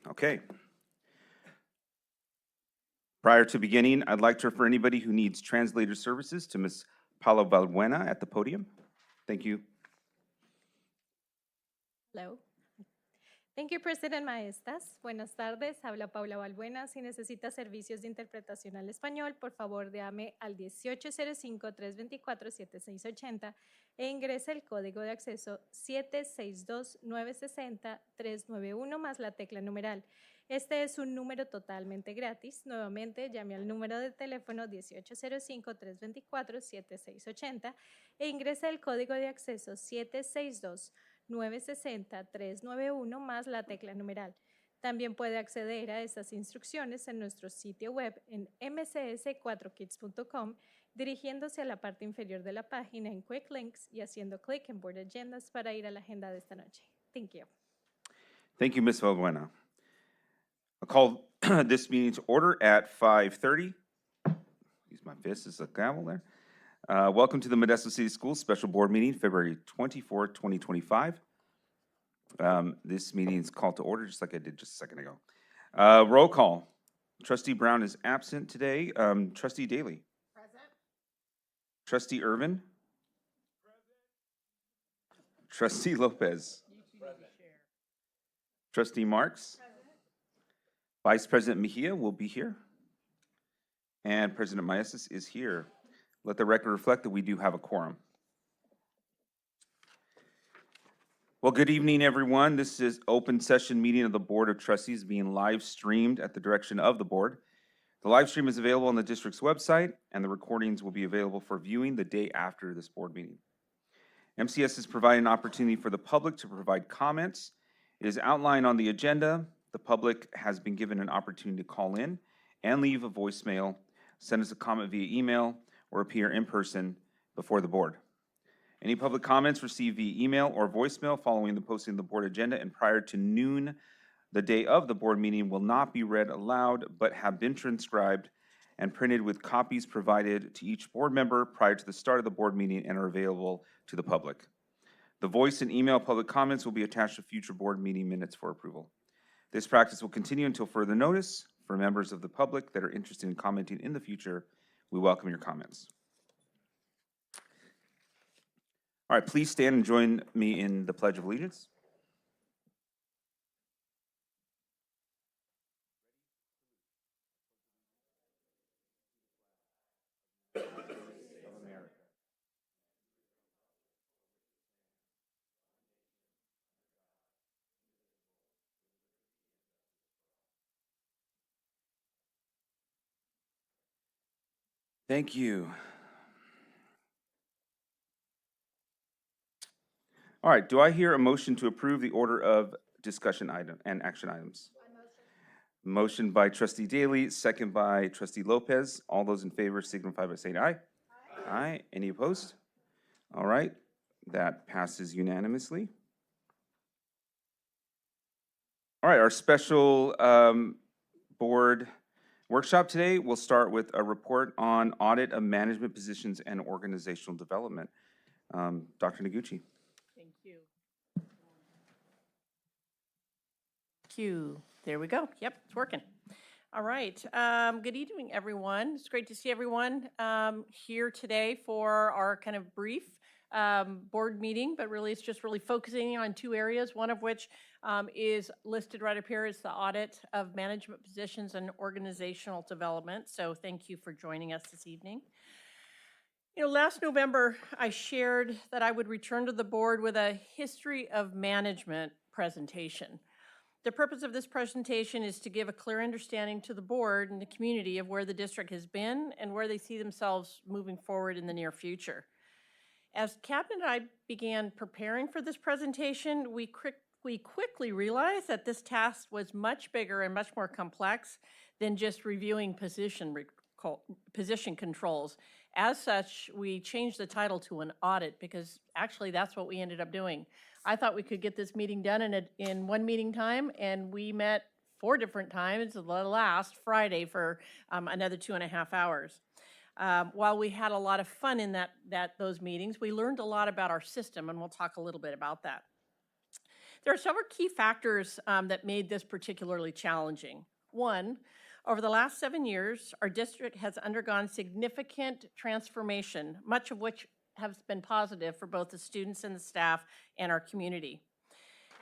Okay. Prior to beginning, I'd like to refer anybody who needs translator services to Ms. Paula Valbuena at the podium. Thank you. Hello. Thank you, President Maestas. Buenas tardes. Habla Paula Valbuena. Si necesita servicios de interpretación al español, por favor, llame al 1805-324-7680 e ingrese el código de acceso 762-960-391 más la tecla numeral. Este es un número totalmente gratis. Nuevamente, llame al número de teléfono 1805-324-7680 e ingrese el código de acceso 762-960-391 más la tecla numeral. También puede acceder a estas instrucciones en nuestro sitio web en mcs4kids.com, dirigiéndose a la parte inferior de la página en Quick Links y haciendo clic en Board Agendas para ir a la agenda de esta noche. Thank you. Thank you, Ms. Valbuena. I'll call this meeting to order at 5:30. Use my fist as a gavel there. Welcome to the Modesto City Schools Special Board Meeting, February 24, 2025. This meeting is called to order just like I did just a second ago. Roll call. Trustee Brown is absent today. Trustee Daly. Present. Trustee Irvin. Present. Trustee Lopez. Trustee Marks. Present. Vice President Mejia will be here. And President Maestas is here. Let the record reflect that we do have a quorum. Well, good evening, everyone. This is open session meeting of the Board of Trustees being live streamed at the direction of the board. The live stream is available on the district's website, and the recordings will be available for viewing the day after this board meeting. MCS is providing an opportunity for the public to provide comments. It is outlined on the agenda. The public has been given an opportunity to call in and leave a voicemail, send us a comment via email, or appear in person before the board. Any public comments received via email or voicemail following the posting of the board agenda and prior to noon the day of the board meeting will not be read aloud, but have been transcribed and printed with copies provided to each board member prior to the start of the board meeting and are available to the public. The voice and email public comments will be attached to future board meeting minutes for approval. This practice will continue until further notice. For members of the public that are interested in commenting in the future, we welcome your comments. All right, please stand and join me in the Pledge of Allegiance. Thank you. All right, do I hear a motion to approve the order of discussion item and action items? Motion by Trustee Daly, second by Trustee Lopez. All those in favor signify by saying aye. Aye. Aye. Any opposed? All right, that passes unanimously. All right, our special board workshop today will start with a report on audit of management positions and organizational development. Dr. Noguchi. Thank you. Thank you. There we go. Yep, it's working. All right. Good evening, everyone. It's great to see everyone here today for our kind of brief board meeting, but really it's just really focusing on two areas, one of which is listed right up here is the audit of management positions and organizational development. So thank you for joining us this evening. You know, last November, I shared that I would return to the board with a history of management presentation. The purpose of this presentation is to give a clear understanding to the board and the community of where the district has been and where they see themselves moving forward in the near future. As Cabinet and I began preparing for this presentation, we quickly realized that this task was much bigger and much more complex than just reviewing position controls. As such, we changed the title to an audit because actually that's what we ended up doing. I thought we could get this meeting done in one meeting time, and we met 4 different times the last Friday for another 2.5 hours. While we had a lot of fun in those meetings, we learned a lot about our system, and we'll talk a little bit about that. There are several key factors that made this particularly challenging. One, over the last 7 years, our district has undergone significant transformation, much of which has been positive for both the students and the staff and our community.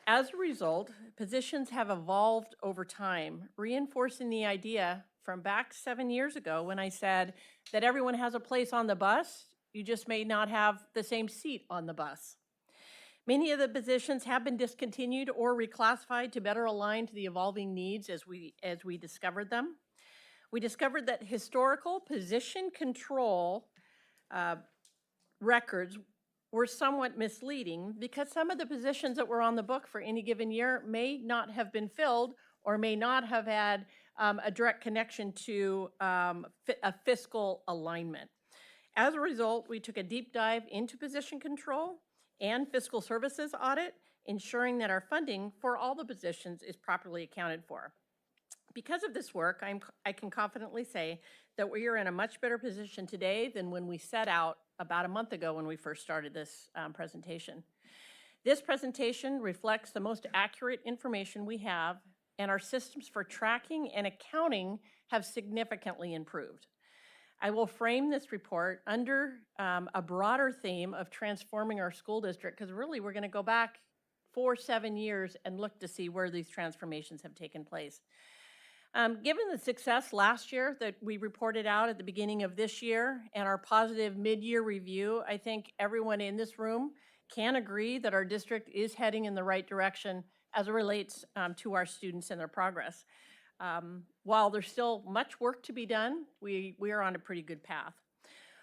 As a result, positions have evolved over time, reinforcing the idea from back 7 years ago when I said that everyone has a place on the bus, you just may not have the same seat on the bus. Many of the positions have been discontinued or reclassified to better align to the evolving needs as we discovered them. We discovered that historical position control records were somewhat misleading because some of the positions that were on the book for any given year may not have been filled or may not have had a direct connection to a fiscal alignment. As a result, we took a deep dive into position control and fiscal services audit, ensuring that our funding for all the positions is properly accounted for. Because of this work, I can confidently say that we are in a much better position today than when we set out about a month ago when we first started this presentation. This presentation reflects the most accurate information we have, and our systems for tracking and accounting have significantly improved. I will frame this report under a broader theme of transforming our school district, because really we're going to go back 7 years and look to see where these transformations have taken place. Given the success last year that we reported out at the beginning of this year and our positive mid-year review, I think everyone in this room can agree that our district is heading in the right direction as it relates to our students and their progress. While there's still much work to be done, we are on a pretty good path.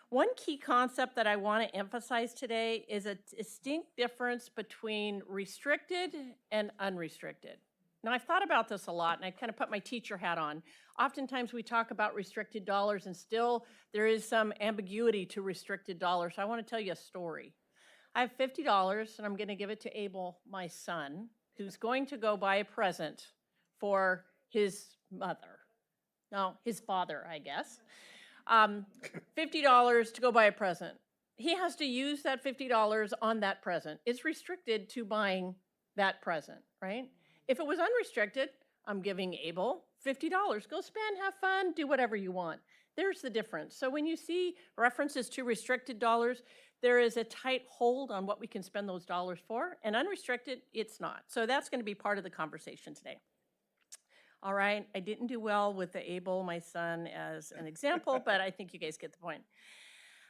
One key concept that I want to emphasize today is a distinct difference between restricted and unrestricted. Now, I've thought about this a lot, and I've kind of put my teacher hat on. Oftentimes, we talk about restricted dollars, and still there is some ambiguity to restricted dollars. So I want to tell you a story. I have $50, and I'm going to give it to Abel, my son, who's going to go buy a present for his mother. No, his father, I guess. $50 to go buy a present. He has to use that $50 on that present. It's restricted to buying that present, right? If it was unrestricted, I'm giving Abel $50. Go spend, have fun, do whatever you want. There's the difference. So when you see references to restricted dollars, there is a tight hold on what we can spend those dollars for, and unrestricted, it's not. So that's going to be part of the conversation today. All right, I didn't do well with the Abel, my son, as an example, but I think you guys get the point.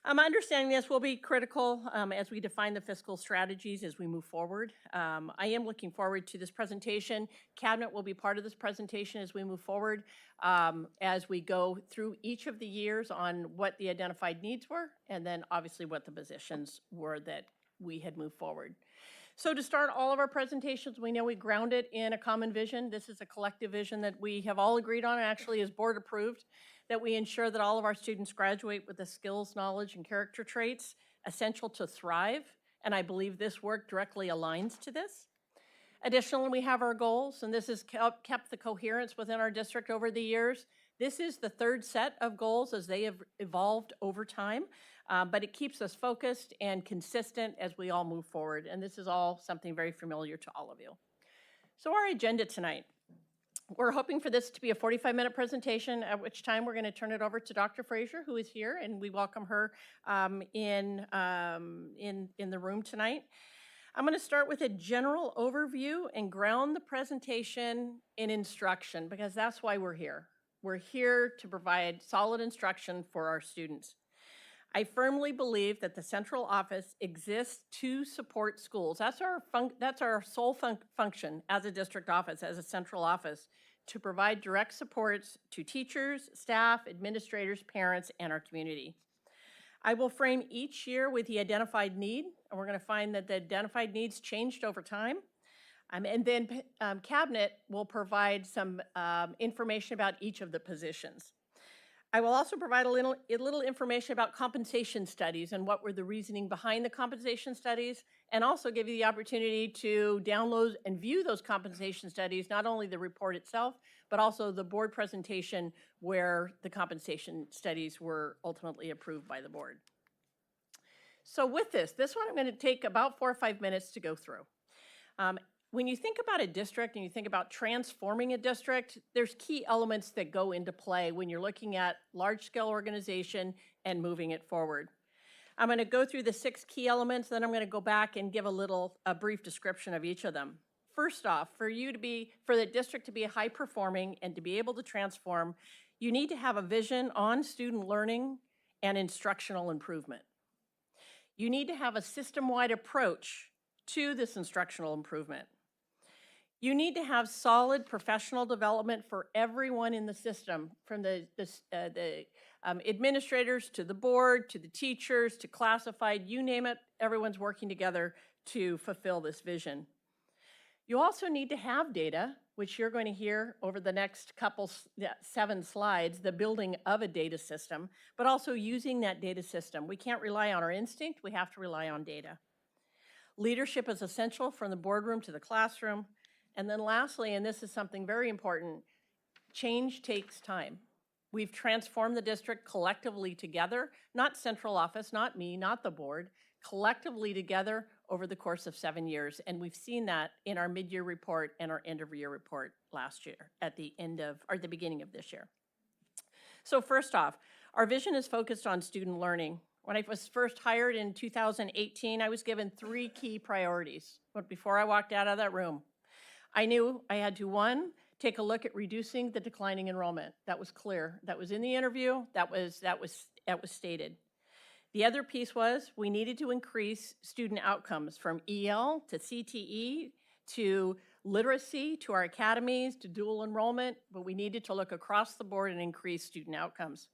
Understanding this will be critical as we define the fiscal strategies as we move forward. I am looking forward to this presentation. Cabinet will be part of this presentation as we move forward, as we go through each of the years on what the identified needs were, and then obviously what the positions were that we had moved forward. So to start all of our presentations, we know we ground it in a common vision. This is a collective vision that we have all agreed on, and actually is board approved, that we ensure that all of our students graduate with the skills, knowledge, and character traits essential to thrive, and I believe this work directly aligns to this. Additionally, we have our goals, and this has kept the coherence within our district over the years. This is the third set of goals as they have evolved over time, but it keeps us focused and consistent as we all move forward, and this is all something very familiar to all of you. So our agenda tonight. We're hoping for this to be a 45-minute presentation, at which time we're going to turn it over to Dr. Frazier, who is here, and we welcome her in the room tonight. I'm going to start with a general overview and ground the presentation in instruction, because that's why we're here. We're here to provide solid instruction for our students. I firmly believe that the central office exists to support schools. That's our sole function as a district office, as a central office, to provide direct supports to teachers, staff, administrators, parents, and our community. I will frame each year with the identified need, and we're going to find that the identified needs changed over time. And then Cabinet will provide some information about each of the positions. I will also provide a little information about compensation studies and what were the reasoning behind the compensation studies, and also give you the opportunity to download and view those compensation studies, not only the report itself, but also the board presentation where the compensation studies were ultimately approved by the board. So with this one I'm going to take about 4 or 5 minutes to go through. when you think about a district and you think about transforming a district, there's key elements that go into play when you're looking at large-scale organization and moving it forward. I'm going to go through the 6 key elements, then I'm going to go back and give a brief description of each of them. First off, for the district to be high performing and to be able to transform, you need to have a vision on student learning and instructional improvement. You need to have a system-wide approach to this instructional improvement. You need to have solid professional development for everyone in the system, from the administrators to the board, to the teachers, to classified, you name it, everyone's working together to fulfill this vision. You also need to have data, which you're going to hear over the next 7 slides, the building of a data system, but also using that data system. We can't rely on our instinct, we have to rely on data. Leadership is essential from the boardroom to the classroom. And then lastly, and this is something very important, change takes time. We've transformed the district collectively together, not central office, not me, not the board, collectively together over the course of 7 years. And we've seen that in our mid-year report and our end-of-year report last year, at the beginning of this year. So first off, our vision is focused on student learning. When I was first hired in 2018, I was given 3 key priorities. But before I walked out of that room, I knew I had to, 1, take a look at reducing the declining enrollment. That was clear. That was in the interview. That was stated. The other piece was we needed to increase student outcomes from EL to CTE to literacy to our academies to dual enrollment, but we needed to look across the board and increase student outcomes.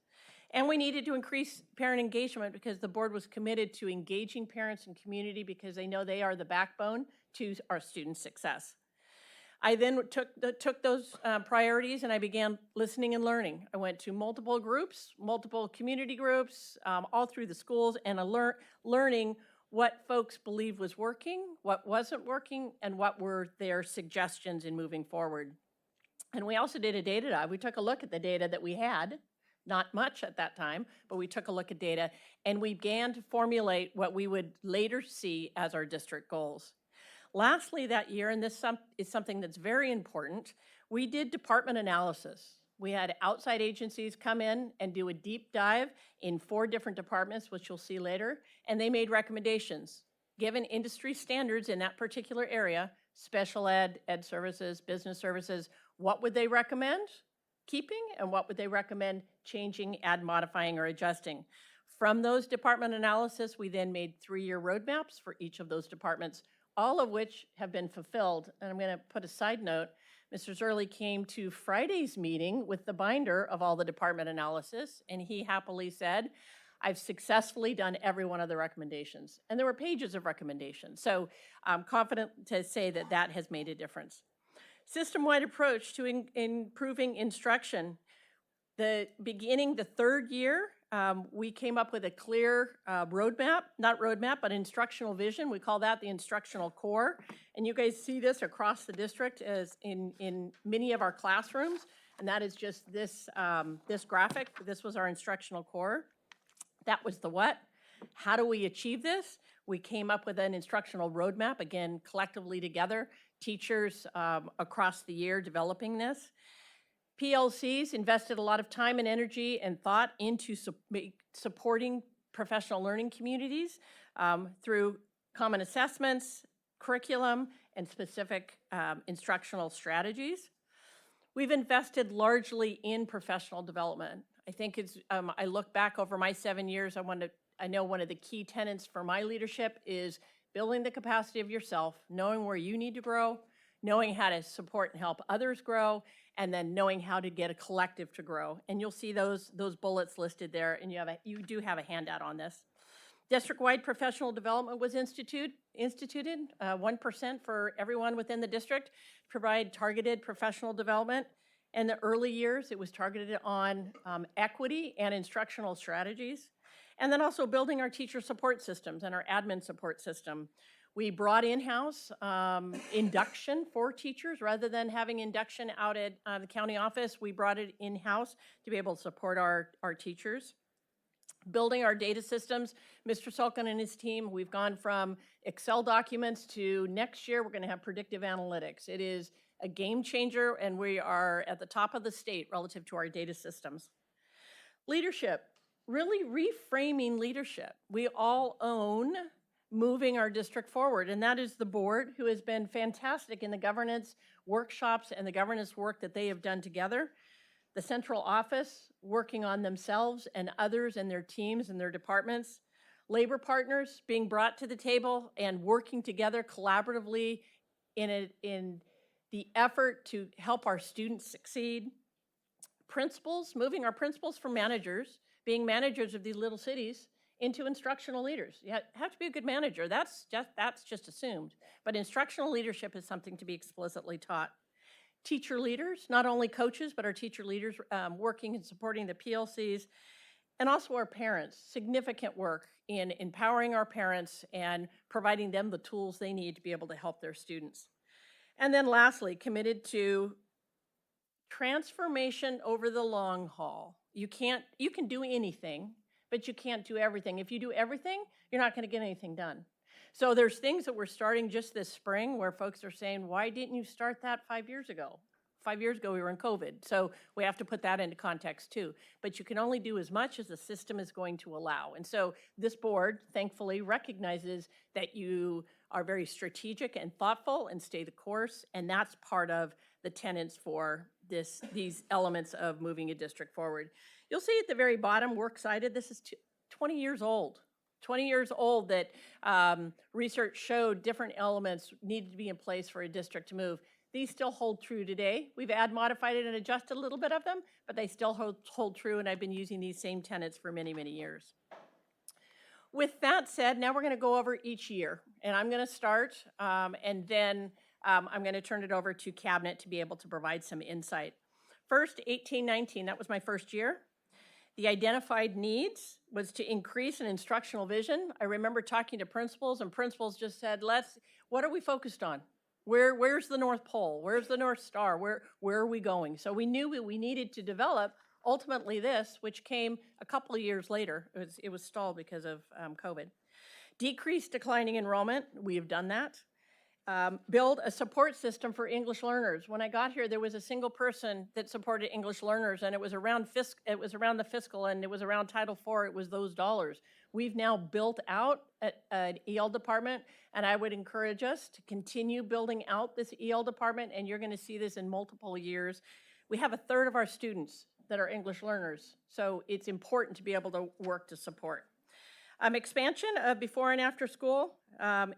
And we needed to increase parent engagement because the board was committed to engaging parents and community because they know they are the backbone to our student success. I then took those priorities and I began listening and learning. I went to multiple groups, multiple community groups, all through the schools, and learning what folks believed was working, what wasn't working, and what were their suggestions in moving forward. And we also did a data dive. We took a look at the data that we had, not much at that time, but we took a look at data, and we began to formulate what we would later see as our district goals. Lastly, that year, and this is something that's very important, we did department analysis. We had outside agencies come in and do a deep dive in 4 different departments, which you'll see later, and they made recommendations. Given industry standards in that particular area, special ed, ed services, business services, what would they recommend keeping and what would they recommend changing, add, modifying, or adjusting? From those department analysis, we then made 3-year roadmaps for each of those departments, all of which have been fulfilled. And I'm going to put a side note. Mr. Zerley came to Friday's meeting with the binder of all the department analysis, and he happily said, I've successfully done every one of the recommendations. And there were pages of recommendations. So I'm confident to say that that has made a difference. System-wide approach to improving instruction. The 3rd year, we came up with a clear but instructional vision. We call that the instructional core. And you guys see this across the district as in many of our classrooms. And that is just this, this graphic. This was our instructional core. That was the what. How do we achieve this? We came up with an instructional roadmap, again, collectively together, teachers across the year developing this. PLCs invested a lot of time and energy and thought into supporting professional learning communities through common assessments, curriculum, and specific instructional strategies. We've invested largely in professional development. I think it's, I look back over my 7 years, I know one of the key tenets for my leadership is building the capacity of yourself, knowing where you need to grow, knowing how to support and help others grow, and then knowing how to get a collective to grow. And you'll see those bullets listed there, and you do have a handout on this. District-wide professional development was instituted, 1% for everyone within the district, provide targeted professional development. In the early years, it was targeted on equity and instructional strategies. And then also building our teacher support systems and our admin support system. We brought in-house induction for teachers. Rather than having induction out at the county office, we brought it in-house to be able to support our teachers. Building our data systems, Mr. Sulkin and his team, we've gone from Excel documents to next year, we're gonna have predictive analytics. It is a game changer, and we are at the top of the state relative to our data systems. Leadership, really reframing leadership. We all own moving our district forward, and that is the board, who has been fantastic in the governance workshops and the governance work that they have done together. The central office working on themselves and others and their teams and their departments. Labor partners being brought to the table and working together collaboratively in the effort to help our students succeed. Principals, moving our principals from managers, being managers of these little cities, into instructional leaders. You have to be a good manager. That's just assumed. But instructional leadership is something to be explicitly taught. Teacher leaders, not only coaches, but our teacher leaders working and supporting the PLCs, and also our parents. Significant work in empowering our parents and providing them the tools they need to be able to help their students. And then lastly, committed to transformation over the long haul. You can do anything, but you can't do everything. If you do everything, you're not going to get anything done. So there's things that we're starting just this spring where folks are saying, why didn't you start that 5 years ago? 5 years ago, we were in COVID. So we have to put that into context too. But you can only do as much as the system is going to allow. And so this board, thankfully, recognizes that you are very strategic and thoughtful and stay the course. And that's part of the tenets for these elements of moving a district forward. You'll see at the very bottom, works cited, this is 20 years old. 20 years old that research showed different elements needed to be in place for a district to move. These still hold true today. We've modified it and adjusted a little bit of them, but they still hold true, and I've been using these same tenets for many, many years. With that said, now we're going to go over each year, and I'm going to start, and then I'm going to turn it over to Cabinet to be able to provide some insight. First, 18-19, that was my first year. The identified needs was to increase an instructional vision. I remember talking to principals, and principals just said, what are we focused on? Where's the North Pole? Where's the North Star? Where are we going? So we knew we needed to develop ultimately this, which came a couple of years later. It was stalled because of COVID. Decrease declining enrollment, we have done that. Build a support system for English learners. When I got here, there was a single person that supported English learners, and it was around the fiscal, and it was around Title IV. It was those dollars. We've now built out an EL department, and I would encourage us to continue building out this EL department, and you're going to see this in multiple years. We have a third of our students that are English learners, so it's important to be able to work to support. Expansion of before and after school,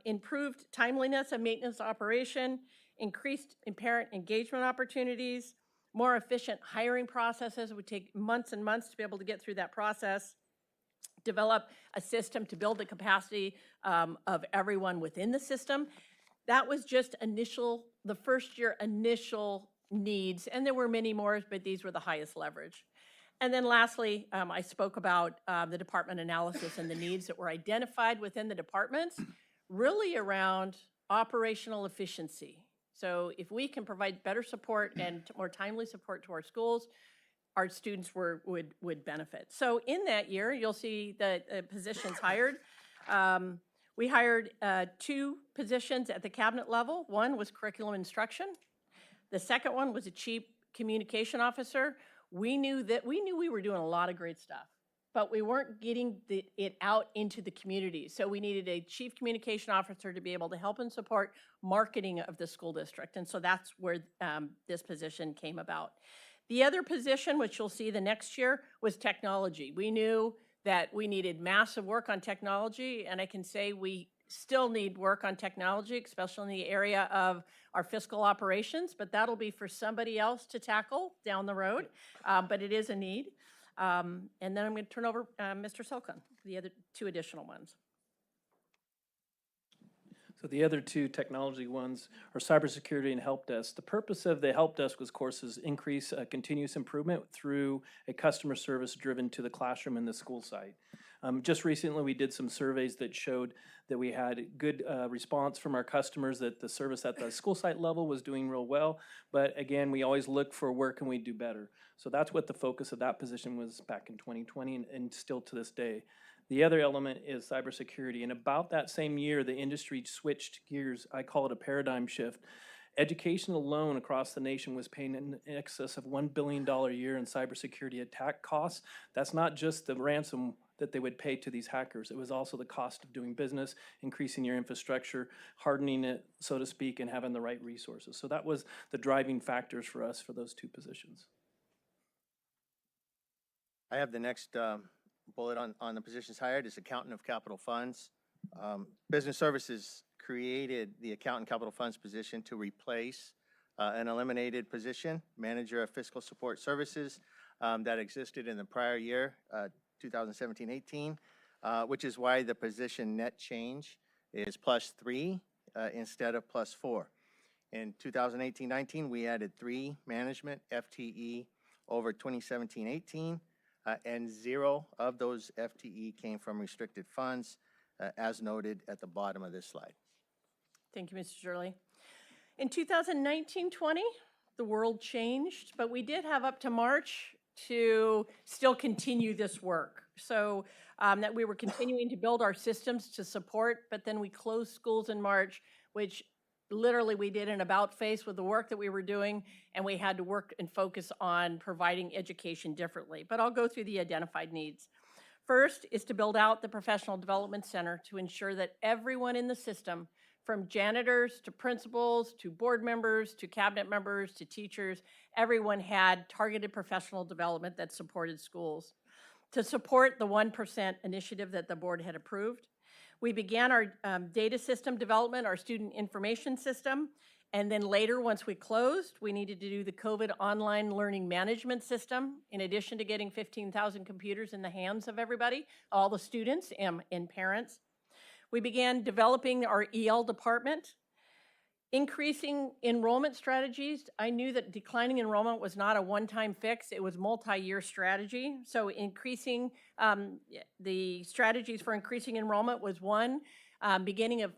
improved timeliness of maintenance operation, increased parent engagement opportunities, more efficient hiring processes. It would take months and months to be able to get through that process. Develop a system to build the capacity of everyone within the system. That was just the first year initial needs, and there were many more, but these were the highest leverage. And then lastly, I spoke about the department analysis and the needs that were identified within the departments, really around operational efficiency. So if we can provide better support and more timely support to our schools, our students would benefit. So in that year, you'll see the positions hired. We hired 2 positions at the cabinet level. One was curriculum instruction. The second one was a chief communication officer. We knew we were doing a lot of great stuff, but we weren't getting it out into the community. So we needed a chief communication officer to be able to help and support marketing of the school district. And so that's where this position came about. The other position, which you'll see the next year, was technology. We knew that we needed massive work on technology, and I can say we still need work on technology, especially in the area of our fiscal operations, but that'll be for somebody else to tackle down the road, but it is a need. And then I'm going to turn over Mr. Sulkin, the other 2 additional ones. So the other 2 technology ones are cybersecurity and help desk. The purpose of the help desk was, of course, is increase continuous improvement through a customer service driven to the classroom and the school site. Just recently, we did some surveys that showed that we had good response from our customers, that the service at the school site level was doing real well. But again, we always look for where can we do better. So that's what the focus of that position was back in 2020 and still to this day. The other element is cybersecurity. And about that same year, the industry switched gears. I call it a paradigm shift. Education alone across the nation was paying in excess of $1 billion a year in cybersecurity attack costs. That's not just the ransom that they would pay to these hackers. It was also the cost of doing business, increasing your infrastructure, hardening it, so to speak, and having the right resources. So that was the driving factors for us for those two positions. I have the next bullet on the positions hired is accountant of capital funds. Business Services created the accountant capital funds position to replace an eliminated position, manager of fiscal support services, that existed in the prior year, 2017-18, which is why the position net change is +3 instead of +4. In 2018-19, we added 3 management FTE over 2017-18, and 0 of those FTE came from restricted funds, as noted at the bottom of this slide. Thank you, Mr. Shirley. In 2019-20, the world changed, but we did have up to March to still continue this work. So that we were continuing to build our systems to support, but then we closed schools in March, which literally we did an about face with the work that we were doing, and we had to work and focus on providing education differently. But I'll go through the identified needs. First is to build out the Professional Development Center to ensure that everyone in the system, from janitors to principals to board members to cabinet members to teachers, everyone had targeted professional development that supported schools. To support the 1% initiative that the board had approved, we began our data system development, our student information system, and then later, once we closed, we needed to do the COVID online learning management system, in addition to getting 15,000 computers in the hands of everybody, all the students and parents. We began developing our EL department, increasing enrollment strategies. I knew that declining enrollment was not a one-time fix, it was multi-year strategy. So increasing the strategies for increasing enrollment was one, beginning of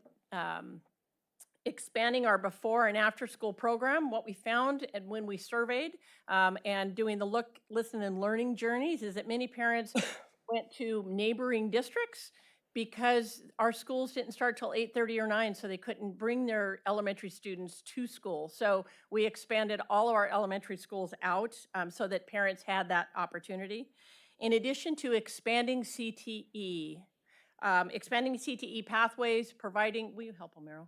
expanding our before and after school program. What we found and when we surveyed and doing the look, listen, and learning journeys is that many parents went to neighboring districts because our schools didn't start till 8:30 or 9, so they couldn't bring their elementary students to school. So we expanded all of our elementary schools out so that parents had that opportunity. In addition to expanding CTE pathways, providing, will you help them, Meryl?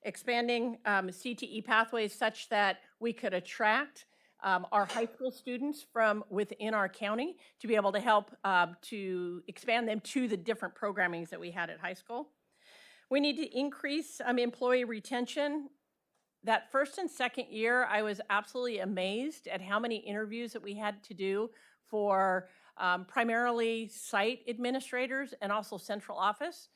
Expanding CTE pathways such that we could attract our high school students from within our county to be able to help to expand them to the different programmings that we had at high school. We need to increase employee retention. That first and second year, I was absolutely amazed at how many interviews that we had to do for primarily site administrators and also central office.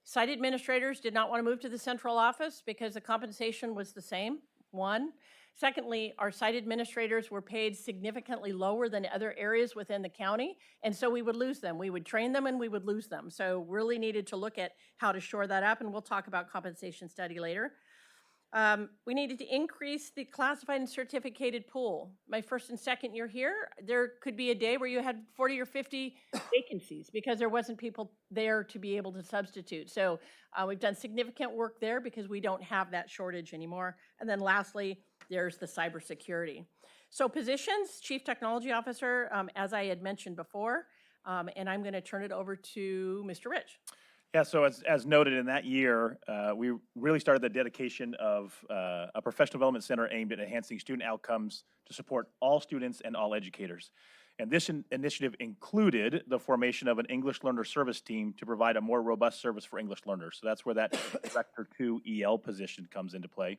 Site administrators did not want to move to the central office because the compensation was the same, one. Secondly, our site administrators were paid significantly lower than other areas within the county, and so we would lose them. We would train them and we would lose them. So really needed to look at how to shore that up, and we'll talk about compensation study later. We needed to increase the classified and certificated pool. My first and second year here, there could be a day where you had 40 or 50 vacancies because there wasn't people there to be able to substitute. So we've done significant work there because we don't have that shortage anymore. And then lastly, there's the cybersecurity. So positions, Chief Technology Officer, as I had mentioned before, and I'm going to turn it over to Mr. Rich. Yeah, so as noted in that year, we really started the dedication of a professional development center aimed at enhancing student outcomes to support all students and all educators. And this initiative included the formation of an English learner service team to provide a more robust service for English learners. So that's where that Director 2 EL position comes into play,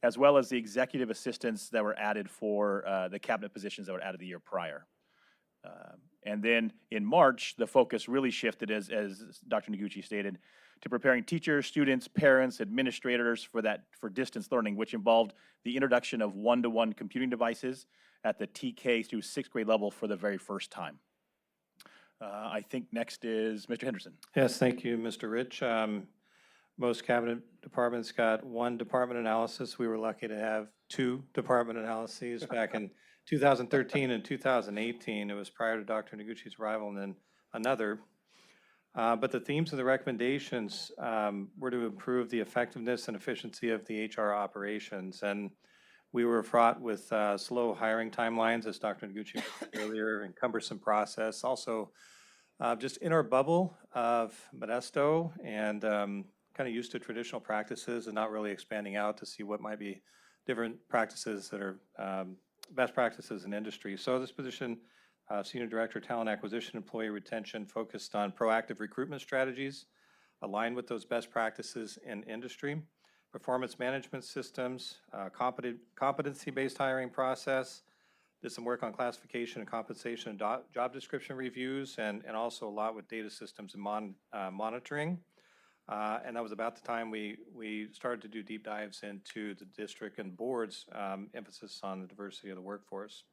as well as the executive assistants that were added for the cabinet positions that were added the year prior. And then in March, the focus really shifted, as Dr. Noguchi stated, to preparing teachers, students, parents, administrators for distance learning, which involved the introduction of one-to-one computing devices at the TK through 6th grade level for the very first time. I think next is Mr. Henderson. Yes, thank you, Mr. Rich. Most cabinet departments got one department analysis. We were lucky to have two department analyses back in 2013 and 2018. It was prior to Dr. Noguchi's arrival, and then another. But the themes of the recommendations were to improve the effectiveness and efficiency of the HR operations. And we were fraught with slow hiring timelines, as Dr. Noguchi mentioned earlier, and cumbersome process. Also, just in our bubble of Modesto and kind of used to traditional practices and not really expanding out to see what might be different practices that are best practices in industry. So this position, Senior Director, Talent Acquisition, Employee Retention, focused on proactive recruitment strategies, aligned with those best practices in industry, performance management systems, competency-based hiring process, did some work on classification and compensation and job description reviews, and also a lot with data systems and monitoring. And that was about the time we started to do deep dives into the district and board's emphasis on the diversity of the workforce.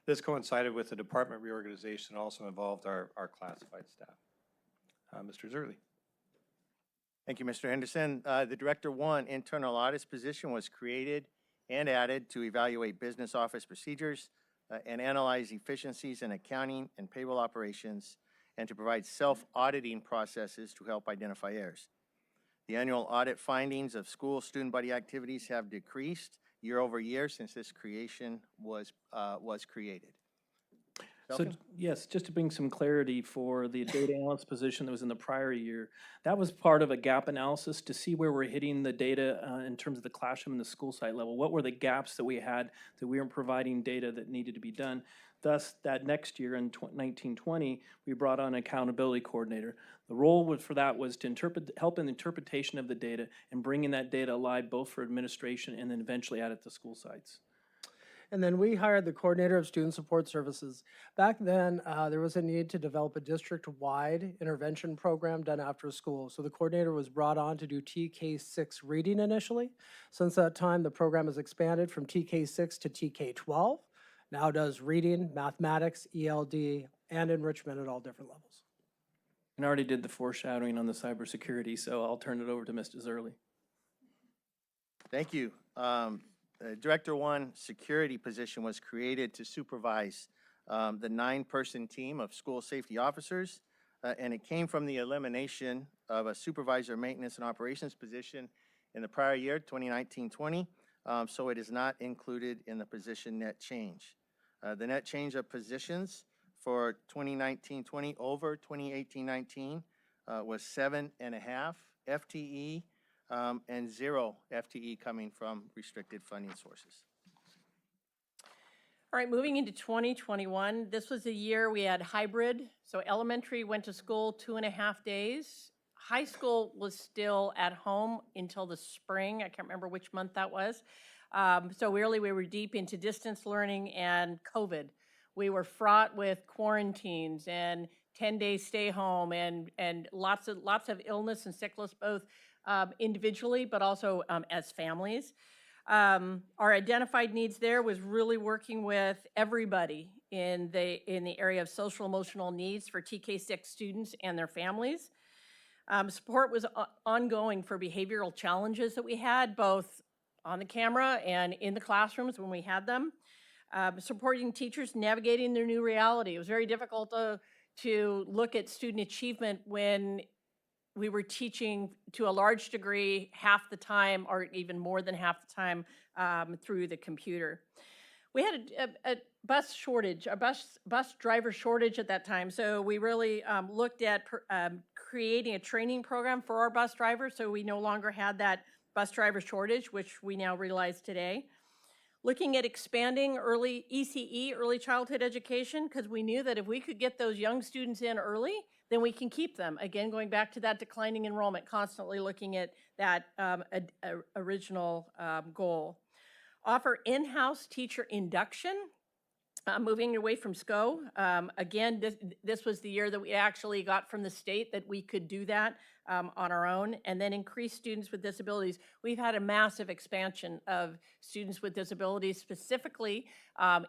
This coincided with the department reorganization, also involved our classified staff. Mr. Zerly. Thank you, Mr. Henderson. The Director 1 internal audits position was created and added to evaluate business office procedures and analyze efficiencies in accounting and payroll operations, and to provide self-auditing processes to help identify errors. The annual audit findings of school student body activities have decreased year over year since this creation was created. So, Falcon? yes, just to bring some clarity for the data analyst position that was in the prior year, that was part of a gap analysis to see where we're hitting the data in terms of the classroom and the school site level. What were the gaps that we had that we weren't providing data that needed to be done? Thus, that next year in 1920, we brought on an accountability coordinator. The role for that was to help in the interpretation of the data and bringing that data alive both for administration and then eventually out at the school sites. And then we hired the coordinator of student support services. Back then, there was a need to develop a district-wide intervention program done after school. So the coordinator was brought on to do TK6 reading initially. Since that time, the program has expanded from TK6 to TK12. Now does reading, mathematics, ELD, and enrichment at all different levels. And I already did the foreshadowing on the cybersecurity, so I'll turn it over to Mr. Zerly. Thank you. Director 1 security position was created to supervise the 9-person team of school safety officers, and it came from the elimination of a supervisor maintenance and operations position in the prior year, 2019-20, so it is not included in the position net change. The net change of positions for 2019-20 over 2018-19 was 7.5 FTE, and 0 FTE coming from restricted funding sources. All right, moving into 2021, this was a year we had hybrid. So elementary went to school 2.5 days. High school was still at home until the spring. I can't remember which month that was. So really we were deep into distance learning and COVID. We were fraught with quarantines and 10-day stay home and lots of illness and sickness, both individually, but also as families. Our identified needs there was really working with everybody in the area of social emotional needs for TK6 students and their families. Support was ongoing for behavioral challenges that we had, both on the camera and in the classrooms when we had them. Supporting teachers navigating their new reality. It was very difficult to look at student achievement when we were teaching to a large degree half the time or even more than half the time through the computer. We had a bus shortage, a bus driver shortage at that time. So we really looked at creating a training program for our bus drivers. So we no longer had that bus driver shortage, which we now realize today. Looking at expanding early ECE, early childhood education, because we knew that if we could get those young students in early, then we can keep them. Again, going back to that declining enrollment, constantly looking at that original goal. Offer in-house teacher induction. Moving away from SCO, again, this was the year that we actually got from the state that we could do that on our own, and then increase students with disabilities. We've had a massive expansion of students with disabilities, specifically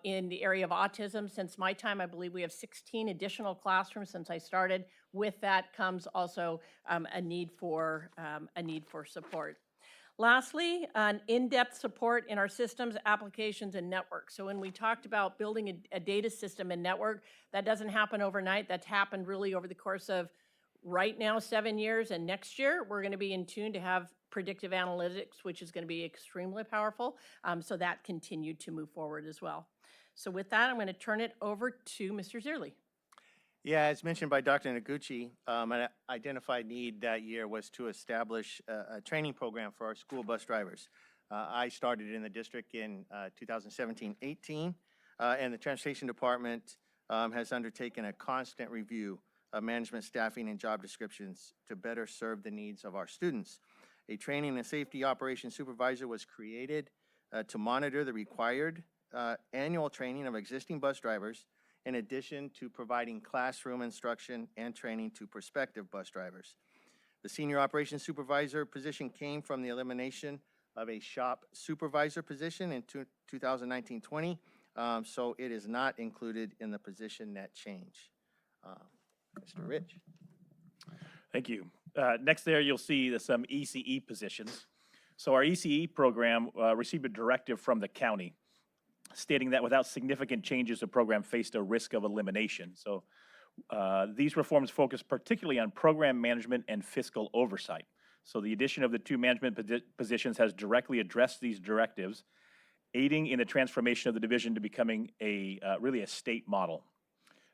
in the area of autism. Since my time, I believe we have 16 additional classrooms since I started. With that comes also a need for support. Lastly, an in-depth support in our systems, applications, and networks. So when we talked about building a data system and network, that doesn't happen overnight. That's happened really over the course of right now 7 years, and next year we're going to be in tune to have predictive analytics, which is going to be extremely powerful. So that continued to move forward as well. So with that, I'm going to turn it over to Mr. Zierli. Yeah, as mentioned by Dr. Noguchi, an identified need that year was to establish a training program for our school bus drivers. I started in the district in 2017-18, and the Transportation Department has undertaken a constant review of management staffing and job descriptions to better serve the needs of our students. A training and safety operations supervisor was created to monitor the required annual training of existing bus drivers, in addition to providing classroom instruction and training to prospective bus drivers. The senior operations supervisor position came from the elimination of a shop supervisor position in 2019-20, so it is not included in the position net change. Mr. Rich. Thank you. Next there, you'll see some ECE positions. So our ECE program received a directive from the county stating that without significant changes, the program faced a risk of elimination. So these reforms focus particularly on program management and fiscal oversight. So the addition of the two management positions has directly addressed these directives, aiding in the transformation of the division to becoming really a state model.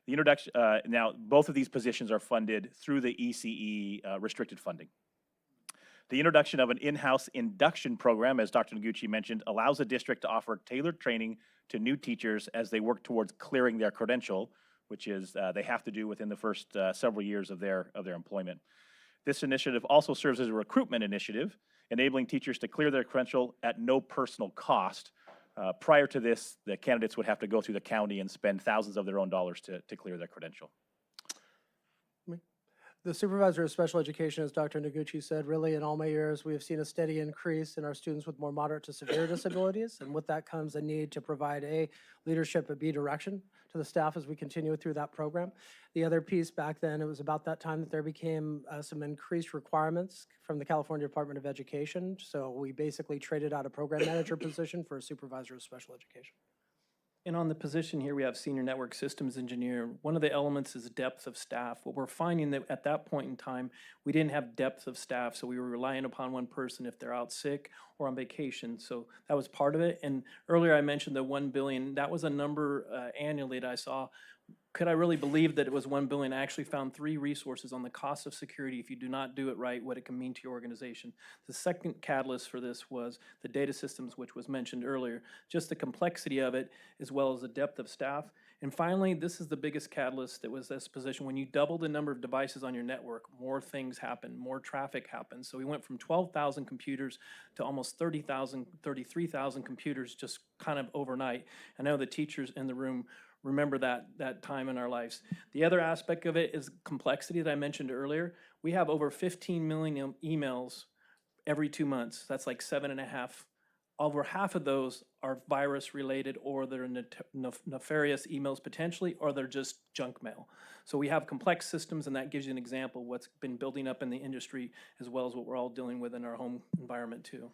The introduction, now both of these positions are funded through the ECE restricted funding. The introduction of an in-house induction program, as Dr. Noguchi mentioned, allows the district to offer tailored training to new teachers as they work towards clearing their credential, which is they have to do within the first several years of their employment. This initiative also serves as a recruitment initiative, enabling teachers to clear their credential at no personal cost. Prior to this, the candidates would have to go through the county and spend thousands of their own dollars to clear their credential. The supervisor of special education, as Dr. Noguchi said, really in all my years, we have seen a steady increase in our students with more moderate to severe disabilities. And with that comes a need to provide A, leadership, and B, direction to the staff as we continue through that program. The other piece back then, it was about that time that there became some increased requirements from the California Department of Education. So we basically traded out a program manager position for a supervisor of special education. And on the position here, we have senior network systems engineer. One of the elements is depth of staff. What we're finding that at that point in time, we didn't have depth of staff, so we were relying upon one person if they're out sick or on vacation. So that was part of it. And earlier I mentioned the $1 billion. That was a number annually that I saw. Could I really believe that it was $1 billion? I actually found 3 resources on the cost of security if you do not do it right, what it can mean to your organization. The second catalyst for this was the data systems, which was mentioned earlier, just the complexity of it, as well as the depth of staff. And finally, this is the biggest catalyst that was this position. When you double the number of devices on your network, more things happen, more traffic happens. So we went from 12,000 computers to almost 30,000, 33,000 computers just kind of overnight. I know the teachers in the room remember that time in our lives. The other aspect of it is complexity that I mentioned earlier. We have over 15 million emails every 2 months. That's like 7.5. Over half of those are virus related, or they're nefarious emails potentially, or they're just junk mail. So we have complex systems, and that gives you an example of what's been building up in the industry, as well as what we're all dealing with in our home environment too.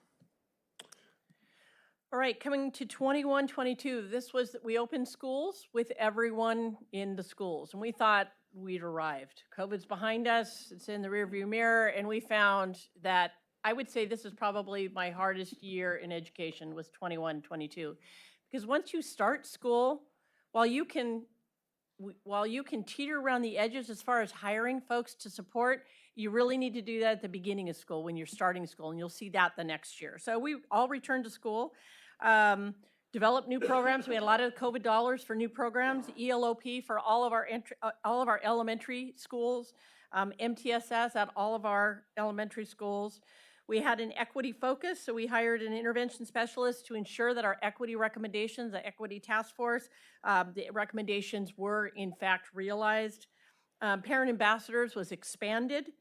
All right, coming to 21-22, we opened schools with everyone in the schools, and we thought we'd arrived. COVID's behind us, it's in the rearview mirror, and we found that, I would say this is probably my hardest year in education, was 21-22. Because once you start school, while you can teeter around the edges as far as hiring folks to support, you really need to do that at the beginning of school when you're starting school, and you'll see that the next year. So we all returned to school. Develop new programs. We had a lot of COVID dollars for new programs, ELOP for all of our elementary schools, MTSS at all of our elementary schools. We had an equity focus, so we hired an intervention specialist to ensure that our equity recommendations, the equity task force, the recommendations were in fact realized. Parent ambassadors was expanded.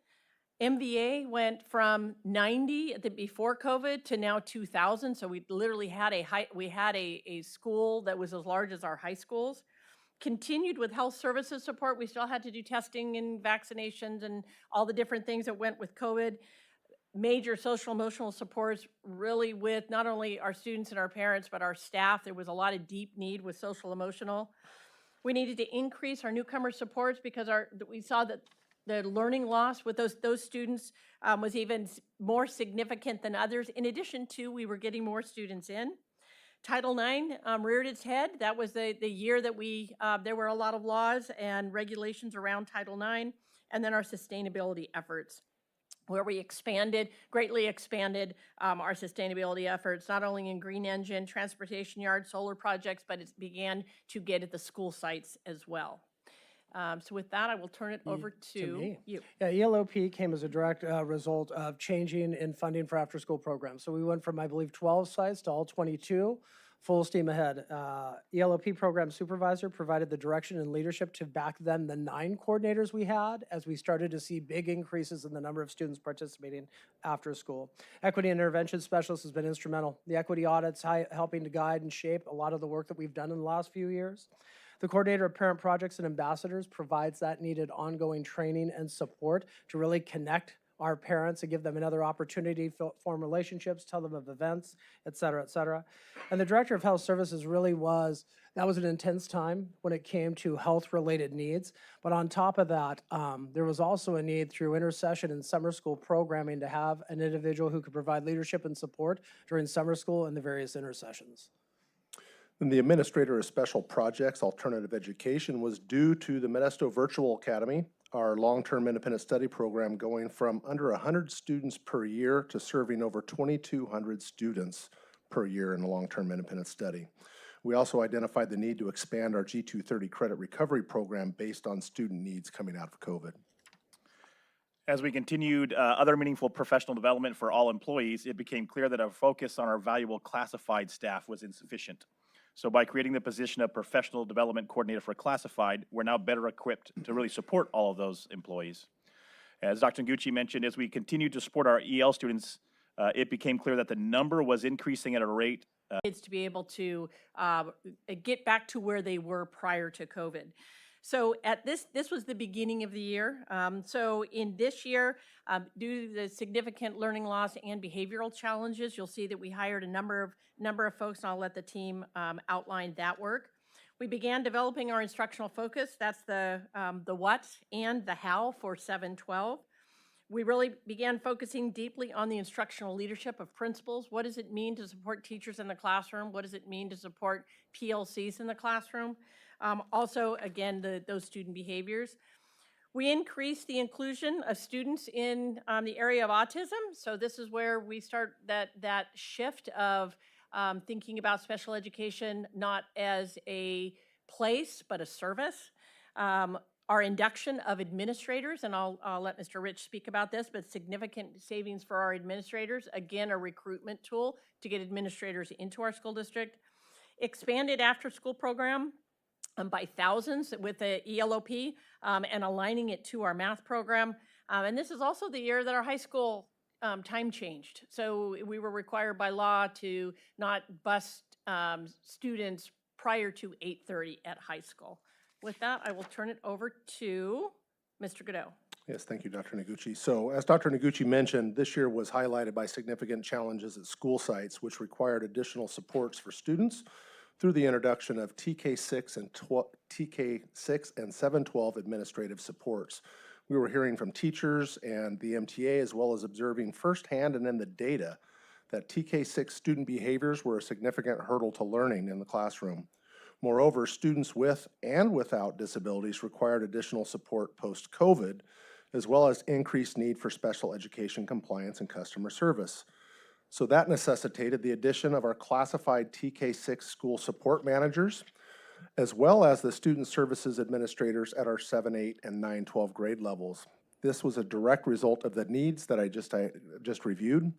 MVA went from 90 before COVID to now 2,000. So we literally had a school that was as large as our high schools. Continued with health services support. We still had to do testing and vaccinations and all the different things that went with COVID. Major social emotional supports, really with not only our students and our parents, but our staff. There was a lot of deep need with social emotional. We needed to increase our newcomer supports because we saw that the learning loss with those students was even more significant than others. In addition to, we were getting more students in. Title IX reared its head. That was the year that there were a lot of laws and regulations around Title IX, and then our sustainability efforts, where we greatly expanded our sustainability efforts, not only in green engine, transportation yard, solar projects, but it began to get at the school sites as well. So with that, I will turn it over to me. you. Yeah, ELOP came as a direct result of changing in funding for after-school programs. So we went from, I believe, 12 sites to all 22, full steam ahead. ELOP program supervisor provided the direction and leadership to back then the 9 coordinators we had as we started to see big increases in the number of students participating after school. Equity and intervention specialist has been instrumental. The equity audits helping to guide and shape a lot of the work that we've done in the last few years. The coordinator of parent projects and ambassadors provides that needed ongoing training and support to really connect our parents and give them another opportunity to form relationships, tell them of events, et cetera, et cetera. And the director of health services that was an intense time when it came to health-related needs. But on top of that, there was also a need through intercession and summer school programming to have an individual who could provide leadership and support during summer school and the various intercessions. And the Administrator of Special Projects Alternative Education was due to the Modesto Virtual Academy, our long-term independent study program, going from under 100 students per year to serving over 2,200 students per year in a long-term independent study. We also identified the need to expand our G230 credit recovery program based on student needs coming out of COVID. As we continued other meaningful professional development for all employees, it became clear that our focus on our valuable classified staff was insufficient. So by creating the position of Professional Development Coordinator for Classified, we're now better equipped to really support all of those employees. As Dr. Nguchi mentioned, as we continued to support our EL students, it became clear that the number was increasing at a rate. Kids to be able to get back to where they were prior to COVID. So this was the beginning of the year. So in this year, due to the significant learning loss and behavioral challenges, you'll see that we hired a number of folks, and I'll let the team outline that work. We began developing our instructional focus. That's the what and the how for 712. We really began focusing deeply on the instructional leadership of principals. What does it mean to support teachers in the classroom? What does it mean to support PLCs in the classroom? Also, again, those student behaviors. We increased the inclusion of students in the area of autism. So this is where we start that shift of thinking about special education not as a place, but a service. Our induction of administrators, and I'll let Mr. Rich speak about this, but significant savings for our administrators. Again, a recruitment tool to get administrators into our school district. Expanded after-school program by thousands with the ELOP and aligning it to our math program. And this is also the year that our high school time changed. So we were required by law to not bus students prior to 8:30 at high school. With that, I will turn it over to Mr. Godot. Yes, thank you, Dr. Noguchi. So as Dr. Noguchi mentioned, this year was highlighted by significant challenges at school sites, which required additional supports for students through the introduction of TK6 and 712 administrative supports. We were hearing from teachers and the MTA, as well as observing firsthand and in the data, that TK6 student behaviors were a significant hurdle to learning in the classroom. Moreover, students with and without disabilities required additional support post-COVID, as well as increased need for special education compliance and customer service. So that necessitated the addition of our classified TK6 school support managers, as well as the student services administrators at our 7, 8, and 9, 12 grade levels. This was a direct result of the needs that I just reviewed.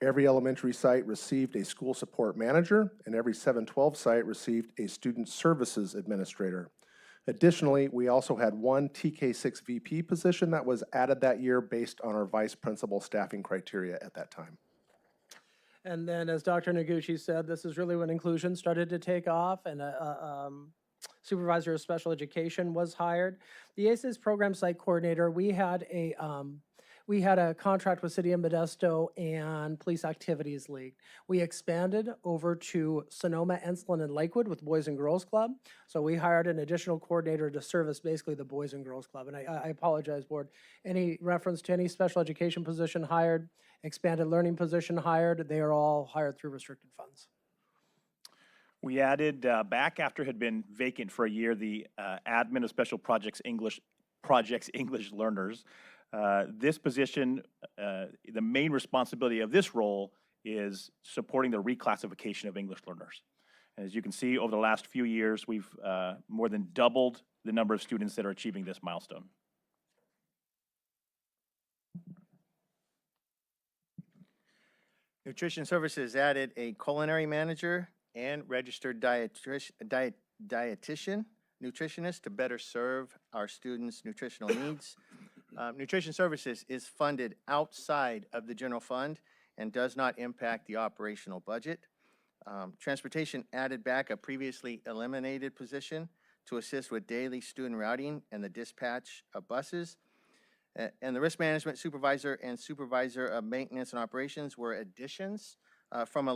Every elementary site received a school support manager, and every 712 site received a student services administrator. Additionally, we also had one TK6 VP position that was added that year based on our vice principal staffing criteria at that time. And then, as Dr. Noguchi said, this is really when inclusion started to take off, and a supervisor of special education was hired. The ACES program site coordinator, we had a contract with City of Modesto and Police Activities League. We expanded over to Sonoma, Enslin, and Lakewood with Boys and Girls Club. So we hired an additional coordinator to service basically the Boys and Girls Club. And I apologize, Board. Any reference to any special education position hired, expanded learning position hired, they are all hired through restricted funds. We added, back after it had been vacant for a year, the admin of special projects English learners. This position, the main responsibility of this role is supporting the reclassification of English learners. As you can see, over the last few years, we've more than doubled the number of students that are achieving this milestone. Nutrition Services added a culinary manager and registered dietitian, nutritionist to better serve our students' nutritional needs. Nutrition Services is funded outside of the general fund and does not impact the operational budget. Transportation added back a previously eliminated position to assist with daily student routing and the dispatch of buses. And the risk management supervisor and supervisor of maintenance and operations were additions from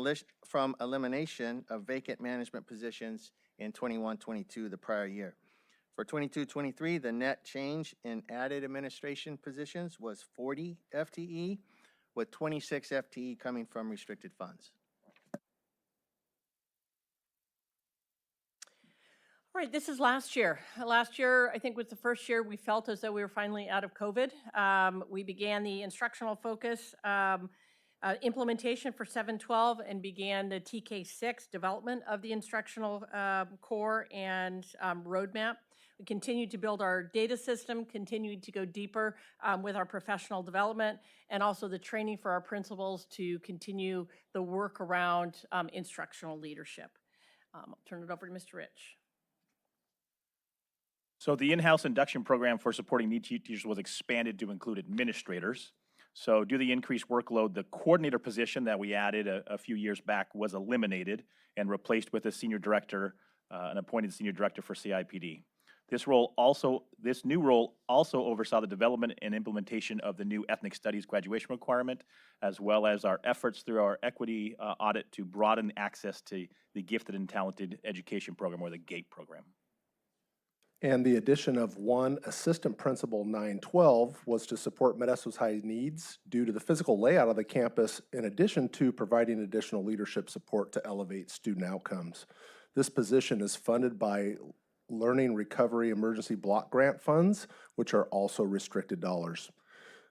elimination of vacant management positions in 21-22, the prior year. For 22-23, the net change in added administration positions was 40 FTE, with 26 FTE coming from restricted funds. All right, this is last year. Last year, I think, was the first year we felt as though we were finally out of COVID. We began the instructional focus implementation for 712 and began the TK6 development of the instructional core and roadmap. We continued to build our data system, continued to go deeper with our professional development, and also the training for our principals to continue the work around instructional leadership. I'll turn it over to Mr. Rich. So the in-house induction program for supporting need teachers was expanded to include administrators. So due to the increased workload, the coordinator position that we added a few years back was eliminated and replaced with a senior director, an appointed senior director for CIPD. This new role also oversaw the development and implementation of the new ethnic studies graduation requirement, as well as our efforts through our equity audit to broaden access to the Gifted and Talented Education Program, or the GATE program. And the addition of one assistant principal 912 was to support Modesto's high needs due to the physical layout of the campus, in addition to providing additional leadership support to elevate student outcomes. This position is funded by Learning Recovery Emergency Block Grant funds, which are also restricted dollars.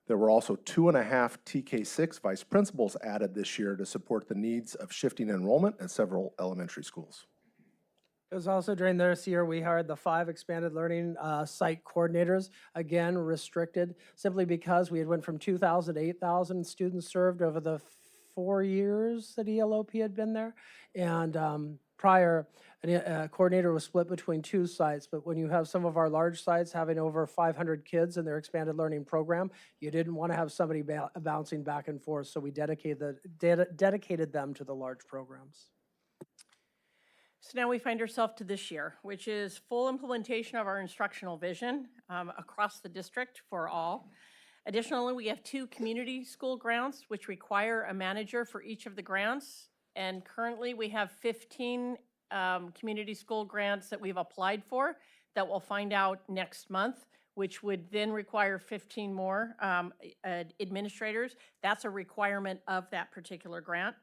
There were also 2.5 TK6 vice principals added this year to support the needs of shifting enrollment at several elementary schools. It was also during this year we hired the 5 expanded learning site coordinators, again restricted, simply because we had went from 2,000 to 8,000 students served over the 4 years that ELOP had been there. And prior, a coordinator was split between 2 sites, but when you have some of our large sites having over 500 kids in their expanded learning program, you didn't want to have somebody bouncing back and forth, so we dedicated them to the large programs. So now we find ourselves to this year, which is full implementation of our instructional vision across the district for all. Additionally, we have 2 community school grounds, which require a manager for each of the grounds. And currently we have 15 community school grants that we've applied for that we'll find out next month, which would then require 15 more administrators. That's a requirement of that particular grant.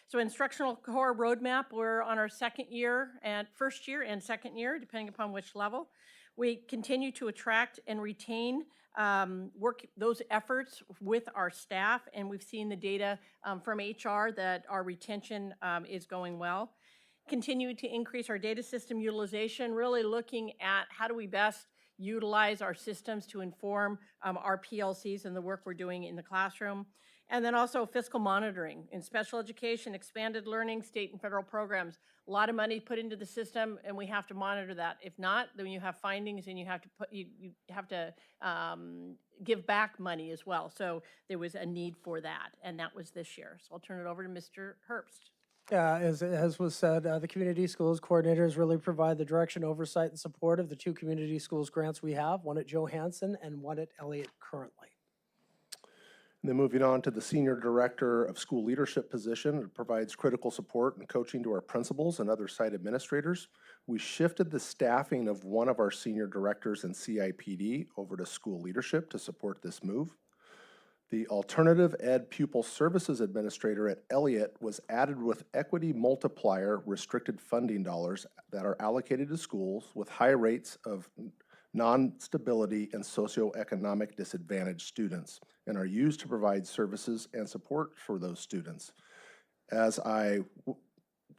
So instructional core roadmap, we're on our first year and second year, depending upon which level. We continue to attract and retain those efforts with our staff, and we've seen the data from HR that our retention is going well. Continue to increase our data system utilization, really looking at how do we best utilize our systems to inform our PLCs and the work we're doing in the classroom. And then also fiscal monitoring in special education, expanded learning, state and federal programs. A lot of money put into the system, and we have to monitor that. If not, then you have findings, and you have to give back money as well. So there was a need for that, and that was this year. So I'll turn it over to Mr. Herbst. Yeah, as was said, the community schools coordinators really provide the direction, oversight, and support of the two community schools grants we have, one at Johansson and one at Elliott currently. And then moving on to the Senior Director of School Leadership position, it provides critical support and coaching to our principals and other site administrators. We shifted the staffing of one of our senior directors in CIPD over to school leadership to support this move. The Alternative Ed Pupil Services Administrator at Elliott was added with equity multiplier restricted funding dollars that are allocated to schools with high rates of non-stability and socioeconomic disadvantaged students and are used to provide services and support for those students. As I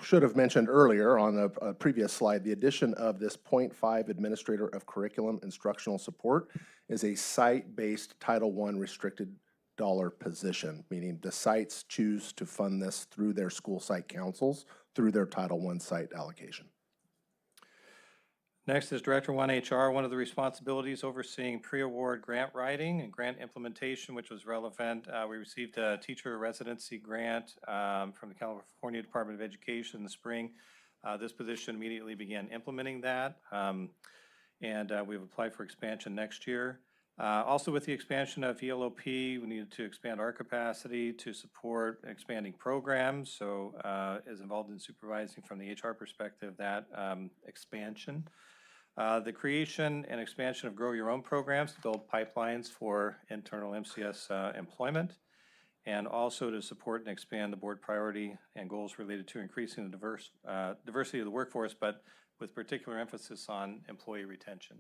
should have mentioned earlier on a previous slide, the addition of this .5 Administrator of Curriculum Instructional Support is a site-based Title I restricted dollar position, meaning the sites choose to fund this through their school site councils, through their Title I site allocation. Next is Director 1 HR, one of the responsibilities overseeing pre-award grant writing and grant implementation, which was relevant. We received a teacher residency grant from the California Department of Education in the spring. This position immediately began implementing that, and we've applied for expansion next year. Also with the expansion of ELOP, we needed to expand our capacity to support expanding programs, so is involved in supervising from the HR perspective that expansion. The creation and expansion of Grow Your Own programs to build pipelines for internal MCS employment, and also to support and expand the board priority and goals related to increasing the diversity of the workforce, but with particular emphasis on employee retention.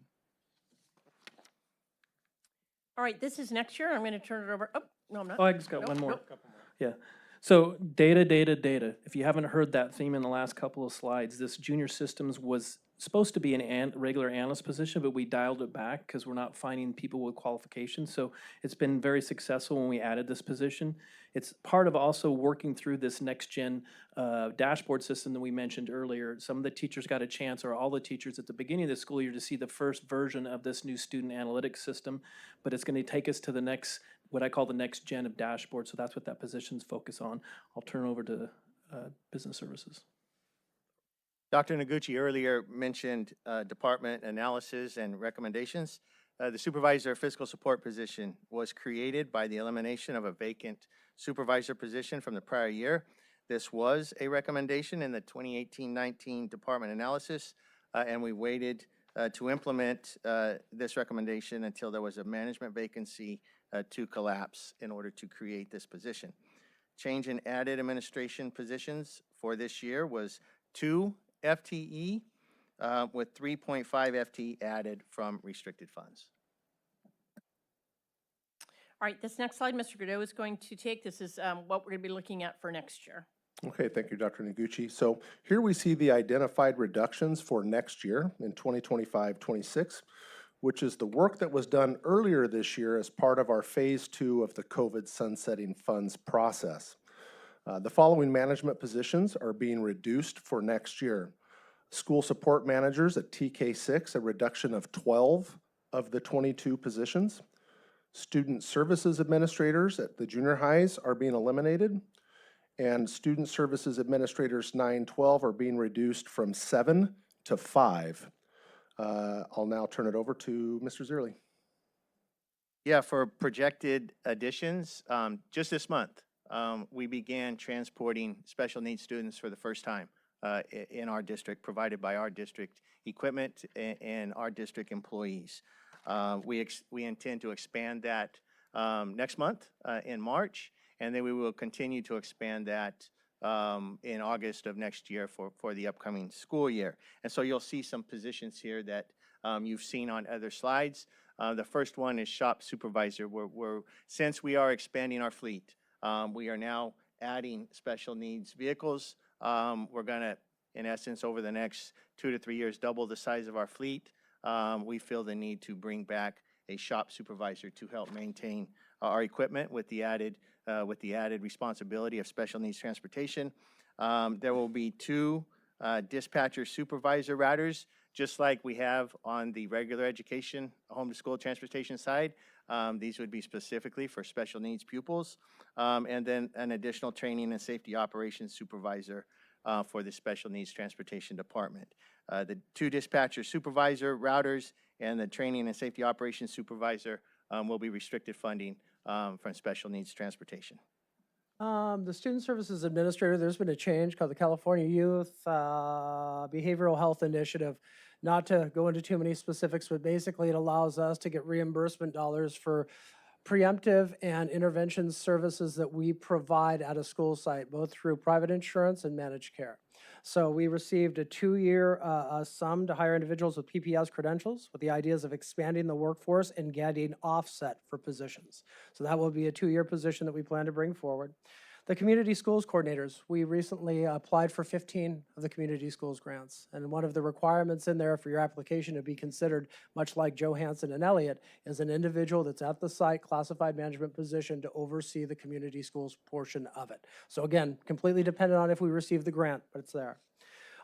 All right, this is next year. I'm going to turn it over. Oh, no, I'm not. Oh, I just got Nope, one more. nope. Yeah. So data, data, data. If you haven't heard that theme in the last couple of slides, this junior systems was supposed to be an regular analyst position, but we dialed it back because we're not finding people with qualifications. So it's been very successful when we added this position. It's part of also working through this next gen dashboard system that we mentioned earlier. Some of the teachers got a chance, or all the teachers at the beginning of the school year, to see the first version of this new student analytics system, but it's going to take us to the next, what I call the next gen of dashboard. So that's what that position's focus on. I'll turn over to business services. Dr. Noguchi earlier mentioned department analysis and recommendations. The supervisor fiscal support position was created by the elimination of a vacant supervisor position from the prior year. This was a recommendation in the 2018-19 department analysis, and we waited to implement this recommendation until there was a management vacancy to collapse in order to create this position. Change in added administration positions for this year was 2 FTE with 3.5 FTE added from restricted funds. All right, this next slide, Mr. Godot is going to take. This is what we're going to be looking at for next year. Okay, thank you, Dr. Noguchi. So here we see the identified reductions for next year in 2025-26, which is the work that was done earlier this year as part of our phase 2 of the COVID sunsetting funds process. The following management positions are being reduced for next year. School support managers at TK6, a reduction of 12 of the 22 positions. Student services administrators at the junior highs are being eliminated. And student services administrators 9-12 are being reduced from 7 to 5. I'll now turn it over to Mr. Zierle. Yeah, for projected additions, just this month, we began transporting special needs students for the first time in our district, provided by our district equipment and our district employees. We intend to expand that next month in March, and then we will continue to expand that in August of next year for the upcoming school year. And so you'll see some positions here that you've seen on other slides. The first one is shop supervisor. Since we are expanding our fleet, we are now adding special needs vehicles. We're going to, in essence, over the next 2 to 3 years, double the size of our fleet. we feel the need to bring back a shop supervisor to help maintain our equipment with the added responsibility of special needs transportation. There will be 2 dispatcher supervisor routers, just like we have on the regular education, home to school transportation side. These would be specifically for special needs pupils. And then an additional training and safety operations supervisor for the special needs transportation department. The 2 dispatcher supervisor routers and the training and safety operations supervisor will be restricted funding from special needs transportation. The Student Services Administrator, there's been a change called the California Youth Behavioral Health Initiative. Not to go into too many specifics, but basically it allows us to get reimbursement dollars for preemptive and intervention services that we provide at a school site, both through private insurance and managed care. So we received a 2-year sum to hire individuals with PPS credentials with the ideas of expanding the workforce and getting offset for positions. So that will be a 2-year position that we plan to bring forward. The community schools coordinators, we recently applied for 15 of the community schools grants. And one of the requirements in there for your application to be considered, much like Johansson and Elliott, is an individual that's at the site classified management position to oversee the community schools portion of it. So again, completely dependent on if we receive the grant, but it's there.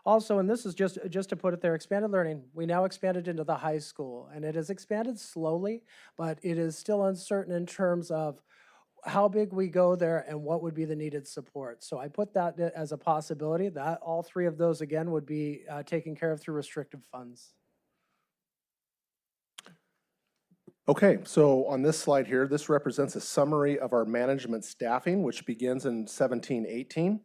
Also, and this is just to put it there, expanded learning. We now expanded into the high school, and it has expanded slowly, but it is still uncertain in terms of how big we go there and what would be the needed support. So I put that as a possibility. That all 3 of those, again, would be taken care of through restricted funds. Okay, so on this slide here, this represents a summary of our management staffing, which begins in 17-18.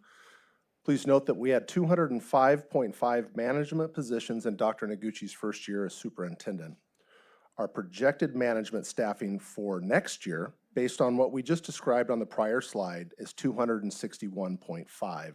Please note that we had 205.5 management positions in Dr. Noguchi's first year as superintendent. Our projected management staffing for next year, based on what we just described on the prior slide, is 261.5.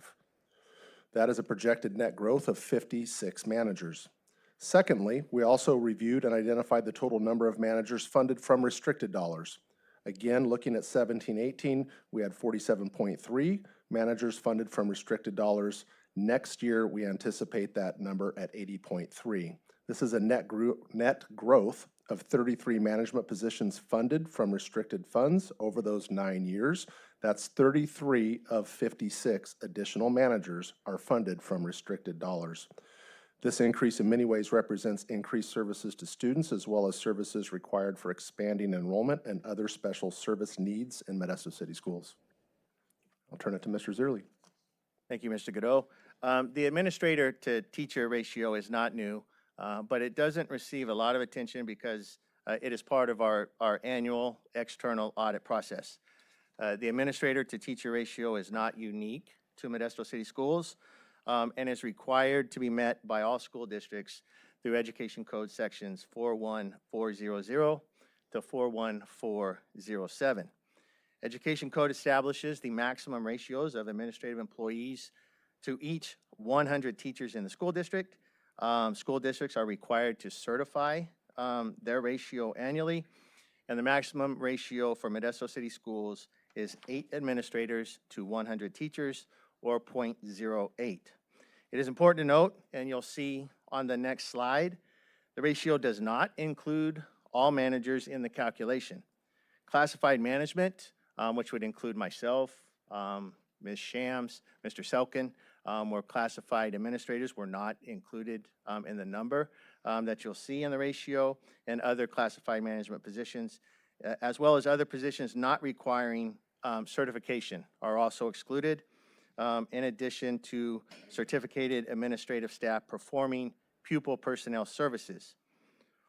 That is a projected net growth of 56 managers. Secondly, we also reviewed and identified the total number of managers funded from restricted dollars. Again, looking at 17-18, we had 47.3 managers funded from restricted dollars. Next year, we anticipate that number at 80.3. This is a net growth of 33 management positions funded from restricted funds over those 9 years. That's 33 of 56 additional managers are funded from restricted dollars. This increase in many ways represents increased services to students as well as services required for expanding enrollment and other special service needs in Modesto City Schools. I'll turn it to Mr. Zierle. Thank you, Mr. Godot. The administrator to teacher ratio is not new, but it doesn't receive a lot of attention because it is part of our annual external audit process. The administrator to teacher ratio is not unique to Modesto City Schools and is required to be met by all school districts through Education Code sections 41400 to 41407. Education Code establishes the maximum ratios of administrative employees to each 100 teachers in the school district. School districts are required to certify their ratio annually, and the maximum ratio for Modesto City Schools is 8 administrators to 100 teachers, or 0.08. It is important to note, and you'll see on the next slide, the ratio does not include all managers in the calculation. Classified management, which would include myself, Ms. Shams, Mr. Selkin, were classified administrators, were not included in the number that you'll see in the ratio, and other classified management positions, as well as other positions not requiring certification are also excluded, in addition to certificated administrative staff performing pupil personnel services.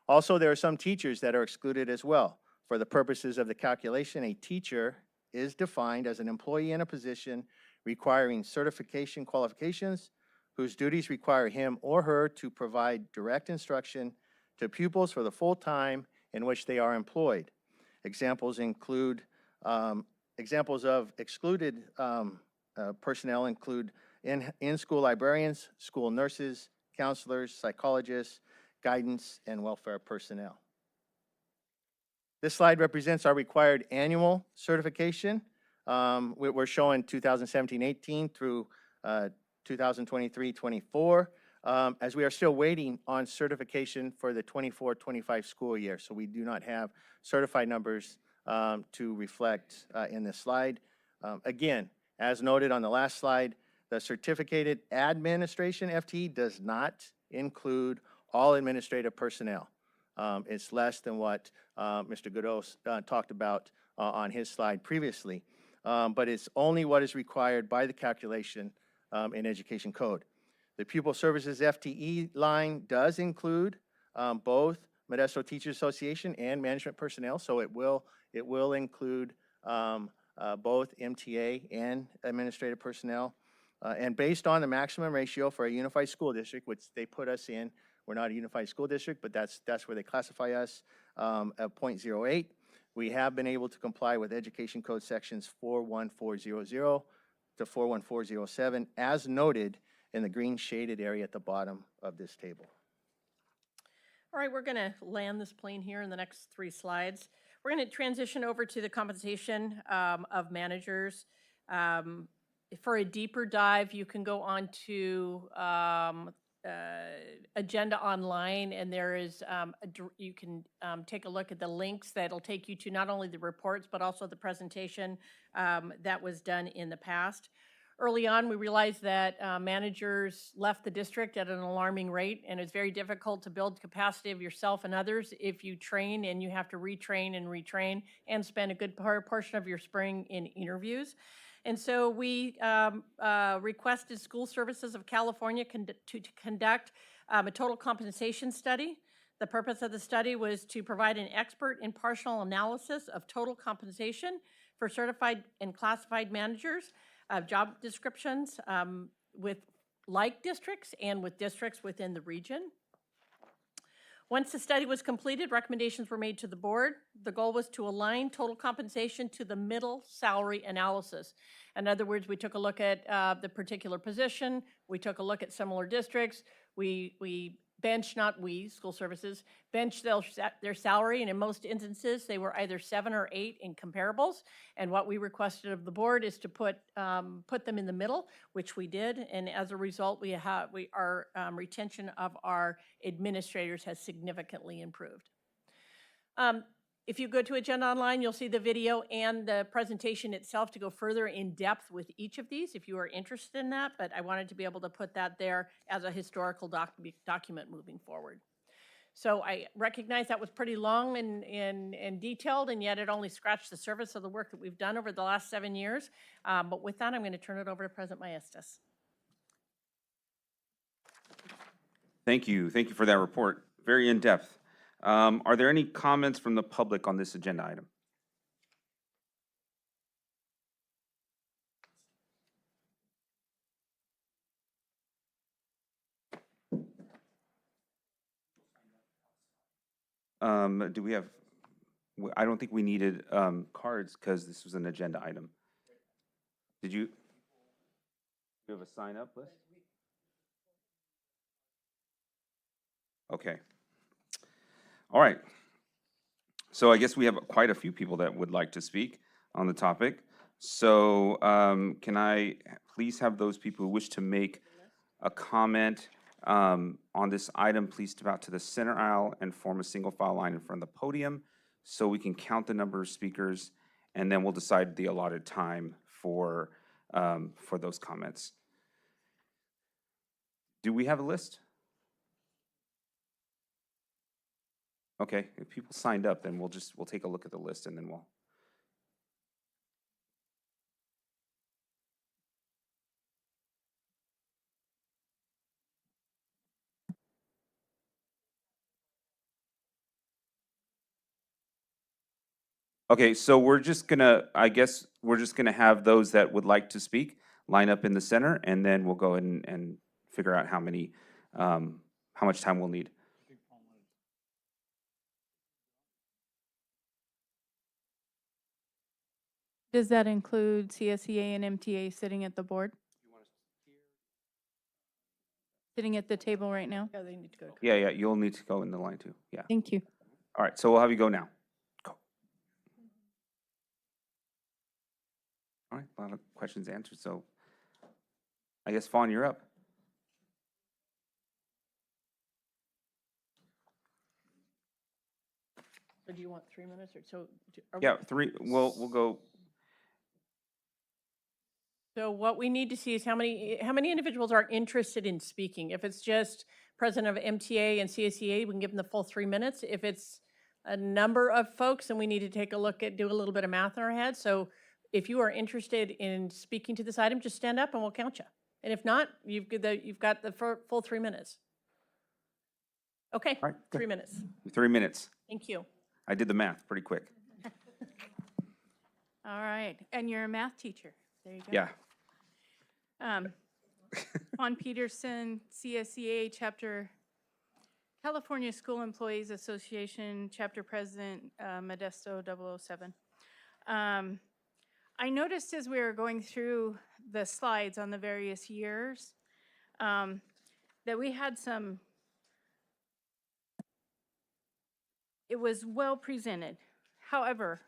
Also, there are some teachers that are excluded as well. For the purposes of the calculation, a teacher is defined as an employee in a position requiring certification qualifications whose duties require him or her to provide direct instruction to pupils for the full time in which they are employed. Examples include, examples of excluded personnel include in-school librarians, school nurses, counselors, psychologists, guidance, and welfare personnel. This slide represents our required annual certification. We're showing 2017-18 through 2023-24. as we are still waiting on certification for the 24-25 school year. So we do not have certified numbers to reflect in this slide. Again, as noted on the last slide, the certificated administration FTE does not include all administrative personnel. It's less than what Mr. Godot talked about on his slide previously. But it's only what is required by the calculation in education code. The pupil services FTE line does include both Modesto Teachers Association and management personnel, so it will include both MTA and administrative personnel. And based on the maximum ratio for a unified school district, which they put us in, we're not a unified school district, but that's where they classify us, at 0.08. We have been able to comply with education code sections 41400 to 41407, as noted in the green shaded area at the bottom of this table. All right, we're going to land this plane here in the next 3 slides. We're going to transition over to the compensation of managers. For a deeper dive, you can go on to Agenda Online, and there is you can take a look at the links that'll take you to not only the reports but also the presentation that was done in the past. Early on, we realized that managers left the district at an alarming rate, and it's very difficult to build capacity of yourself and others if you train and you have to retrain and retrain and spend a good portion of your spring in interviews. And so we requested School Services of California to conduct a total compensation study. The purpose of the study was to provide an expert impartial analysis of total compensation for certified and classified managers, job descriptions with like districts and with districts within the region. Once the study was completed, recommendations were made to the board. The goal was to align total compensation to the middle salary analysis. In other words, we took a look at the particular position, we took a look at similar districts, we bench, not we, School Services, bench their salary, and in most instances, they were either 7 or 8 in comparables. And what we requested of the board is to put them in the middle, which we did. And as a result, our retention of our administrators has significantly improved. If you go to Agenda Online, you'll see the video and the presentation itself to go further in depth with each of these if you are interested in that, but I wanted to be able to put that there as a historical document moving forward. So I recognize that was pretty long and detailed, and yet it only scratched the surface of the work that we've done over the last 7 years. But with that, I'm going to turn it over to President Maestas. Thank you. Thank you for that report. Very in-depth. Are there any comments from the public on this agenda item? Do we have, I don't think we needed cards because this was an agenda item. Did you have a sign-up list? Okay. All right. So I guess we have quite a few people that would like to speak on the topic. So can I please have those people who wish to make a comment on this item, please step out to the center aisle and form a single file line in front of the podium so we can count the number of speakers, and then we'll decide the allotted time for those comments. Do we have a list? Okay, if people signed up, then we'll take a look at the list and then we'll. Okay, so I guess we're just gonna have those that would like to speak line up in the center, and then we'll go ahead and figure out how much time we'll need. Does that include CSEA and MTA sitting at the board? Sitting at the table right now? Yeah, they need to go. Yeah, you'll need to go in the line too, yeah. Thank you. All right, so we'll have you go now. Go. All right, a lot of questions answered, so I guess Fawn, you're up. So do you want 3 minutes or so? Are we- Yeah, we'll go, So what we need to see is how many individuals are interested in speaking. If it's just president of MTA and CSEA, we can give them the full 3 minutes. If it's a number of folks, then we need to take a look at, do a little bit of math in our head. So if you are interested in speaking to this item, just stand up and we'll count you. And if not, you've got the full 3 minutes. Okay, all right, good. 3 minutes. 3 minutes. Thank you. I did the math pretty quick. All right, and you're a math teacher. There you go. Yeah. Juan Peterson, CSEA Chapter, California School Employees Association, Chapter President, Modesto 007. I noticed as we were going through the slides on the various years, that we had some, it was well presented. However,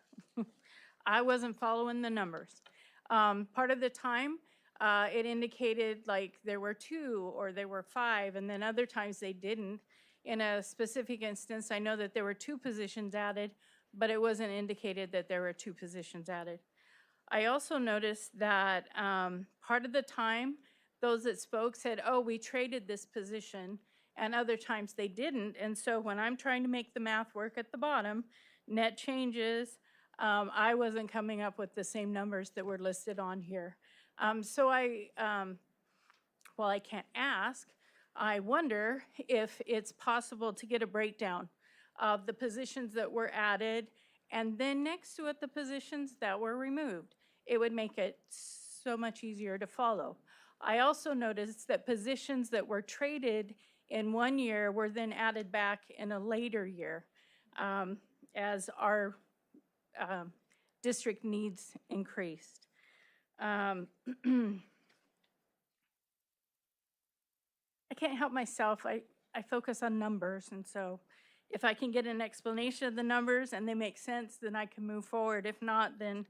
I wasn't following the numbers. Part of the time, it indicated like there were 2 or there were 5, and then other times they didn't. In a specific instance, I know that there were 2 positions added, but it wasn't indicated that there were 2 positions added. I also noticed that part of the time, those that spoke said, oh, we traded this position, and other times they didn't. And so when I'm trying to make the math work at the bottom, net changes, I wasn't coming up with the same numbers that were listed on here. So while I can't ask, I wonder if it's possible to get a breakdown of the positions that were added and then next to it, the positions that were removed. It would make it so much easier to follow. I also noticed that positions that were traded in one year were then added back in a later year as our district needs increased. I can't help myself. I focus on numbers, and so if I can get an explanation of the numbers and they make sense, then I can move forward. If not, then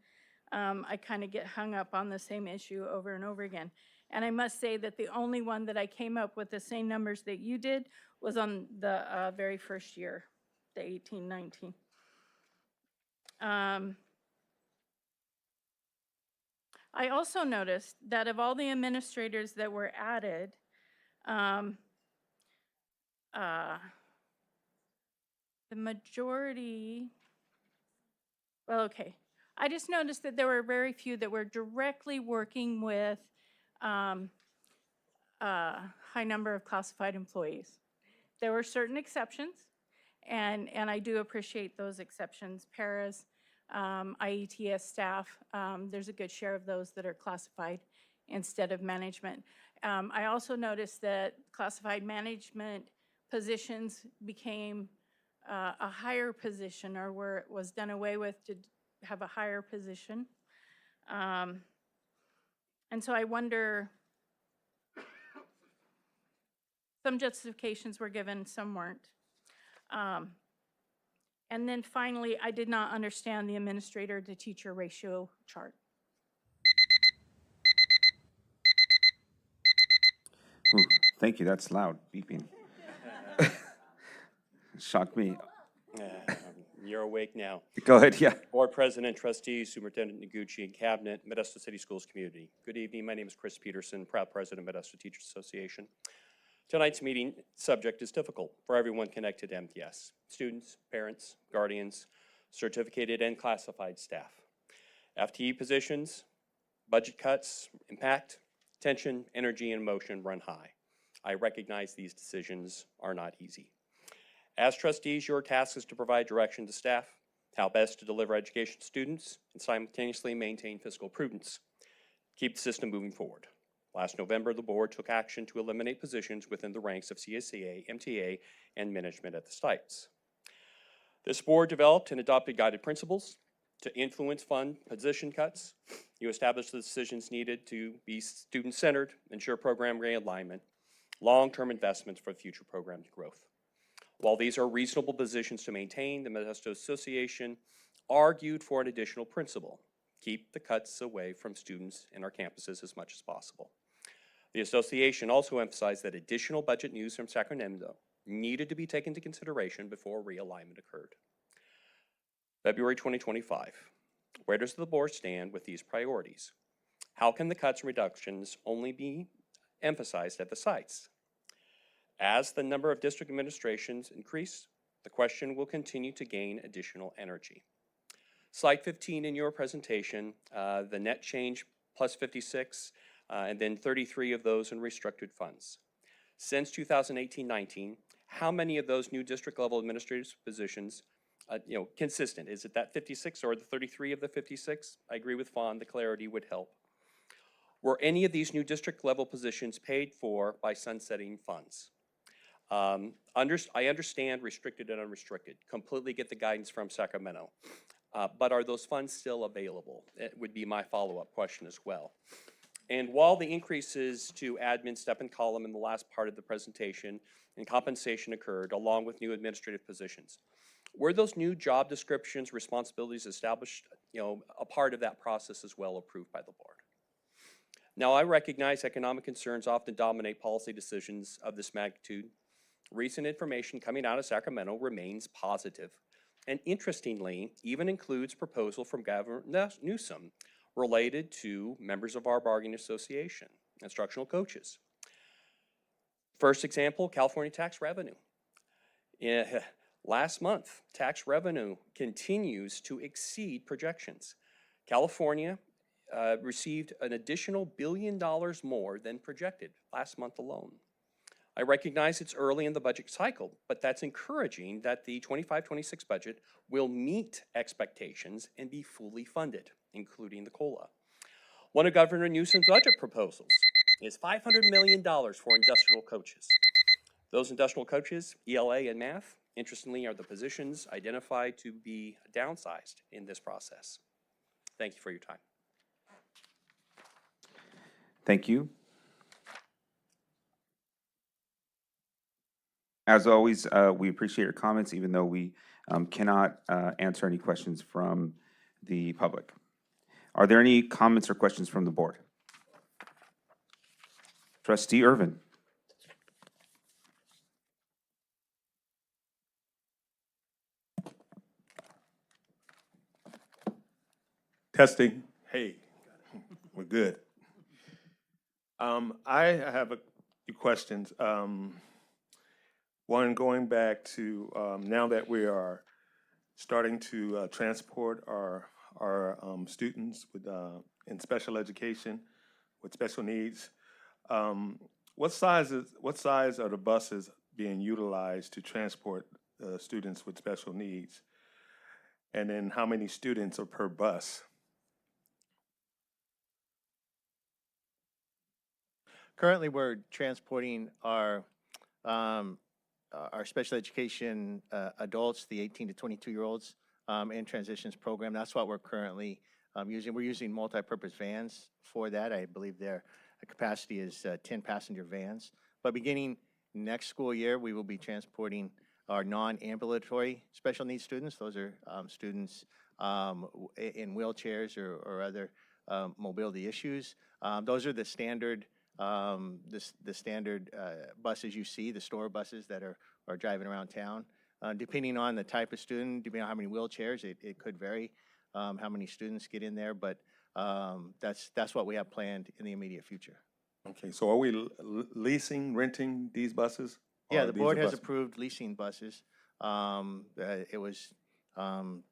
I kind of get hung up on the same issue over and over again. And I must say that the only one that I came up with the same numbers that you did was on the very first year, the 18-19. I also noticed that of all the administrators that were added, the majority, well, okay. I just noticed that there were very few that were directly working with high number of classified employees. There were certain exceptions, and I do appreciate those exceptions. Paras, IETS staff, there's a good share of those that are classified instead of management. I also noticed that classified management positions became a higher position, or where it was done away with to have a higher position. And so I wonder, some justifications were given, some weren't. And then finally, I did not understand the administrator to teacher ratio chart. Ooh, thank you, that's loud, beeping. Shocked me. You're awake now. Go ahead, yeah. Board President, Trustees, Superintendent Noguchi, and Cabinet, Modesto City Schools community. Good evening. My name is Chris Peterson, proud President of Modesto Teachers Association. Tonight's meeting subject is difficult for everyone connected to MTS: students, parents, guardians, certificated and classified staff. FTE positions, budget cuts, impact, tension, energy, and emotion run high. I recognize these decisions are not easy. As trustees, your task is to provide direction to staff, how best to deliver education to students, and simultaneously maintain fiscal prudence. Keep the system moving forward. Last November, the board took action to eliminate positions within the ranks of CSEA, MTA, and management at the sites. This board developed and adopted guided principles to influence fund position cuts. You established the decisions needed to be student-centered, ensure program realignment, long-term investments for future program growth. While these are reasonable positions to maintain, the Modesto Association argued for an additional principle: keep the cuts away from students in our campuses as much as possible. The association also emphasized that additional budget news from Sacramento needed to be taken into consideration before realignment occurred. February 2025. Where does the board stand with these priorities? How can the cuts and reductions only be emphasized at the sites? As the number of district administrations increase, the question will continue to gain additional energy. Slide 15 in your presentation, the net change plus 56, and then 33 of those in restricted funds. Since 2018-19, how many of those new district level administrative positions, consistent? Is it that 56 or the 33 of the 56? I agree with Fawn, the clarity would help. Were any of these new district level positions paid for by sunsetting funds? I understand restricted and unrestricted, completely get the guidance from Sacramento. But are those funds still available? It would be my follow-up question as well. And while the increases to admin step and column in the last part of the presentation and compensation occurred along with new administrative positions, were those new job descriptions, responsibilities established, a part of that process as well approved by the board? Now, I recognize economic concerns often dominate policy decisions of this magnitude. Recent information coming out of Sacramento remains positive, and interestingly, even includes proposal from Governor Newsom related to members of our bargaining association, instructional coaches. First example, California tax revenue. Last month, tax revenue continues to exceed projections. California received an additional $1 billion more than projected last month alone. I recognize it's early in the budget cycle, but that's encouraging that the 25-26 budget will meet expectations and be fully funded, including the COLA. One of Governor Newsom's budget proposals is $500 million for industrial coaches. Those industrial coaches, ELA and math, interestingly, are the positions identified to be downsized in this process. Thank you for your time. Thank you. As always, we appreciate your comments, even though we cannot answer any questions from the public. Are there any comments or questions from the board? Trustee Irvin. Testing. Hey, we're good. I have a few questions. One, going back to now that we are starting to transport our students with in special education with special needs. What size are the buses being utilized to transport students with special needs? And then how many students are per bus? Currently, we're transporting our special education adults, the 18 to 22-year-olds, in transitions program. That's what we're currently using. We're using multi-purpose vans for that. I believe their capacity is 10 passenger vans. But beginning next school year, we will be transporting our non-ambulatory special needs students. Those are students in wheelchairs or other mobility issues. Those are the standard the standard buses you see, the store buses that are driving around town. Depending on the type of student, depending on how many wheelchairs, it could vary how many students get in there, but that's what we have planned in the immediate future. Okay, so are we leasing, renting these buses? Yeah, Or the these board are has buses? approved leasing buses. It was some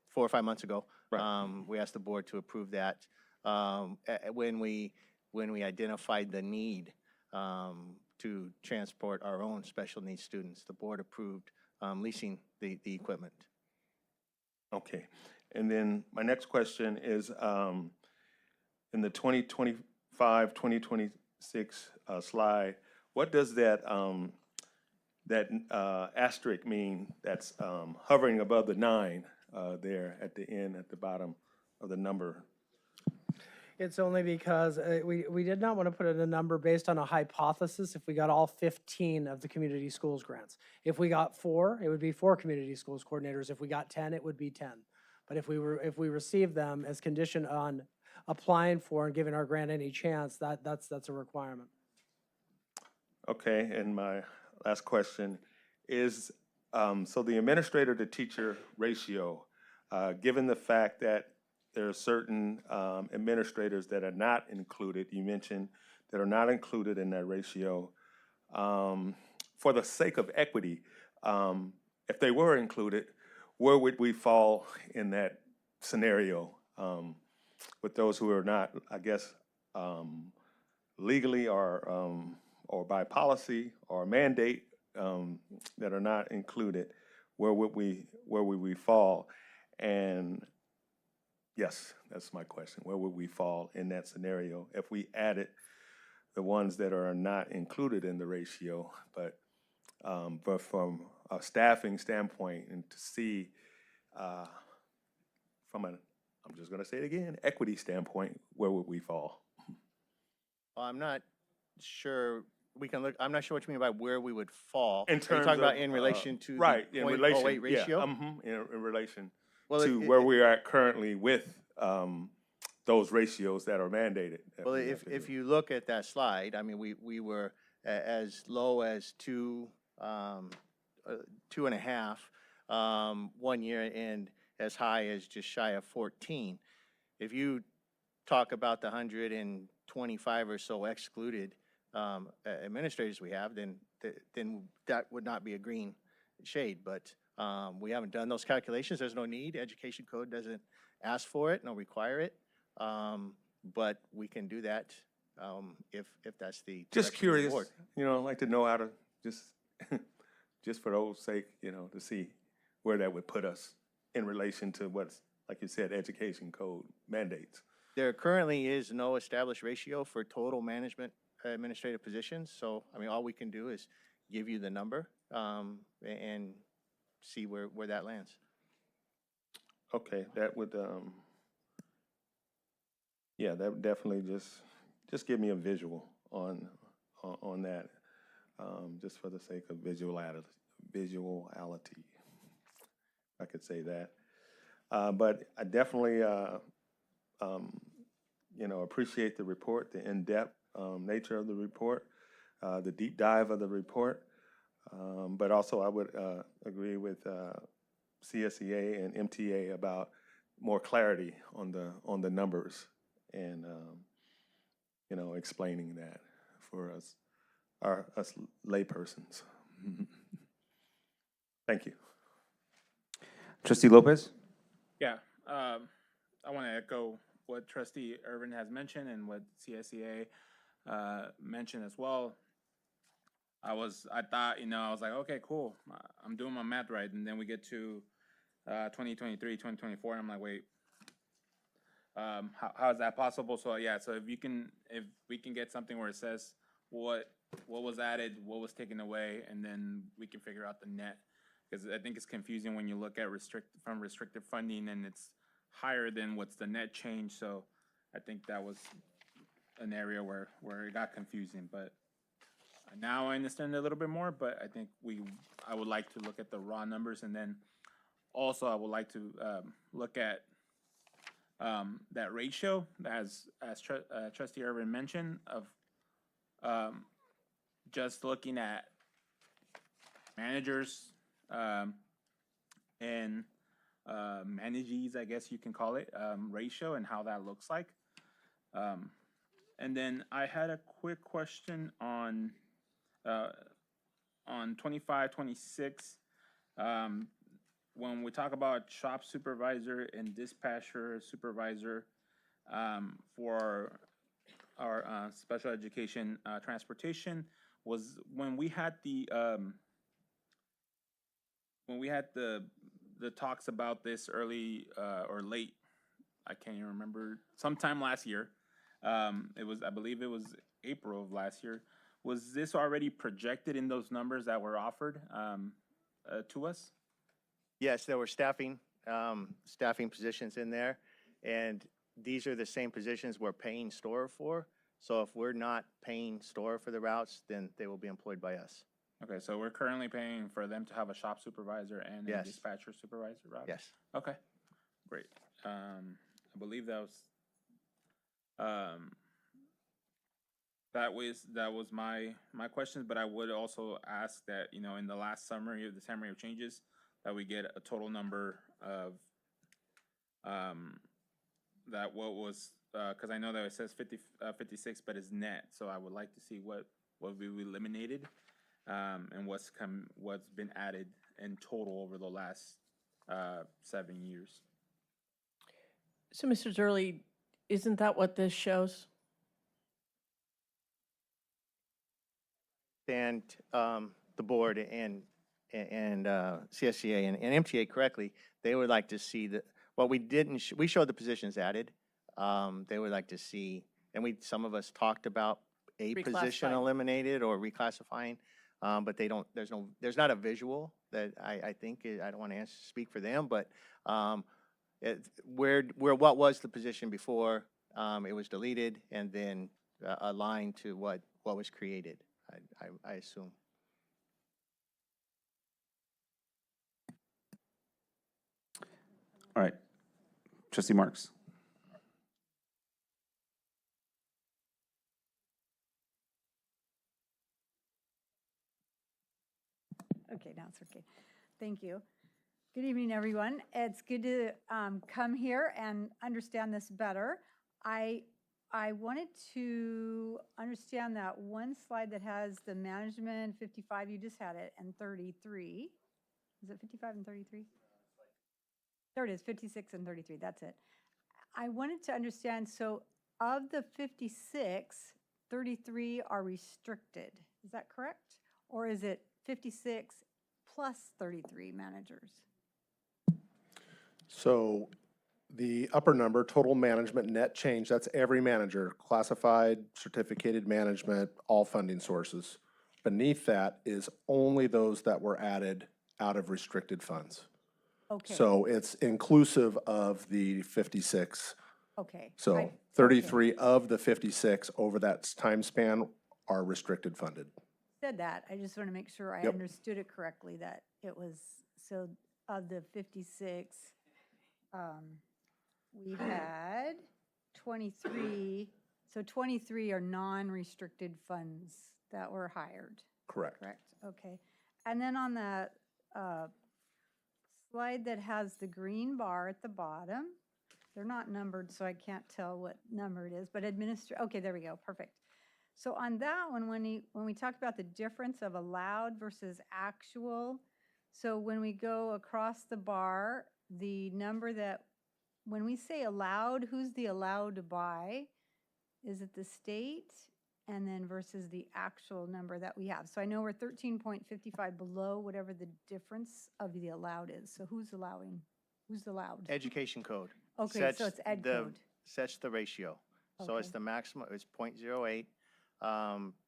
4 or 5 months ago. Right. We asked the board to approve that when we identified the need to transport our own special needs students. The board approved leasing the equipment. Okay, and then my next question is in the 2025, 2026 slide, what does that asterisk mean that's hovering above the 9 there at the end, at the bottom of the number? It's only because we did not want to put in a number based on a hypothesis if we got all 15 of the community schools grants. If we got 4, it would be 4 community schools coordinators. If we got 10, it would be 10. But if we received them as condition on applying for and giving our grant any chance, that's a requirement. Okay, and my last question is So the administrator to teacher ratio, given the fact that there are certain administrators that are not included, you mentioned, that are not included in that ratio, for the sake of equity, if they were included, where would we fall in that scenario with those who are not, I guess, legally or by policy or mandate that are not included? Where would we fall? And yes, that's my question. Where would we fall in that scenario if we added the ones that are not included in the ratio, but from a staffing standpoint and to see from an, I'm just going to say it again, equity standpoint, where would we fall? Well, I'm not sure, we can look, I'm not sure what you mean by where we would fall. In Are you terms talking about of, in relation to the right, in relation, 0.08 ratio? yeah, in relation Well, to where we're at currently with those ratios that are mandated. that Well, we have to if do. you look at that slide, I mean, we were as low as 2.5 1 year and as high as just shy of 14. If you talk about the 125 or so excluded administrators we have, then that would not be a green shade. But we haven't done those calculations. There's no need. Education code doesn't ask for it, no require it. But we can do that if that's the Just direction of the curious, board. I'd like to know how to just, just for those sake, to see where that would put us in relation to what's, like you said, education code mandates. There currently is no established ratio for total management administrative positions. So, I mean, all we can do is give you the number and see where that lands. Okay, that would, yeah, that would definitely just give me a visual on that, just for the sake of visuality, if I could say that. But I definitely, appreciate the report, the in-depth nature of the report, the deep dive of the report. But also I would agree with CSEA and MTA about more clarity on the numbers and explaining that for us laypersons. Thank you. Trustee Lopez? Yeah, I want to echo what Trustee Irvin has mentioned and what CSEA mentioned as well. I thought, I was like, okay, cool. I'm doing my math right. And then we get to 2023, 2024. And I'm like, wait, how is that possible? So yeah, so if we can get something where it says what was added, what was taken away, and then we can figure out the net. Because I think it's confusing when you look at restricted funding and it's higher than what's the net change. So I think that was an area where it got confusing. But now I understand a little bit more. But I think I would like to look at the raw numbers, and then also I would like to look at that ratio as Trustee Irvin mentioned of just looking at managers and managees, I guess you can call it, ratio and how that looks like. And then I had a quick question on 25, 26. When we talk about shop supervisor and dispatcher supervisor for our special education transportation, was when we had the talks about this early or late, I can't even remember, sometime last year. I believe it was April of last year. Was this already projected in those numbers that were offered to us? Yes, there were staffing positions in there, and these are the same positions we're paying store for. So if we're not paying store for the routes, then they will be employed by us. Okay, so we're currently paying for them to have a shop supervisor and a Yes. dispatcher supervisor route? Yes. Okay, great. I believe that was that was my questions, but I would also ask that, you know, in the last summary of the summary of changes, that we get a total number of, that what was, because I know that it says 56, but it's net, so I would like to see what we eliminated, and what's been added in total over the last 7 years. So, Mr. Zerly, isn't that what this shows? And the board and CSCA and MTA correctly, they would like to see the, what we didn't, we showed the positions added. They would like to see, and some of us talked about a position Reclassifying. eliminated or reclassifying, but they don't, there's not a visual that I think, I don't want to speak for them, but where what was the position before, it was deleted and then aligned to what was created, I assume. All right. Trustee Marks. Okay, now it's okay. Thank you. Good evening, everyone. It's good to come here and understand this better. I wanted to understand that one slide that has the management 55, you just had it, and 33. Is it 55 and 33? There it is, 56 and 33, that's it. I wanted to understand, so of the 56, 33 are restricted. Is that correct? Or is it 56 plus 33 managers? So the upper number, total management net change, that's every manager, classified, certificated management, all funding sources. Beneath that is only those that were added out of restricted funds. Okay. So it's inclusive of the 56. Okay. So 33 of the 56 over that time span are restricted funded. Said that. I just want to make sure I Yep. understood it correctly, that it was, so of the 56, we had 23, so 23 are non-restricted funds that were hired. Correct. Correct, okay. And then on the slide that has the green bar at the bottom, they're not numbered, so I can't tell what number it is, but okay, there we go, perfect. So on that one, when we talk about the difference of allowed versus actual, so when we go across the bar, the number that, when we say allowed, who's the allowed to buy? Is it the state? And then versus the actual number that we have. So I know we're 13.55 below whatever the difference of the allowed is. So who's allowing? Who's allowed? Education code. Okay, so it's ed code. Sets the ratio. So it's Okay. the maximum, it's 0.08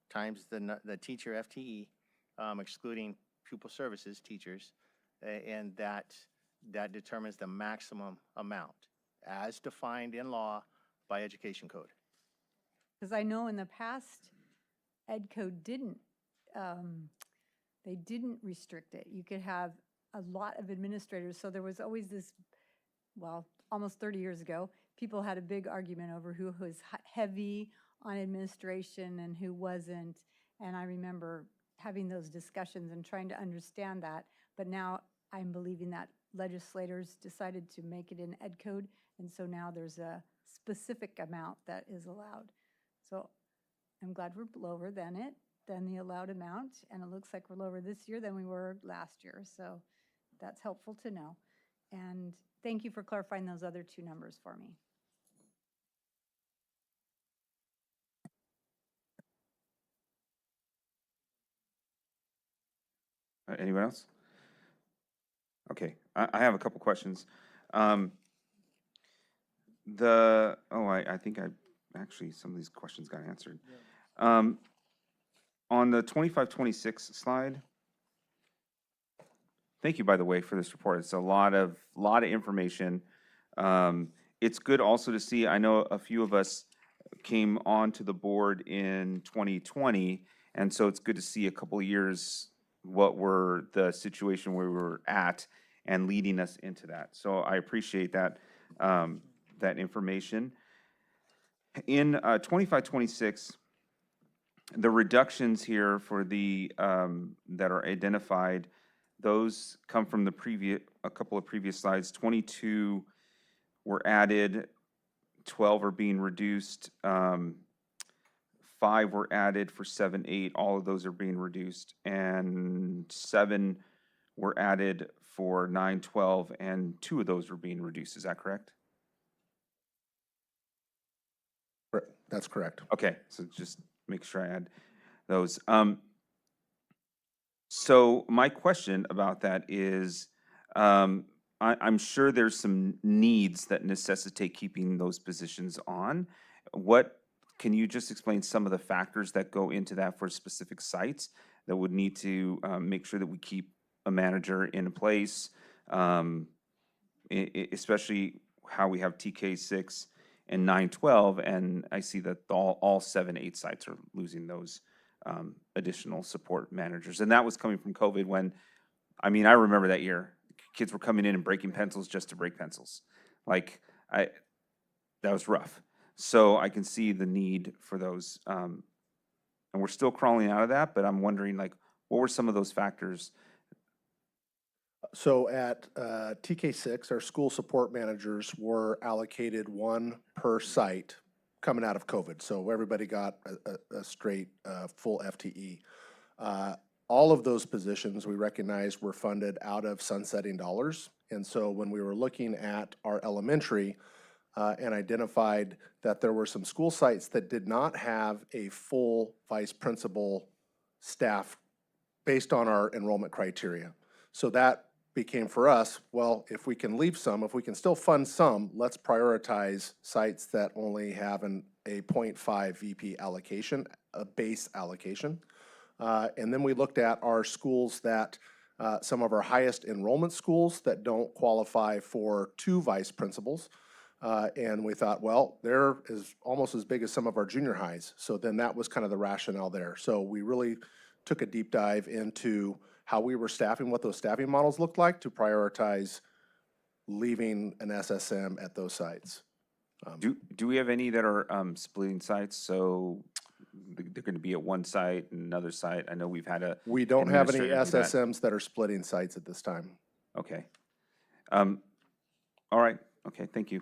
times the teacher FTE, excluding pupil services teachers, and that determines the maximum amount as defined in law by education code. Because I know in the past, ed code didn't, they didn't restrict it. You could have a lot of administrators. So there was always this, well, almost 30 years ago, people had a big argument over who was heavy on administration and who wasn't. And I remember having those discussions and trying to understand that. But now I'm believing that legislators decided to make it in ed code. And so now there's a specific amount that is allowed. So I'm glad we're lower than the allowed amount. And it looks like we're lower this year than we were last year. So that's helpful to know. And thank you for clarifying those other two numbers for me. Anyone else? Okay, I have a couple questions. I think actually, some of these questions got answered. On the 25-26 slide, thank you, by the way, for this report. It's a lot of information. It's good also to see, I know a few of us came onto the board in 2020, and so it's good to see a couple of years what were the situation where we were at and leading us into that. So I appreciate that, that information. In 25-26, the reductions here for the, that are identified, those come from the a couple of previous slides. 22 were added, 12 are being reduced, 5 were added for 7, 8, all of those are being reduced, and 7 were added for 9, 12, and 2 of those were being reduced. Is that correct? That's correct. Okay, so just make sure I add those. So my question about that is, I'm sure there's some needs that necessitate keeping those positions on. Can you just explain some of the factors that go into that for specific sites that would need to make sure that we keep a manager in place, especially how we have TK6 and 912, and I see that all 7, 8 sites are losing those additional support managers. And that was coming from COVID when, I mean, I remember that year, kids were coming in and breaking pencils just to break pencils. That was rough. So I can see the need for those. And we're still crawling out of that, but I'm wondering, like, what were some of those factors? So at TK6, our school support managers were allocated 1 per site coming out of COVID. So everybody got a straight full FTE. All of those positions we recognized were funded out of sunsetting dollars. And so when we were looking at our elementary and identified that there were some school sites that did not have a full vice principal staff based on our enrollment criteria. So that became for us, well, if we can leave some, if we can still fund some, let's prioritize sites that only have a 0.5 VP allocation, a base allocation. And then we looked at our schools that, some of our highest enrollment schools that don't qualify for 2 vice principals. And we thought, well, they're almost as big as some of our junior highs. So then that was kind of the rationale there. So we really took a deep dive into how we were staffing, what those staffing models looked like to prioritize leaving an SSM at those sites. Do we have any that are splitting sites? So they're going to be at one site and another site? I know we've had a. We don't have any administrator do that. SSMs that are splitting sites at this time. Okay. All right. Okay, thank you.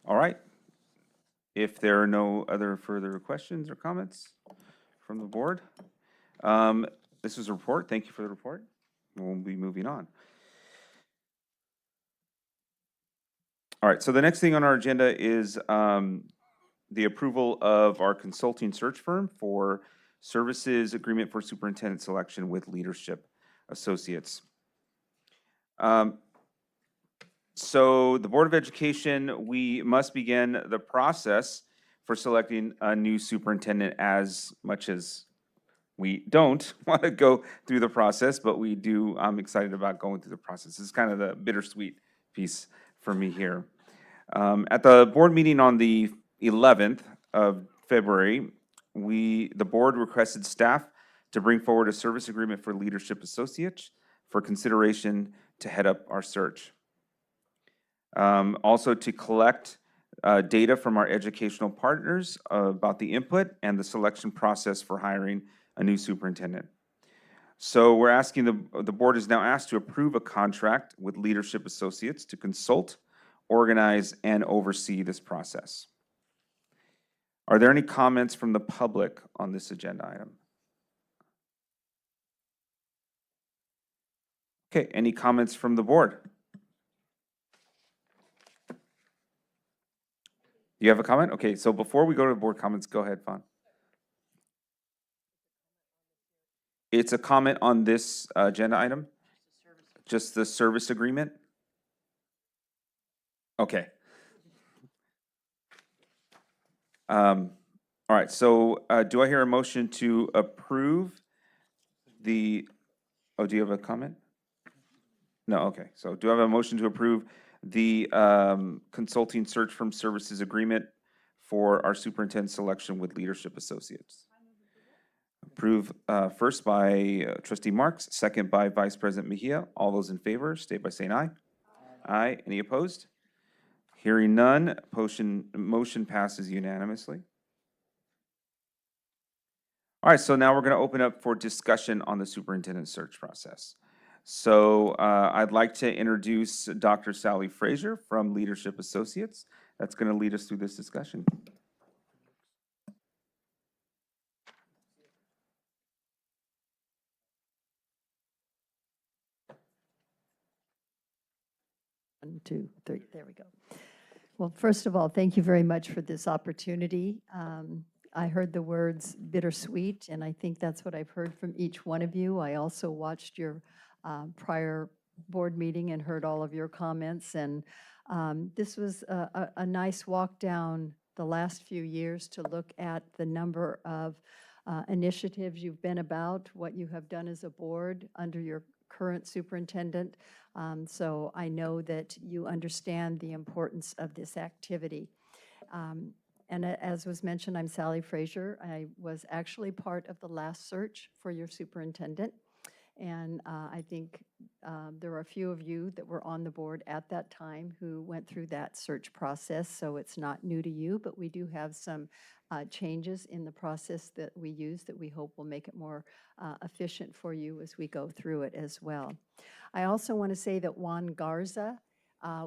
All right. If there are no other further questions or comments from the board, this was a report. Thank you for the report. We'll be moving on. All right, so the next thing on our agenda is the approval of our consulting search firm for services agreement for superintendent selection with Leadership Associates. So the Board of Education, we must begin the process for selecting a new superintendent, as much as we don't want to go through the process, but we do. I'm excited about going through the process. It's kind of the bittersweet piece for me here. At the board meeting on the 11th of February, the board requested staff to bring forward a service agreement for Leadership Associates for consideration to head up our search. Also to collect data from our educational partners about the input and the selection process for hiring a new superintendent. So we're asking, the board is now asked to approve a contract with Leadership Associates to consult, organize, and oversee this process. Are there any comments from the public on this agenda item? Okay, any comments from the board? You have a comment? Okay, so before we go to board comments, go ahead, Fawn. It's a comment on this agenda item? Just the service agreement? Okay. All right, so do I hear a motion to approve the, oh, do you have a comment? No, okay, so do I have a motion to approve the consulting search firm services agreement for our superintendent selection with Leadership Associates? Approve first by Trustee Marks, second by Vice President Mejia. All those in favor, state by saying aye. Aye. Any opposed? Hearing none, motion passes unanimously. All right, so now we're going to open up for discussion on the superintendent search process. So I'd like to introduce Dr. Sally Frazier from Leadership Associates. That's going to lead us through this discussion. 1, 2, 3, there we go. Well, first of all, thank you very much for this opportunity. I heard the words bittersweet, and I think that's what I've heard from each one of you. I also watched your prior board meeting and heard all of your comments, and this was a nice walk down the last few years to look at the number of initiatives you've been about, what you have done as a board under your current superintendent. So I know that you understand the importance of this activity. And as was mentioned, I'm Sally Frazier. I was actually part of the last search for your superintendent. And I think there were a few of you that were on the board at that time who went through that search process. So it's not new to you, but we do have some changes in the process that we use that we hope will make it more efficient for you as we go through it as well. I also want to say that Juan Garza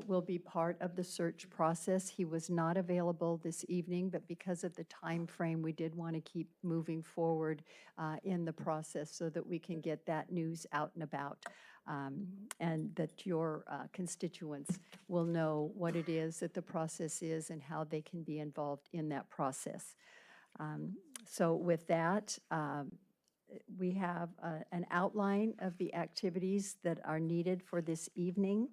will be part of the search process. He was not available this evening, but because of the time frame, we did want to keep moving forward in the process so that we can get that news out and about, and that your constituents will know what it is that the process is and how they can be involved in that process. So with that, we have an outline of the activities that are needed for this evening.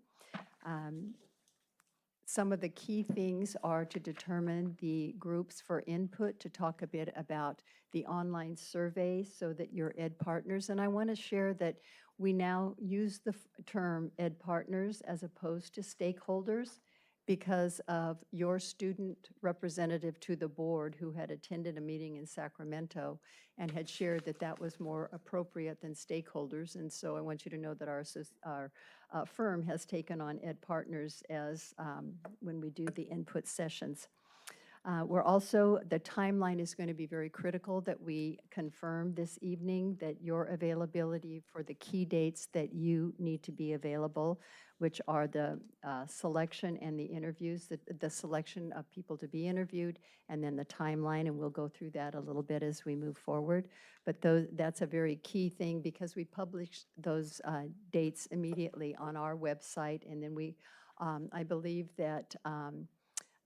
Some of the key things are to determine the groups for input, to talk a bit about the online survey so that your ed partners, and I want to share that we now use the term ed partners as opposed to stakeholders because of your student representative to the board who had attended a meeting in Sacramento and had shared that that was more appropriate than stakeholders. And so I want you to know that our firm has taken on ed partners as when we do the input sessions. We're also, the timeline is going to be very critical that we confirm this evening that your availability for the key dates that you need to be available, which are the selection and the interviews, the selection of people to be interviewed, and then the timeline, and we'll go through that a little bit as we move forward. But that's a very key thing because we publish those dates immediately on our website, and then we, I believe that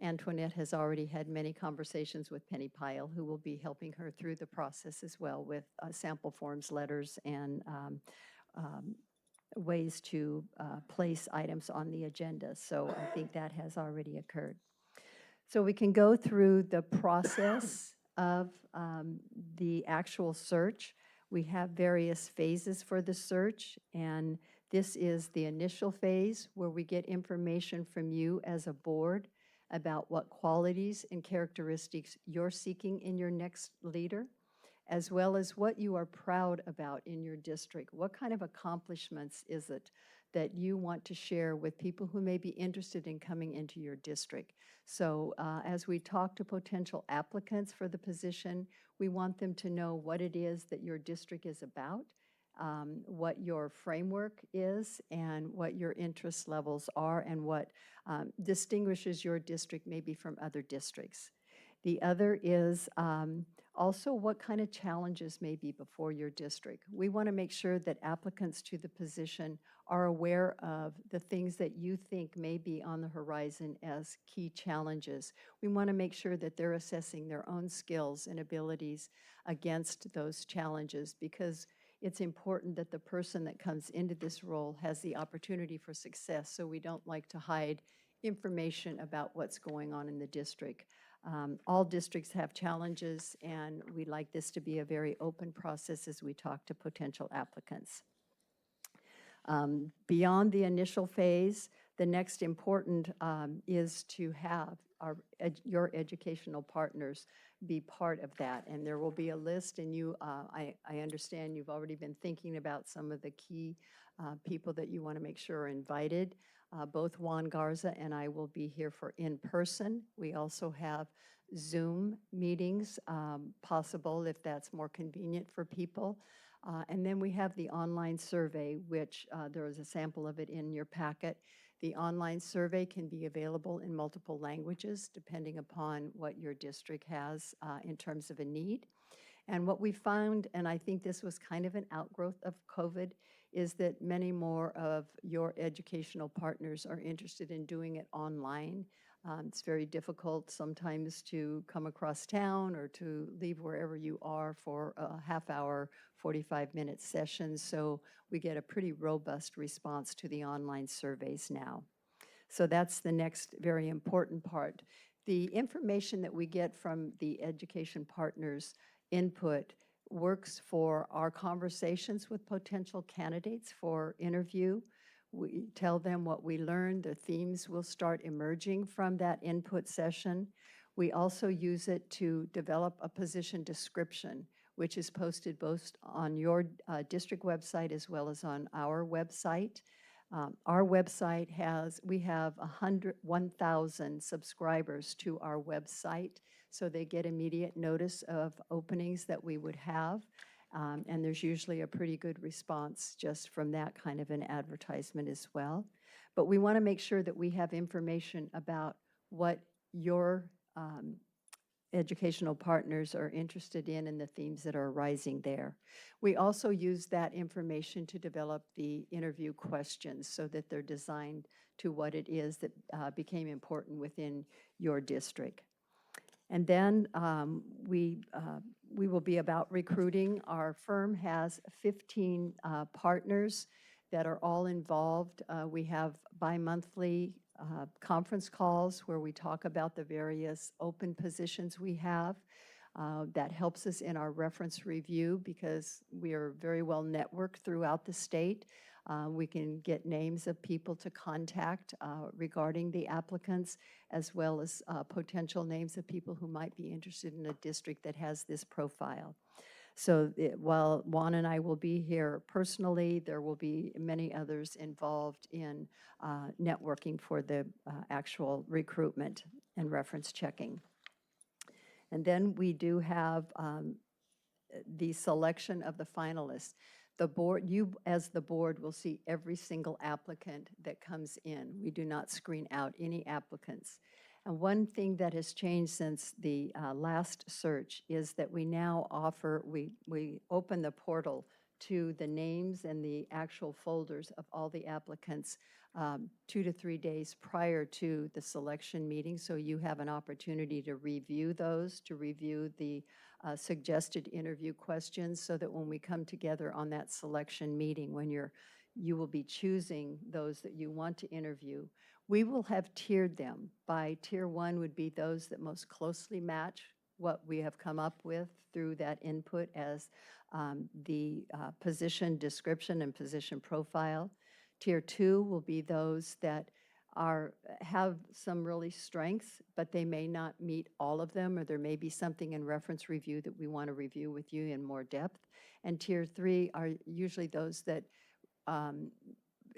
Antoinette has already had many conversations with Penny Pyle, who will be helping her through the process as well with sample forms, letters, and ways to place items on the agenda. So I think that has already occurred. So we can go through the process of the actual search. We have various phases for the search, and this is the initial phase where we get information from you as a board about what qualities and characteristics you're seeking in your next leader, as well as what you are proud about in your district. What kind of accomplishments is it that you want to share with people who may be interested in coming into your district? So as we talk to potential applicants for the position, we want them to know what it is that your district is about, what your framework is, and what your interest levels are, and what distinguishes your district maybe from other districts. The other is also what kind of challenges may be before your district. We want to make sure that applicants to the position are aware of the things that you think may be on the horizon as key challenges. We want to make sure that they're assessing their own skills and abilities against those challenges, because it's important that the person that comes into this role has the opportunity for success, so we don't like to hide information about what's going on in the district. All districts have challenges, and we like this to be a very open process as we talk to potential applicants. Beyond the initial phase, the next important is to have your educational partners be part of that, and there will be a list, and I understand you've already been thinking about some of the key people that you want to make sure are invited. Both Juan Garza and I will be here for in-person. We also have Zoom meetings possible if that's more convenient for people. And then we have the online survey, which there is a sample of it in your packet. The online survey can be available in multiple languages depending upon what your district has in terms of a need. And what we found, and I think this was kind of an outgrowth of COVID, is that many more of your educational partners are interested in doing it online. It's very difficult sometimes to come across town or to leave wherever you are for a half-hour, 45-minute session. So we get a pretty robust response to the online surveys now. So that's the next very important part. The information that we get from the education partners' input works for our conversations with potential candidates for interview. We tell them what we learned. The themes will start emerging from that input session. We also use it to develop a position description, which is posted both on your district website as well as on our website. Our website we have 1,000 subscribers to our website, so they get immediate notice of openings that we would have. And there's usually a pretty good response just from that kind of an advertisement as well. But we want to make sure that we have information about what your educational partners are interested in and the themes that are arising there. We also use that information to develop the interview questions so that they're designed to what it is that became important within your district. And then we will be about recruiting. Our firm has 15 partners that are all involved. We have bi-monthly conference calls where we talk about the various open positions we have. That helps us in our reference review because we are very well networked throughout the state. We can get names of people to contact regarding the applicants, as well as potential names of people who might be interested in a district that has this profile. So while Juan and I will be here personally, there will be many others involved in networking for the actual recruitment and reference checking. And then we do have the selection of the finalists. The board, you as the board will see every single applicant that comes in. We do not screen out any applicants. And one thing that has changed since the last search is that we now offer, we open the portal to the names and the actual folders of all the applicants 2 to 3 days prior to the selection meeting. So you have an opportunity to review those, to review the suggested interview questions, so that when we come together on that selection meeting, when you will be choosing those that you want to interview, we will have tiered them. By tier 1 would be those that most closely match what we have come up with through that input as the position description and position profile. Tier 2 will be those that have some really strengths, but they may not meet all of them, or there may be something in reference review that we want to review with you in more depth. And tier 3 are usually those that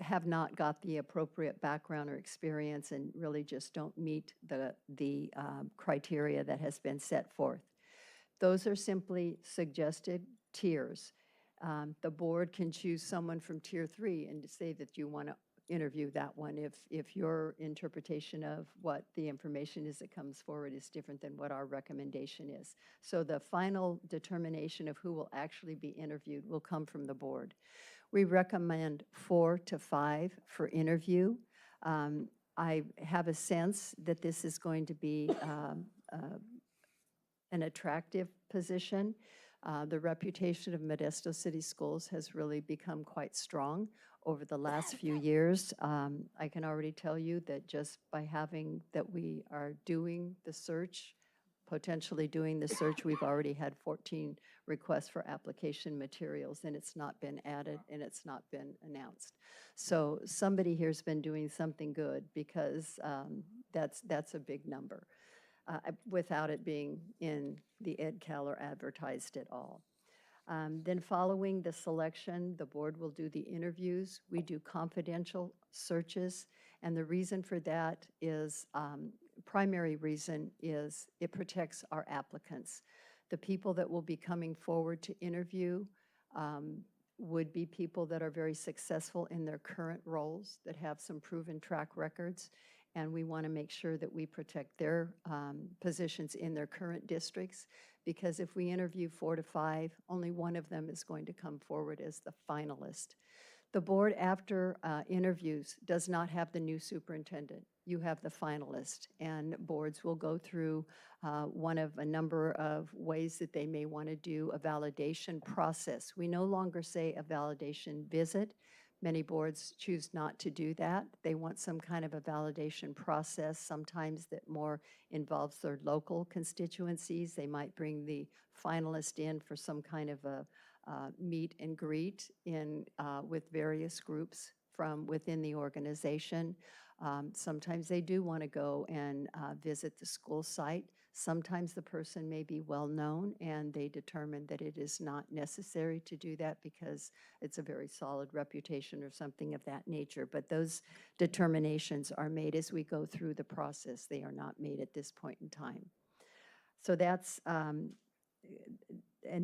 have not got the appropriate background or experience and really just don't meet the criteria that has been set forth. Those are simply suggested tiers. The board can choose someone from tier 3 and to say that you want to interview that one if your interpretation of what the information is that comes forward is different than what our recommendation is. So the final determination of who will actually be interviewed will come from the board. We recommend 4 to 5 for interview. I have a sense that this is going to be an attractive position. The reputation of Modesto City Schools has really become quite strong over the last few years. I can already tell you that just by having that we are doing the search, potentially doing the search, we've already had 14 requests for application materials, and it's not been added and it's not been announced. So somebody here's been doing something good, because that's a big number without it being in the EdCal or advertised at all. Then following the selection, the board will do the interviews. We do confidential searches, and the reason for that is, primary reason is it protects our applicants. The people that will be coming forward to interview would be people that are very successful in their current roles, that have some proven track records, and we want to make sure that we protect their positions in their current districts, because if we interview 4 to 5, only one of them is going to come forward as the finalist. The board, after interviews, does not have the new superintendent. You have the finalist, and boards will go through one of a number of ways that they may want to do a validation process. We no longer say a validation visit. Many boards choose not to do that. They want some kind of a validation process, sometimes that more involves their local constituencies. They might bring the finalist in for some kind of a meet and greet with various groups from within the organization. Sometimes they do want to go and visit the school site. Sometimes the person may be well-known and they determine that it is not necessary to do that because it's a very solid reputation or something of that nature. But those determinations are made as we go through the process. They are not made at this point in time. So that's, and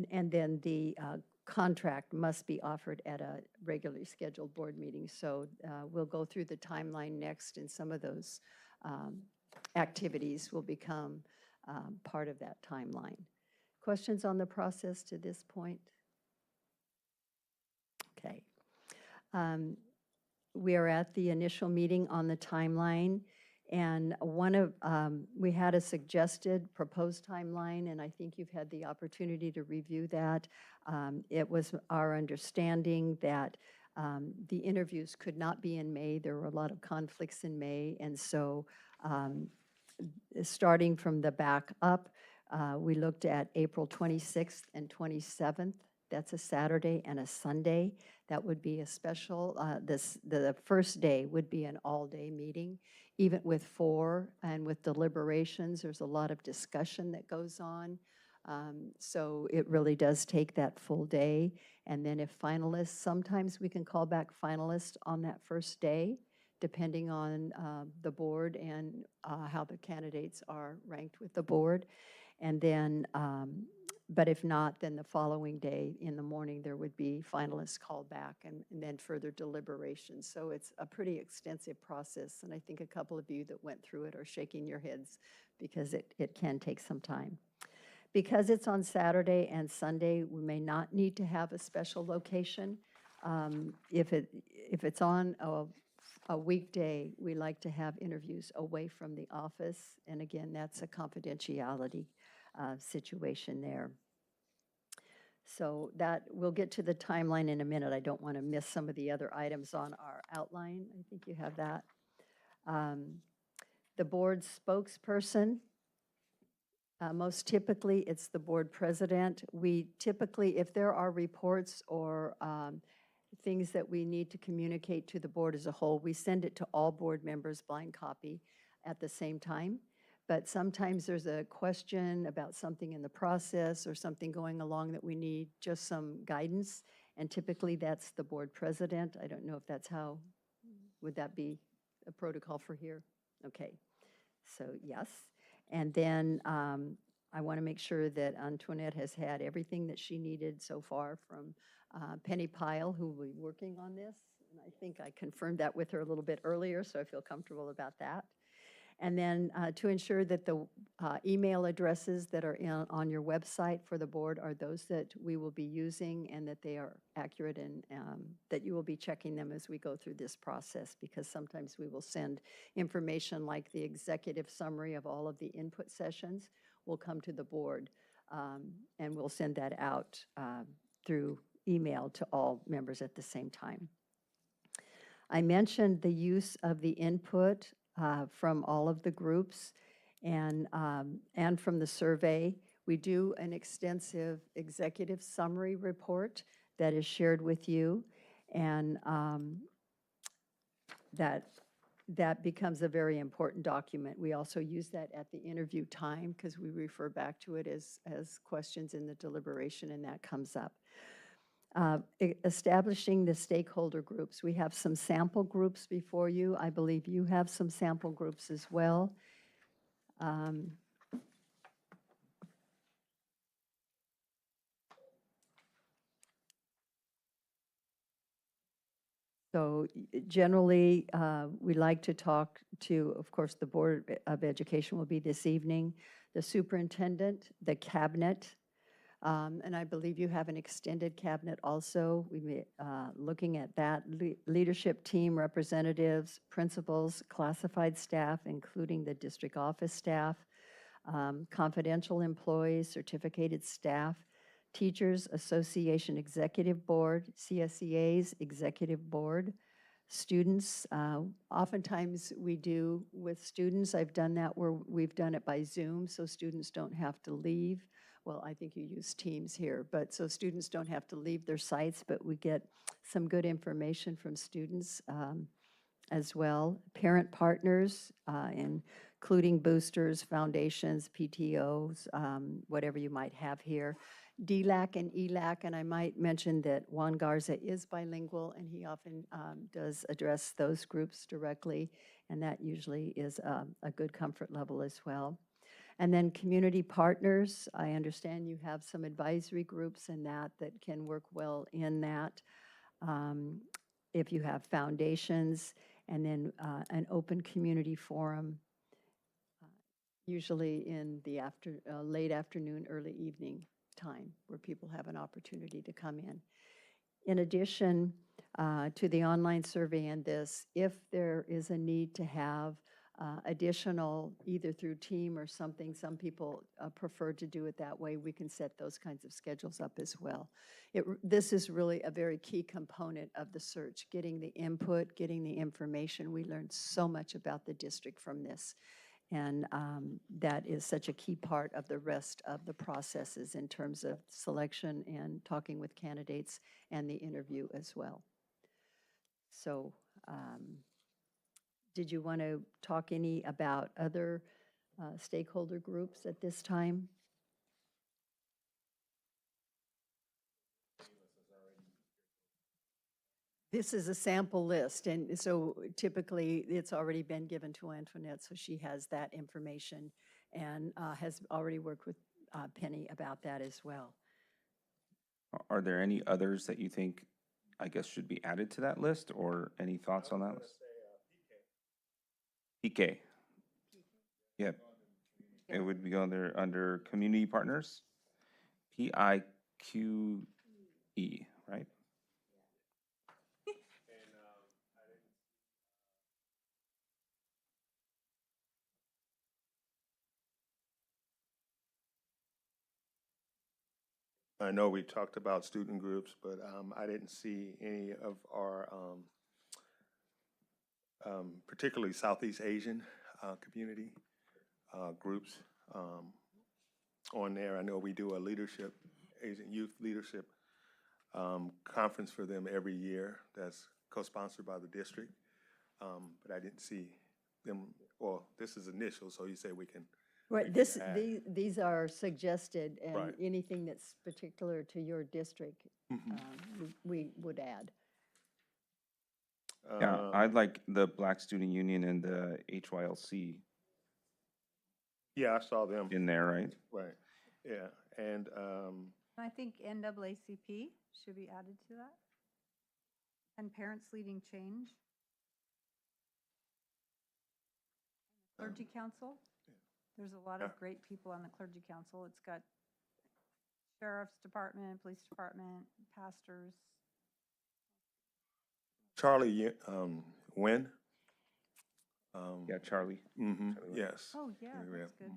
then the contract must be offered at a regularly scheduled board meeting. So we'll go through the timeline next, and some of those activities will become part of that timeline. Questions on the process to this point? Okay. We are at the initial meeting on the timeline, and we had a suggested proposed timeline, and I think you've had the opportunity to review that. It was our understanding that the interviews could not be in May. There were a lot of conflicts in May, and so starting from the back up, we looked at April 26th and 27th. That's a Saturday and a Sunday. That would be a special, the first day would be an all-day meeting. Even with 4 and with deliberations, there's a lot of discussion that goes on. So it really does take that full day. And then if finalists, sometimes we can call back finalists on that first day, depending on the board and how the candidates are ranked with the board. And then, but if not, then the following day in the morning, there would be finalists called back and then further deliberations. So it's a pretty extensive process. And I think a couple of you that went through it are shaking your heads because it can take some time. Because it's on Saturday and Sunday, we may not need to have a special location. If it's on a weekday, we like to have interviews away from the office. And again, that's a confidentiality situation there. So that, we'll get to the timeline in a minute. I don't want to miss some of the other items on our outline. I think you have that. The board spokesperson, most typically it's the board president. We typically, if there are reports or things that we need to communicate to the board as a whole, we send it to all board members, blind copy, at the same time. But sometimes there's a question about something in the process or something going along that we need just some guidance, and typically that's the board president. I don't know if that's how, would that be a protocol for here? Okay, so yes. And then I want to make sure that Antoinette has had everything that she needed so far from Penny Pyle, who will be working on this. And I think I confirmed that with her a little bit earlier, so I feel comfortable about that. And then to ensure that the email addresses that are on your website for the board are those that we will be using and that they are accurate, and that you will be checking them as we go through this process, because sometimes we will send information like the executive summary of all of the input sessions will come to the board, and we'll send that out through email to all members at the same time. I mentioned the use of the input from all of the groups and from the survey. We do an extensive executive summary report that is shared with you, and that that becomes a very important document. We also use that at the interview time because we refer back to it as questions in the deliberation, and that comes up. Establishing the stakeholder groups. We have some sample groups before you. I believe you have some sample groups as well. So generally, we like to talk to, of course, the Board of Education will be this evening, the superintendent, the cabinet, and I believe you have an extended cabinet also. We may, looking at that, leadership team representatives, principals, classified staff, including the district office staff, confidential employees, certificated staff, Teachers Association Executive Board, CSEA's Executive Board, students. Oftentimes we do with students, I've done that where we've done it by Zoom, so students don't have to leave. Well, I think you use Teams here, but so students don't have to leave their sites, but we get some good information from students as well. Parent partners, including boosters, foundations, PTOs, whatever you might have here. DLAC and ELAC, and I might mention that Juan Garza is bilingual, and he often does address those groups directly, and that usually is a good comfort level as well. And then community partners, I understand you have some advisory groups and that can work well in that. If you have foundations, and then an open community forum, usually in the late afternoon, early evening time, where people have an opportunity to come in. In addition to the online survey and this, if there is a need to have additional, either through team or something, some people prefer to do it that way, we can set those kinds of schedules up as well. This is really a very key component of the search, getting the input, getting the information. We learned so much about the district from this. And that is such a key part of the rest of the processes in terms of selection and talking with candidates and the interview as well. So did you want to talk any about other stakeholder groups at this time? This is a sample list, and so typically it's already been given to Antoinette, so she has that information and has already worked with Penny about that as well. Are there any others that you think, I guess, should be added to that list, or any thoughts on that list? PK. Yeah, it would be under community partners, PIQE, right? I know we talked about student groups, but I didn't see any of our particularly Southeast Asian community groups on there. I know we do a leadership, Asian youth leadership conference for them every year that's co-sponsored by the district, but I didn't see them. Well, this is initial, so you say we can. Right, these are suggested, and Right. anything that's particular to your district, we would add. Yeah, I'd like the Black Student Union and the HYLC Yeah, I saw them. in there, right? Right, yeah, and I think NAACP should be added to that. And Parents Leading Change. Clergy Council. There's a lot of great people on the Clergy Council. It's got Sheriff's Department, Police Department, pastors. Charlie Nguyen. Yeah, Charlie. Yes. Oh, yeah, that's good.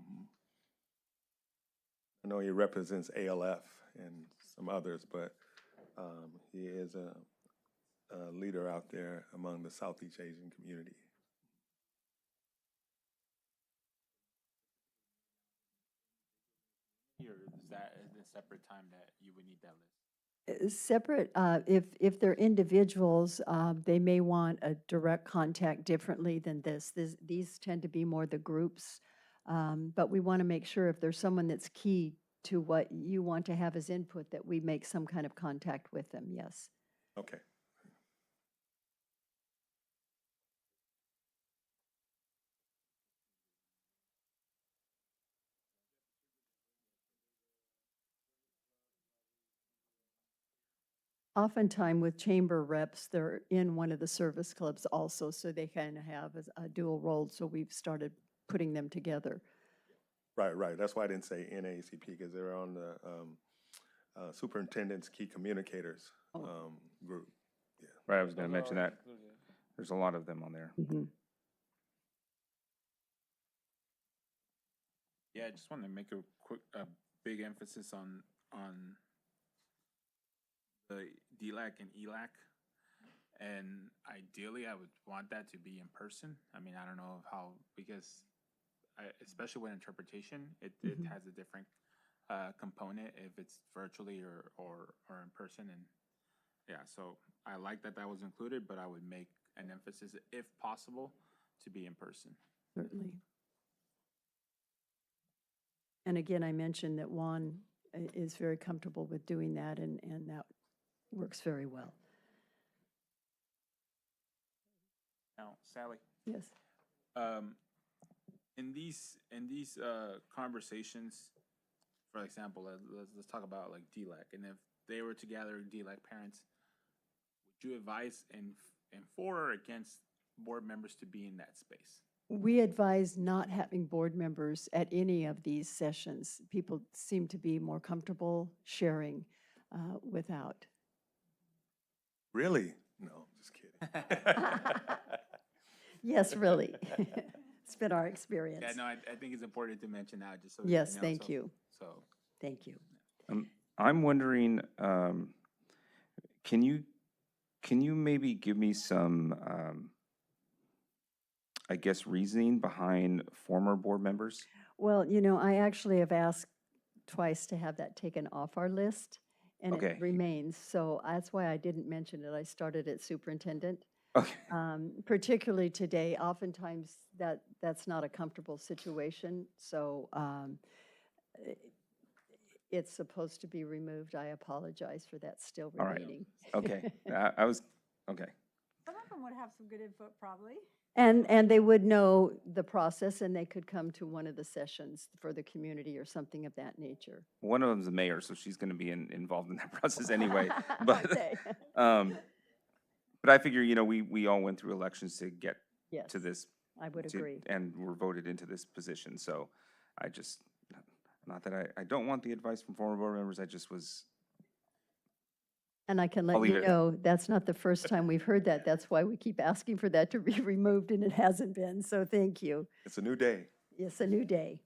I know he represents ALF and some others, but he is a leader out there among the Southeast Asian community. Or is that a separate time that you would need that list? Separate, if they're individuals, they may want a direct contact differently than this. These tend to be more the groups. But we want to make sure if there's someone that's key to what you want to have as input, that we make some kind of contact with them, yes. Okay. Oftentimes with chamber reps, they're in one of the service clubs also, so they kind of have a dual role, so we've started putting them together. Right, right. That's why I didn't say NAACP, because they're on the superintendent's key communicators group. Right, I was going to mention that. There's a lot of them on there. Mhm. Yeah, I just want to make a big emphasis on the DLAC and ELAC. And ideally, I would want that to be in person. I mean, I don't know how, because especially with interpretation, it has a different component if it's virtually or in person. And yeah, so I like that was included, but I would make an emphasis, if possible, to be in person. Certainly. And again, I mentioned that Juan is very comfortable with doing that, and that works very well. Now, Sally, Yes. in these conversations, for example, let's talk about like DLAC, and if they were to gather DLAC parents, would you advise for or against board members to be in that space? We advise not having board members at any of these sessions. People seem to be more comfortable sharing without. Really? No, just kidding. Yes, really. It's been our experience. Yeah, no, I think it's important to mention that, just so Yes, you know, thank so- you. So, Thank you. I'm wondering, can you maybe give me some, I guess, reasoning behind former board members? Well, I actually have asked twice to have that taken off our list, and Okay. it remains. So that's why I didn't mention it. I started at superintendent. Okay. Particularly today, oftentimes that's not a comfortable situation. So it's supposed to be removed. I apologize for that still All right. remaining. Okay. I was, okay. Some of them would have some good input, probably. And they would know the process, and they could come to one of the sessions for the community or something of that nature. One of them's the mayor, so she's going to be involved in that process anyway. But, Okay. but I figure, we all went through elections to get Yes, to this. I would agree. And were voted into this position. So I just, not that I don't want the advice from former board members, I just was, And I can I'll let leave you it. know, that's not the first time we've heard that. That's why we keep asking for that to be removed, and it hasn't been. So thank you. It's a new day. It's a new day.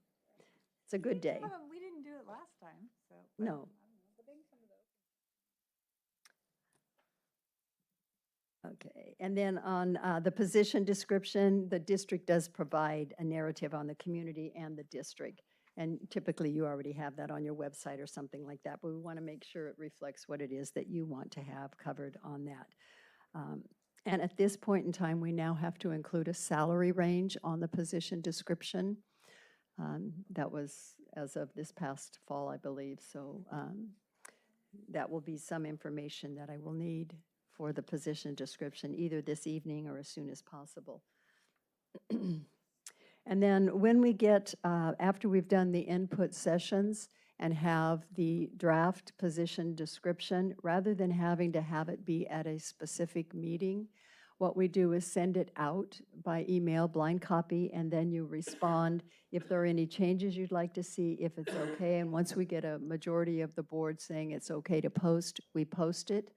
It's a good day. We didn't do it last time, so. No. Okay, and then on the position description, the district does provide a narrative on the community and the district. And typically, you already have that on your website or something like that, but we want to make sure it reflects what it is that you want to have covered on that. And at this point in time, we now have to include a salary range on the position description. That was as of this past fall, I believe, so that will be some information that I will need for the position description, either this evening or as soon as possible. And then when we get, after we've done the input sessions and have the draft position description, rather than having to have it be at a specific meeting, what we do is send it out by email, blind copy, and then you respond if there are any changes you'd like to see, if it's okay. And once we get a majority of the board saying it's okay to post, we post it.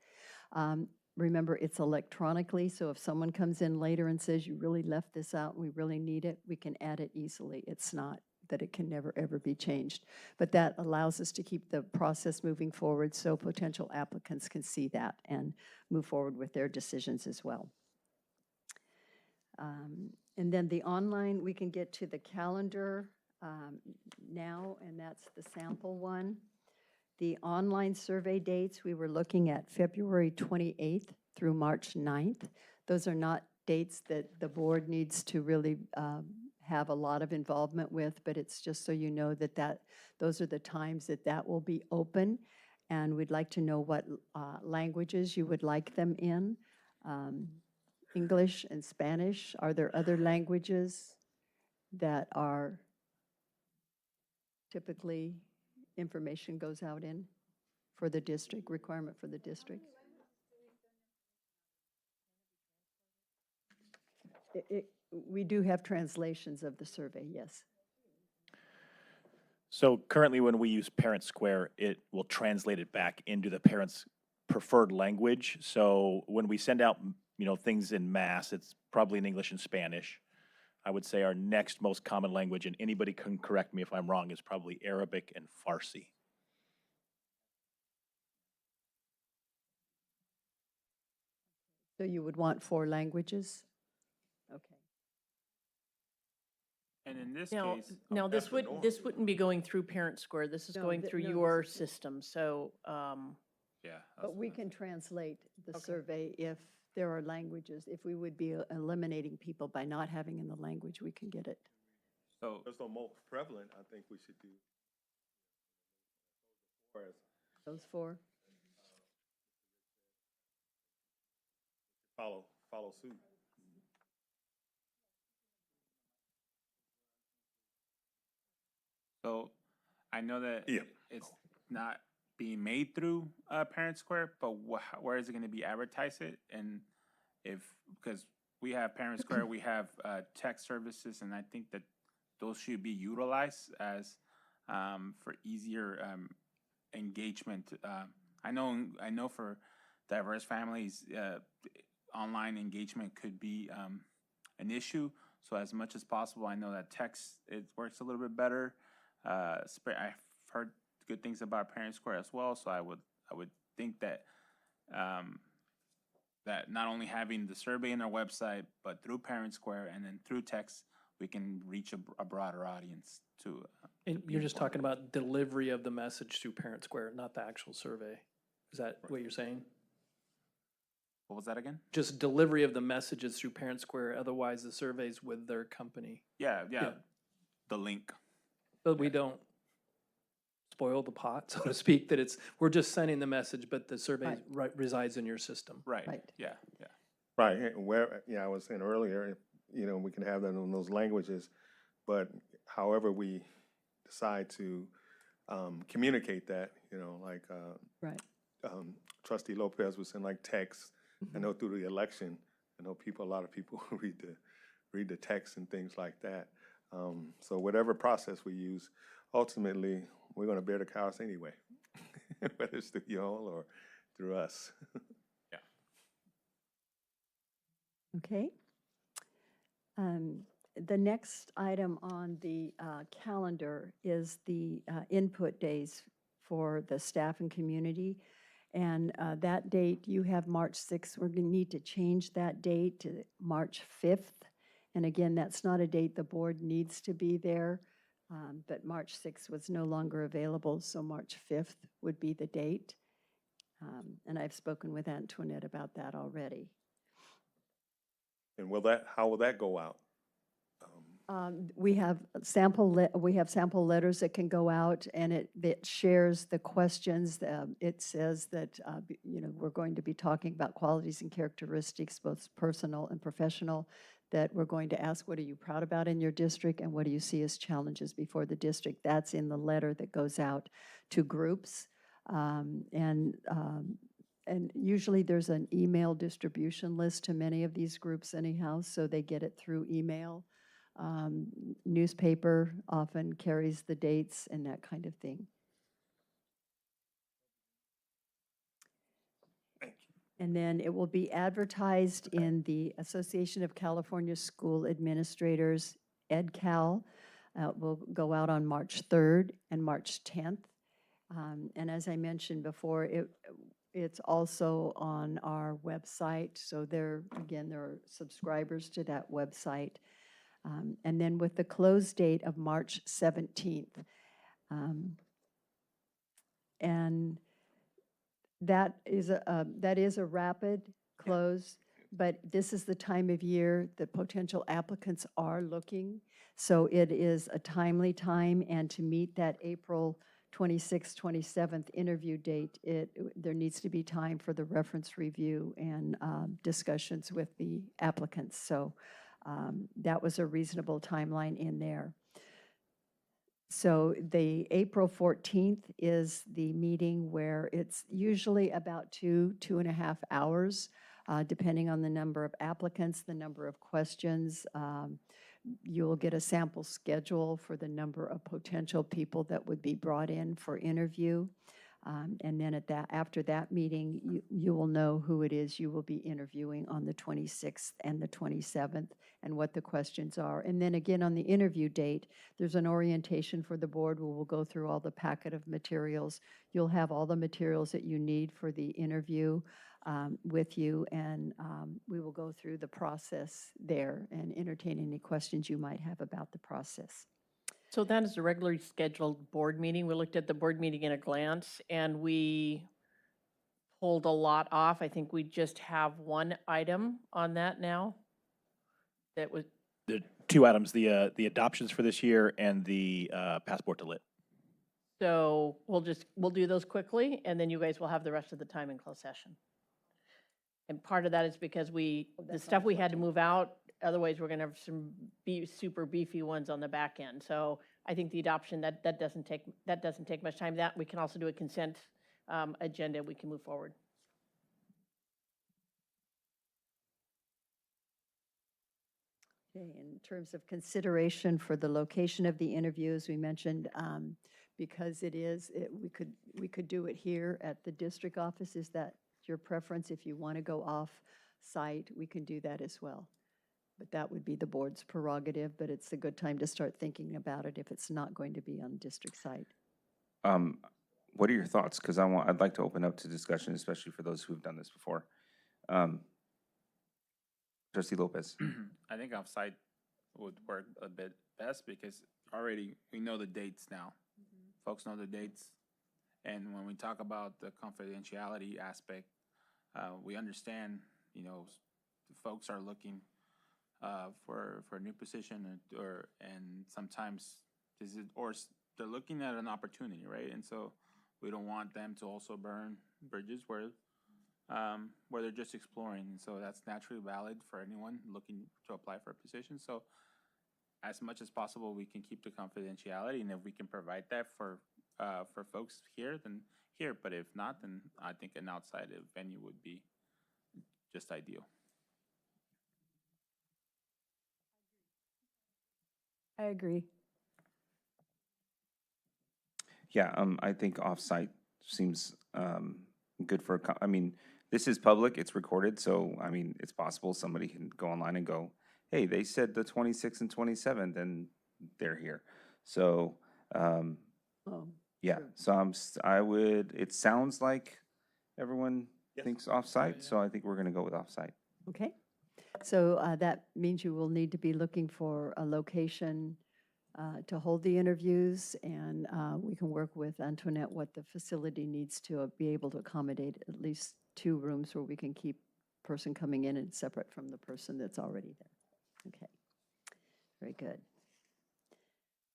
Remember, it's electronically, so if someone comes in later and says, you really left this out, and we really need it, we can add it easily. It's not that it can never, ever be changed. But that allows us to keep the process moving forward so potential applicants can see that and move forward with their decisions as well. And then the online, we can get to the calendar now, and that's the sample one. The online survey dates, we were looking at February 28th through March 9th. Those are not dates that the board needs to really have a lot of involvement with, but it's just so you know that those are the times that will be open. And we'd like to know what languages you would like them in. English and Spanish. Are there other languages that are typically information goes out in for the district, requirement for the district? We do have translations of the survey, yes. So currently, when we use Parent Square, it will translate it back into the parent's preferred language. So when we send out, things in mass, it's probably in English and Spanish. I would say our next most common language, and anybody can correct me if I'm wrong, is probably Arabic and Farsi. So you would want 4 languages? Okay. And in this Now, case, now that's this the norm. wouldn't be going through Parent Square. This is No, going th- through no, your this is- system. So, yeah. But we can translate the Okay. survey if there are languages. If we would be eliminating people by not having in the language, we can get it. So, That's the most prevalent, I think we should do. Whereas Those 4? follow suit. so I know that Yeah. it's not being made through Parent Square, but where is it going to be advertised it? And because we have Parent Square, we have tech services, and I think that those should be utilized as for easier engagement. I know for diverse families, online engagement could be an issue. So as much as possible, I know that text, it works a little bit better. I've heard good things about Parent Square as well, so I would think that that not only having the survey in our website, but through Parent Square and then through text, we can reach a broader audience to. And you're just talking about delivery of the message through Parent Square, not the actual survey. Is that what you're saying? What was that again? Just delivery of the messages through Parent Square, otherwise the survey's with their company. Yeah. Yeah. The link. But we don't spoil the pot, so to speak, that we're just sending the message, but the survey resides in your system. Right. Right. Yeah. Right, where, I was saying earlier, we can have that in those languages, but however we decide to communicate that, like Right. Trustee Lopez was saying, like text. I know through the election, a lot of people read the text and things like that. So whatever process we use, ultimately, we're going to bear the cost anyway, whether it's through you all or through us. Okay. The next item on the calendar is the input days for the staff and community. And that date, you have March 6th. We're going to need to change that date to March 5th. And again, that's not a date the board needs to be there, but March 6th was no longer available, so March 5th would be the date. And I've spoken with Antoinette about that already. And how will that go out? We have sample letters that can go out, and it shares the questions. It says that we're going to be talking about qualities and characteristics, both personal and professional, that we're going to ask, what are you proud about in your district, and what do you see as challenges before the district? That's in the letter that goes out to groups, and usually there's an email distribution list to many of these groups anyhow, so they get it through email. Newspaper often carries the dates and that kind of thing. Thank you. And then it will be advertised in the Association of California School Administrators, EdCal. It will go out on March 3rd and March 10th. And as I mentioned before, it's also on our website. So there are subscribers to that website. And then with the close date of March 17th, And that is a rapid close, but this is the time of year that potential applicants are looking. So it is a timely time, and to meet that April 26th, 27th interview date, there needs to be time for the reference review and discussions with the applicants. So that was a reasonable timeline in there. So the April 14th is the meeting where it's usually about 2.5 hours, depending on the number of applicants, the number of questions. You'll get a sample schedule for the number of potential people that would be brought in for interview. And then after that meeting, you will know who it is you will be interviewing on the 26th and the 27th and what the questions are. And then again, on the interview date, there's an orientation for the board where we'll go through all the packet of materials. You'll have all the materials that you need for the interview with you, and we will go through the process there and entertain any questions you might have about the process. So that is a regularly scheduled board meeting. We looked at the board meeting in a glance, and we pulled a lot off. I think we just have one item on that now. That was, The two items, the adoptions for this year and the passport to lit. so we'll do those quickly, and then you guys will have the rest of the time in closed session. And part of that is because the stuff we had to move out, otherwise we're going to have some super beefy ones on the back end. So I think the adoption, that doesn't take much time. That we can also do a consent agenda. We can move forward. Okay, in terms of consideration for the location of the interview, as we mentioned, because we could do it here at the district office. Is that your preference? If you want to go off-site, we can do that as well. But that would be the board's prerogative, but it's a good time to start thinking about it if it's not going to be on district site. What are your thoughts? Because I'd like to open up to discussion, especially for those who've done this before. Trustee Lopez. I think offsite would work a bit best because already we know the dates now. Folks know the dates. And when we talk about the confidentiality aspect, we understand, the folks are looking for a new position and sometimes they're looking at an opportunity, right? And so we don't want them to also burn bridges where they're just exploring. And so that's naturally valid for anyone looking to apply for a position. So as much as possible, we can keep the confidentiality, and if we can provide that for folks here, then here. But if not, then I think an outside venue would be just ideal. I agree. Yeah, I think offsite seems good for, this is public, it's recorded, so, it's possible somebody can go online and go, hey, they said the 26th and 27th, and they're here. So, yeah, true. so it sounds like everyone thinks offsite, so I think we're gonna go with offsite. Okay, so that means you will need to be looking for a location to hold the interviews, and we can work with Antoinette what the facility needs to be able to accommodate at least 2 rooms where we can keep person coming in and separate from the person that's already there. Okay, very good.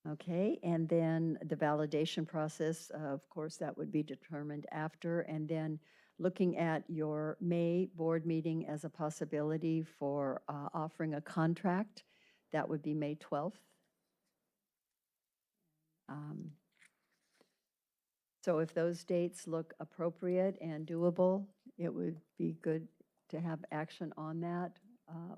Okay, and then the validation process, of course, that would be determined after, and then looking at your May board meeting as a possibility for offering a contract, that would be May 12th. So if those dates look appropriate and doable, it would be good to have action on that,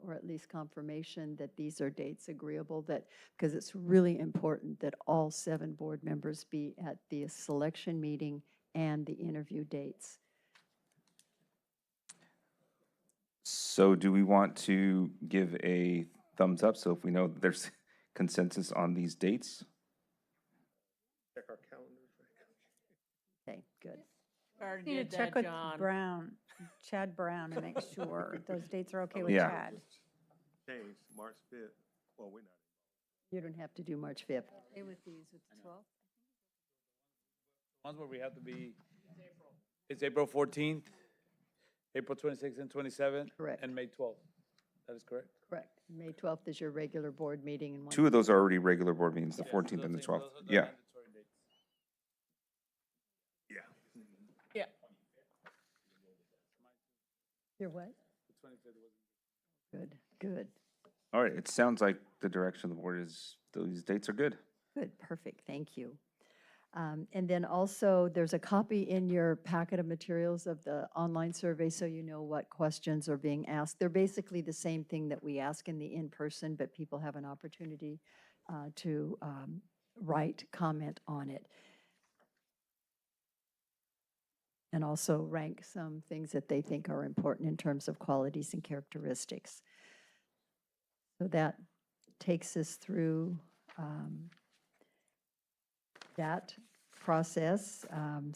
or at least confirmation that these are dates agreeable, because it's really important that all 7 board members be at the selection meeting and the interview dates. So do we want to give a thumbs up, so if we know there's consensus on these dates? Check our calendars. Okay, good. Need to check with Chad Brown, and make sure those dates are okay with Yeah. Chad. Change, March 5th. Well, we're not. You don't have to do March 5th. Okay with these, with the 12th? Ones where we have to be. It's April 14th, April 26th and 27th. Correct. And May 12th. That is correct? Correct. May 12th is your regular board meeting and one. Two of those are already regular board meetings, the Yes, 14th and the those 12th. are the Yeah. mandatory dates. Yeah. Your what? Good, good, All right, it sounds like the direction of the board is, these dates are good. good, perfect, thank you. And then also, there's a copy in your packet of materials of the online survey, so you know what questions are being asked. They're basically the same thing that we ask in the in-person, but people have an opportunity to write comment on it. And also rank some things that they think are important in terms of qualities and characteristics. So that takes us through that process.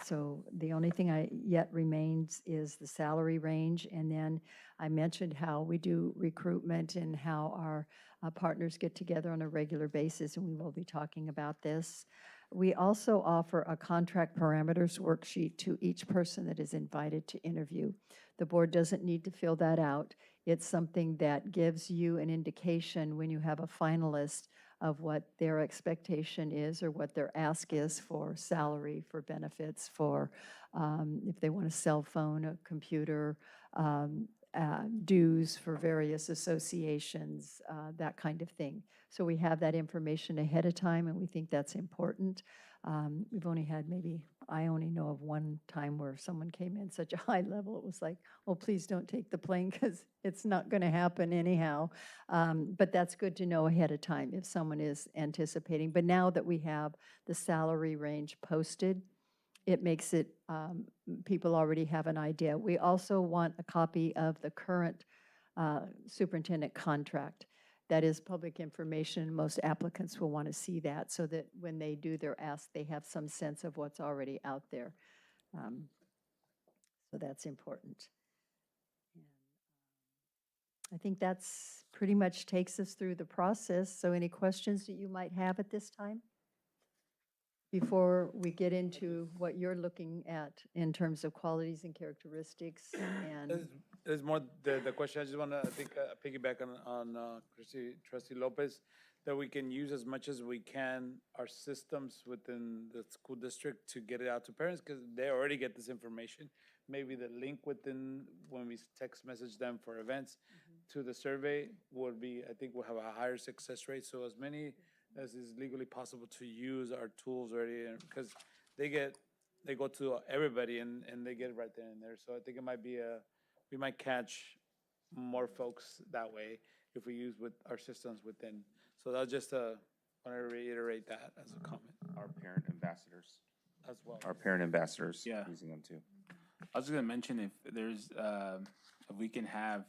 So the only thing yet remains is the salary range. And then I mentioned how we do recruitment and how our partners get together on a regular basis, and we will be talking about this. We also offer a contract parameters worksheet to each person that is invited to interview. The board doesn't need to fill that out. It's something that gives you an indication when you have a finalist of what their expectation is or what their ask is for salary, for benefits, for if they want a cell phone, a computer, dues for various associations, that kind of thing. So we have that information ahead of time, and we think that's important. We've only had I only know of one time where someone came in such a high level, it was like, oh, please don't take the plane because it's not going to happen anyhow. But that's good to know ahead of time if someone is anticipating. But now that we have the salary range posted, it makes it, people already have an idea. We also want a copy of the current superintendent contract. That is public information. Most applicants will want to see that so that when they do their ask, they have some sense of what's already out there. So that's important. I think that's pretty much takes us through the process. So any questions that you might have at this time? Before we get into what you're looking at in terms of qualities and characteristics and. There's more, the question, I just want to, piggyback on Trustee Lopez, that we can use as much as we can our systems within the school district to get it out to parents, because they already get this information. Maybe the link within, when we text message them for events to the survey would be, I think we'll have a higher success rate. So as many as is legally possible to use our tools already, because they go to everybody and they get it right then and there. So I think it might be we might catch more folks that way if we use with our systems within. So that's just want to reiterate that as a comment. Our parent ambassadors. As well. Our parent ambassadors, Yeah. using them too. I was gonna mention if there's, if we can have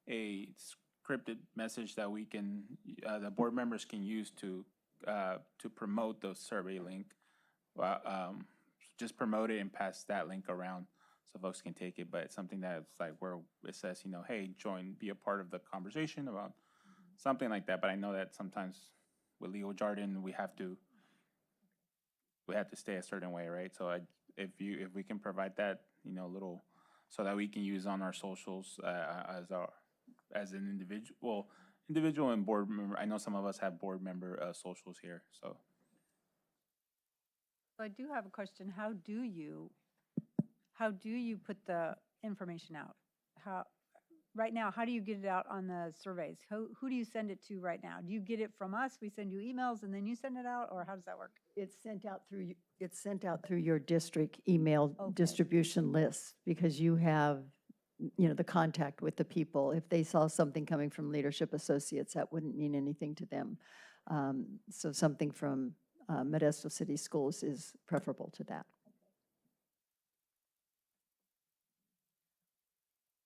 a scripted message that we can, the board members can use to promote the survey link. Just promote it and pass that link around so folks can take it, but it's something that's like where it says, hey, be a part of the conversation about something like that. But I know that sometimes with legal jargon, we have to stay a certain way, right? So if we can provide that, little, so that we can use on our socials as an individual and board member. I know some of us have board member socials here, so. So I do have a question. How do you put the information out? Right now, how do you get it out on the surveys? Who do you send it to right now? Do you get it from us? We send you emails and then you send it out, or how does that work? It's sent out through your district email distribution list, because you have, the contact with the people. If they saw something coming from Leadership Associates, that wouldn't mean anything to them. So something from Modesto City Schools is preferable to that.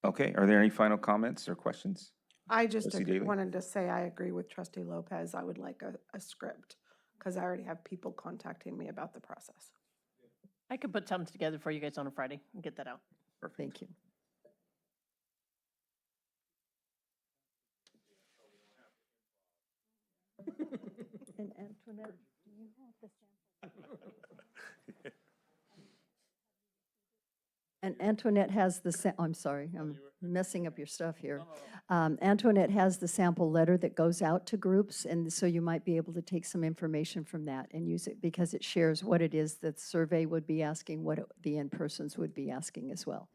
Okay, are there any final comments or questions? I just Trustee Daly? wanted to say I agree with Trustee Lopez. I would like a script because I already have people contacting me about the process. I could put something together for you guys on a Friday and get that out. Thank you. And Antoinette, do you have the sample? And Antoinette has the, I'm sorry, I'm messing up your stuff here. Antoinette has the sample letter that goes out to groups, and so you might be able to take some information from that and use it because it shares what it is that the survey would be asking, what the in-persons would be asking as well.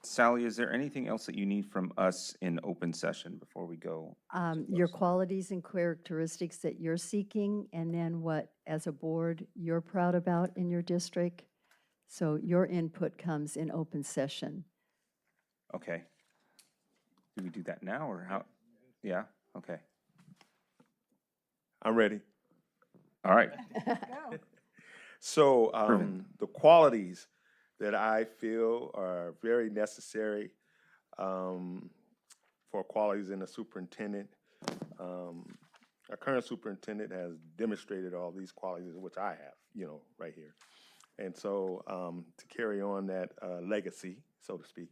Sally, is there anything else that you need from us in open session before we go? Your qualities and characteristics that you're seeking, and then what, as a board, you're proud about in your district. So your input comes in open session. Okay. Do we do that now or how? Yeah, okay. I'm ready. All right. So Irvin. the qualities that I feel are very necessary for qualities in a superintendent. Our current superintendent has demonstrated all these qualities, which I have, right here. And so to carry on that legacy, so to speak,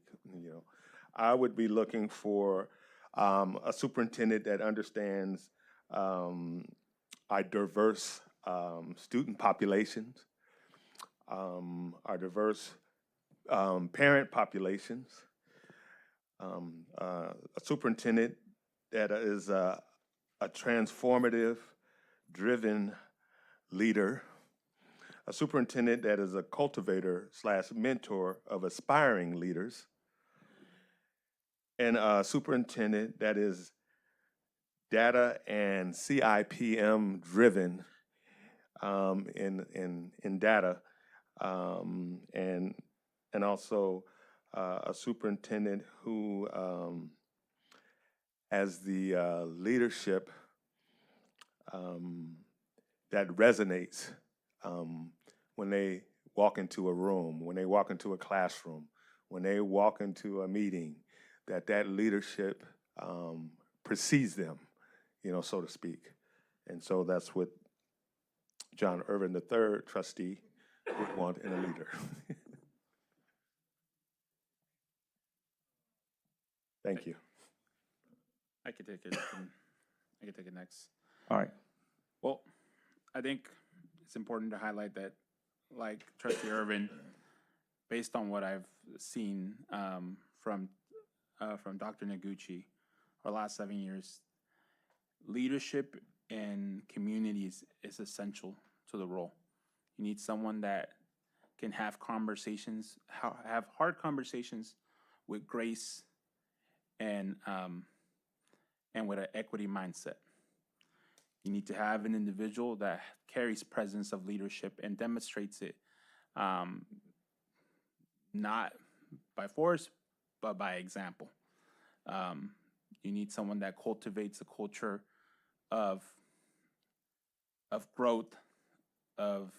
I would be looking for a superintendent that understands our diverse student populations, our diverse parent populations, a superintendent that is a transformative, driven leader, a superintendent that is a cultivator / mentor of aspiring leaders, and a superintendent that is data and CIPM driven in data, and also a superintendent who has the leadership that resonates when they walk into a room, when they walk into a classroom, when they walk into a meeting, that leadership precedes them, so to speak. And so that's what John Irvin III, trustee, would want in a leader. Thank you. I could take it. I could take it next. All right. Well, I think it's important to highlight that, like Trustee Irvin, based on what I've seen from Dr. Noguchi, our last 7 years, leadership in communities is essential to the role. You need someone that can have conversations, have hard conversations with grace and with an equity mindset. You need to have an individual that carries presence of leadership and demonstrates it, not by force, but by example. You need someone that cultivates a culture of growth, of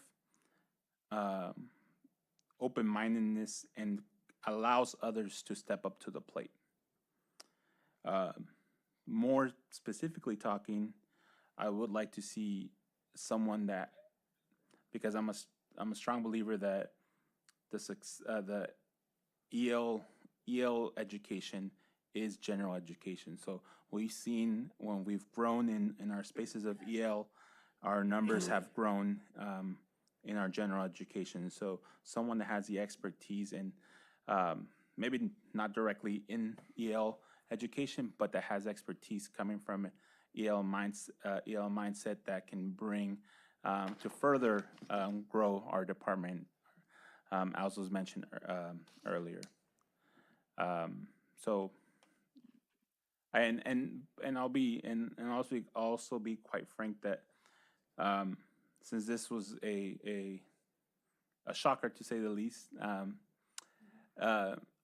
open-mindedness, and allows others to step up to the plate. More specifically talking, I would like to see someone that, because I'm a strong believer that the EL education is general education. So we've seen when we've grown in our spaces of EL, our numbers have grown in our general education. So someone that has the expertise and maybe not directly in EL education, but that has expertise coming from EL mindset that can bring to further grow our department, as was mentioned earlier. So, and I'll be and also be quite frank that since this was a shocker to say the least,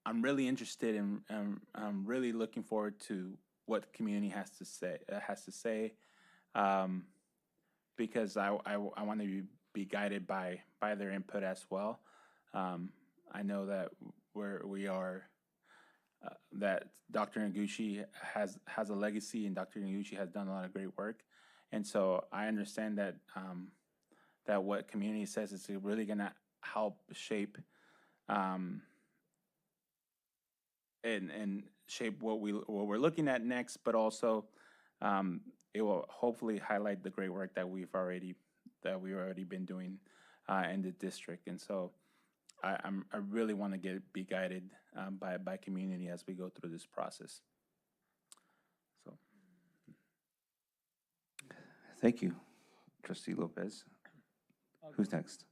I'm really interested in, I'm really looking forward to what the community has to say, because I want to be guided by their input as well. I know that we are that Dr. Noguchi has a legacy, and Dr. Noguchi has done a lot of great work, and so I understand that that what community says is really going to help shape and shape what we're looking at next, but also it will hopefully highlight the great work that we've already been doing in the district. And so I really want to be guided by community as we go through this process. So. Thank you, Trustee Lopez. Who's next?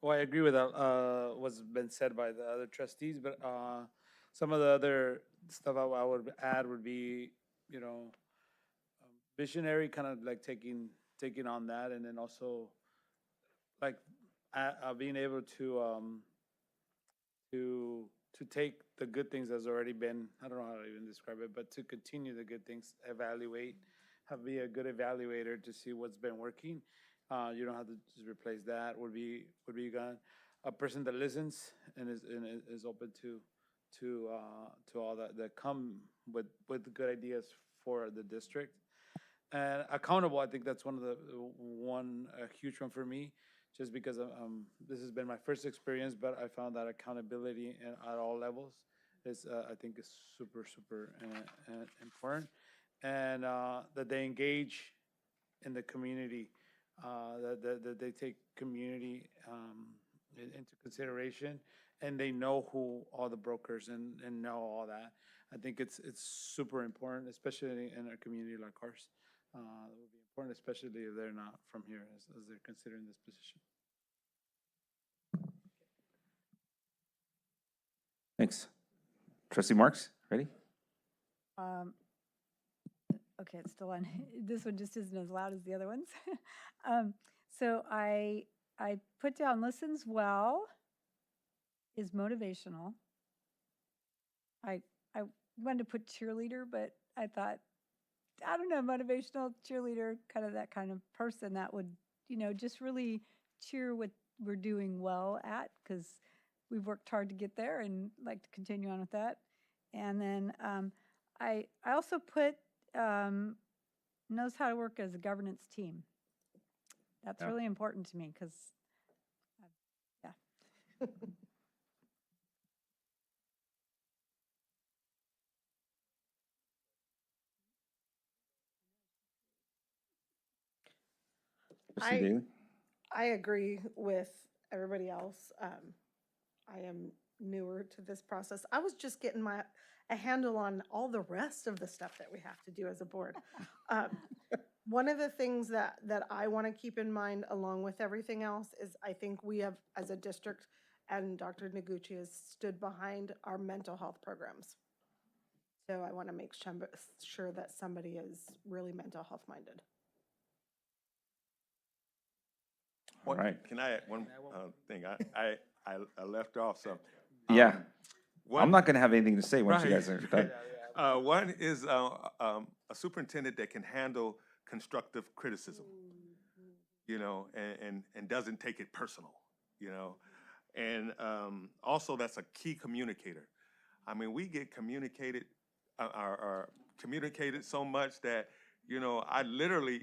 Well, I agree with what's been said by the other trustees, but some of the other stuff I would add would be, visionary, kind of like taking on that, and then also like being able to take the good things that's already been, I don't know how to even describe it, but to continue the good things, evaluate, be a good evaluator to see what's been working. You don't have to just replace that. Would be good. A person that listens and is open to all that come with good ideas for the district. And accountable, I think that's one huge one for me, just because this has been my first experience, but I found that accountability at all levels is I think is super important, and that they engage in the community, that they take community into consideration, and they know who all the brokers and know all that. I think it's super important, especially in a community like ours. It would be important, especially if they're not from here, as they're considering this position. Thanks. Trustee Marks, ready? Okay, it's still on. This one just isn't as loud as the other ones. So I put down listens well, is motivational. I wanted to put cheerleader, but I thought, I don't know, motivational cheerleader, kind of that kind of person that would, just really cheer what we're doing well at, because we've worked hard to get there and like to continue on with that. And then I also put knows how to work as a governance team. That's really important to me because, yeah. Trustee Daly? I agree with everybody else. I am newer to this process. I was just getting a handle on all the rest of the stuff that we have to do as a board. One of the things that I want to keep in mind, along with everything else, is I think we have, as a district, and Dr. Noguchi has stood behind our mental health programs. So I want to make sure that somebody is really mental health minded. All right. Can I add one thing? I left off something. Yeah. One- I'm not going to have anything to say once you Right. guys are done. One is a superintendent that can handle constructive criticism, and doesn't take it personal, and also that's a key communicator. I mean, we get communicated so much that, I literally,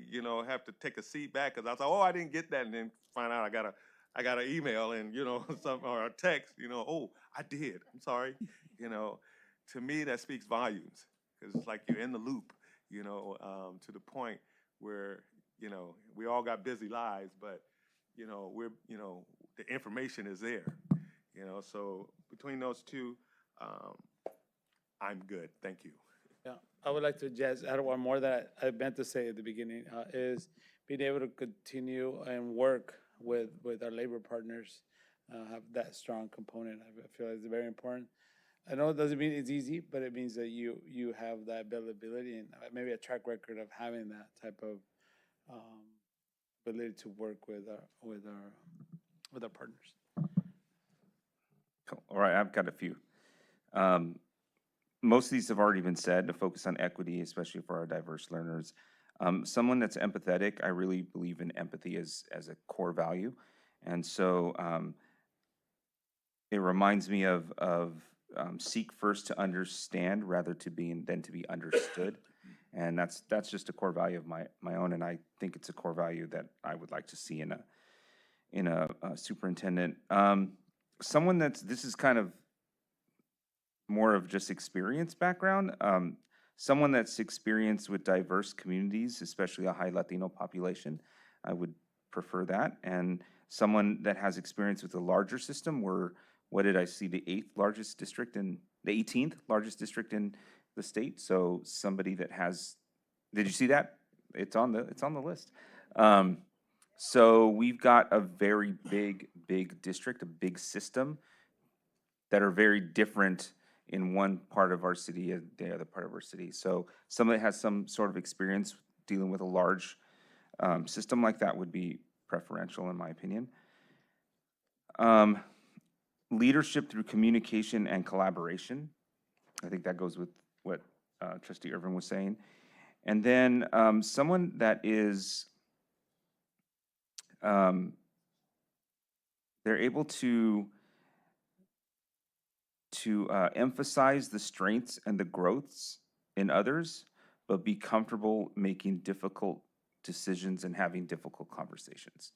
have to take a seat back because I thought, oh, I didn't get that, and then find out I got an email and, or a text, oh, I did. I'm sorry. To me, that speaks volumes because it's like you're in the loop, to the point where, we all got busy lives, but, the information is there, so between those two, I'm good. Thank you. Yeah, I would like to just add one more that I meant to say at the beginning, is being able to continue and work with our labor partners, have that strong component. I feel like it's very important. I know it doesn't mean it's easy, but it means that you have that availability and maybe a track record of having that type of ability to work with our partners. Cool. All right, I've got a few. Most of these have already been said, to focus on equity, especially for our diverse learners. Someone that's empathetic, I really believe in empathy as a core value. And so it reminds me of seek first to understand rather than to be understood. And that's just a core value of my own, and I think it's a core value that I would like to see in a superintendent. Someone this is kind of more of just experience background. Someone that's experienced with diverse communities, especially a high Latino population. I would prefer that. And someone that has experience with a larger system, we're, what did I see, the 18th largest district in the state. So somebody that has, did you see that? It's on the list. So we've got a very big district, a big system that are very different in one part of our city and the other part of our city. So somebody that has some sort of experience dealing with a large system like that would be preferential, in my opinion. Leadership through communication and collaboration. I think that goes with what Trustee Irvin was saying. And then someone that is, they're able to emphasize the strengths and the growths in others, but be comfortable making difficult decisions and having difficult conversations.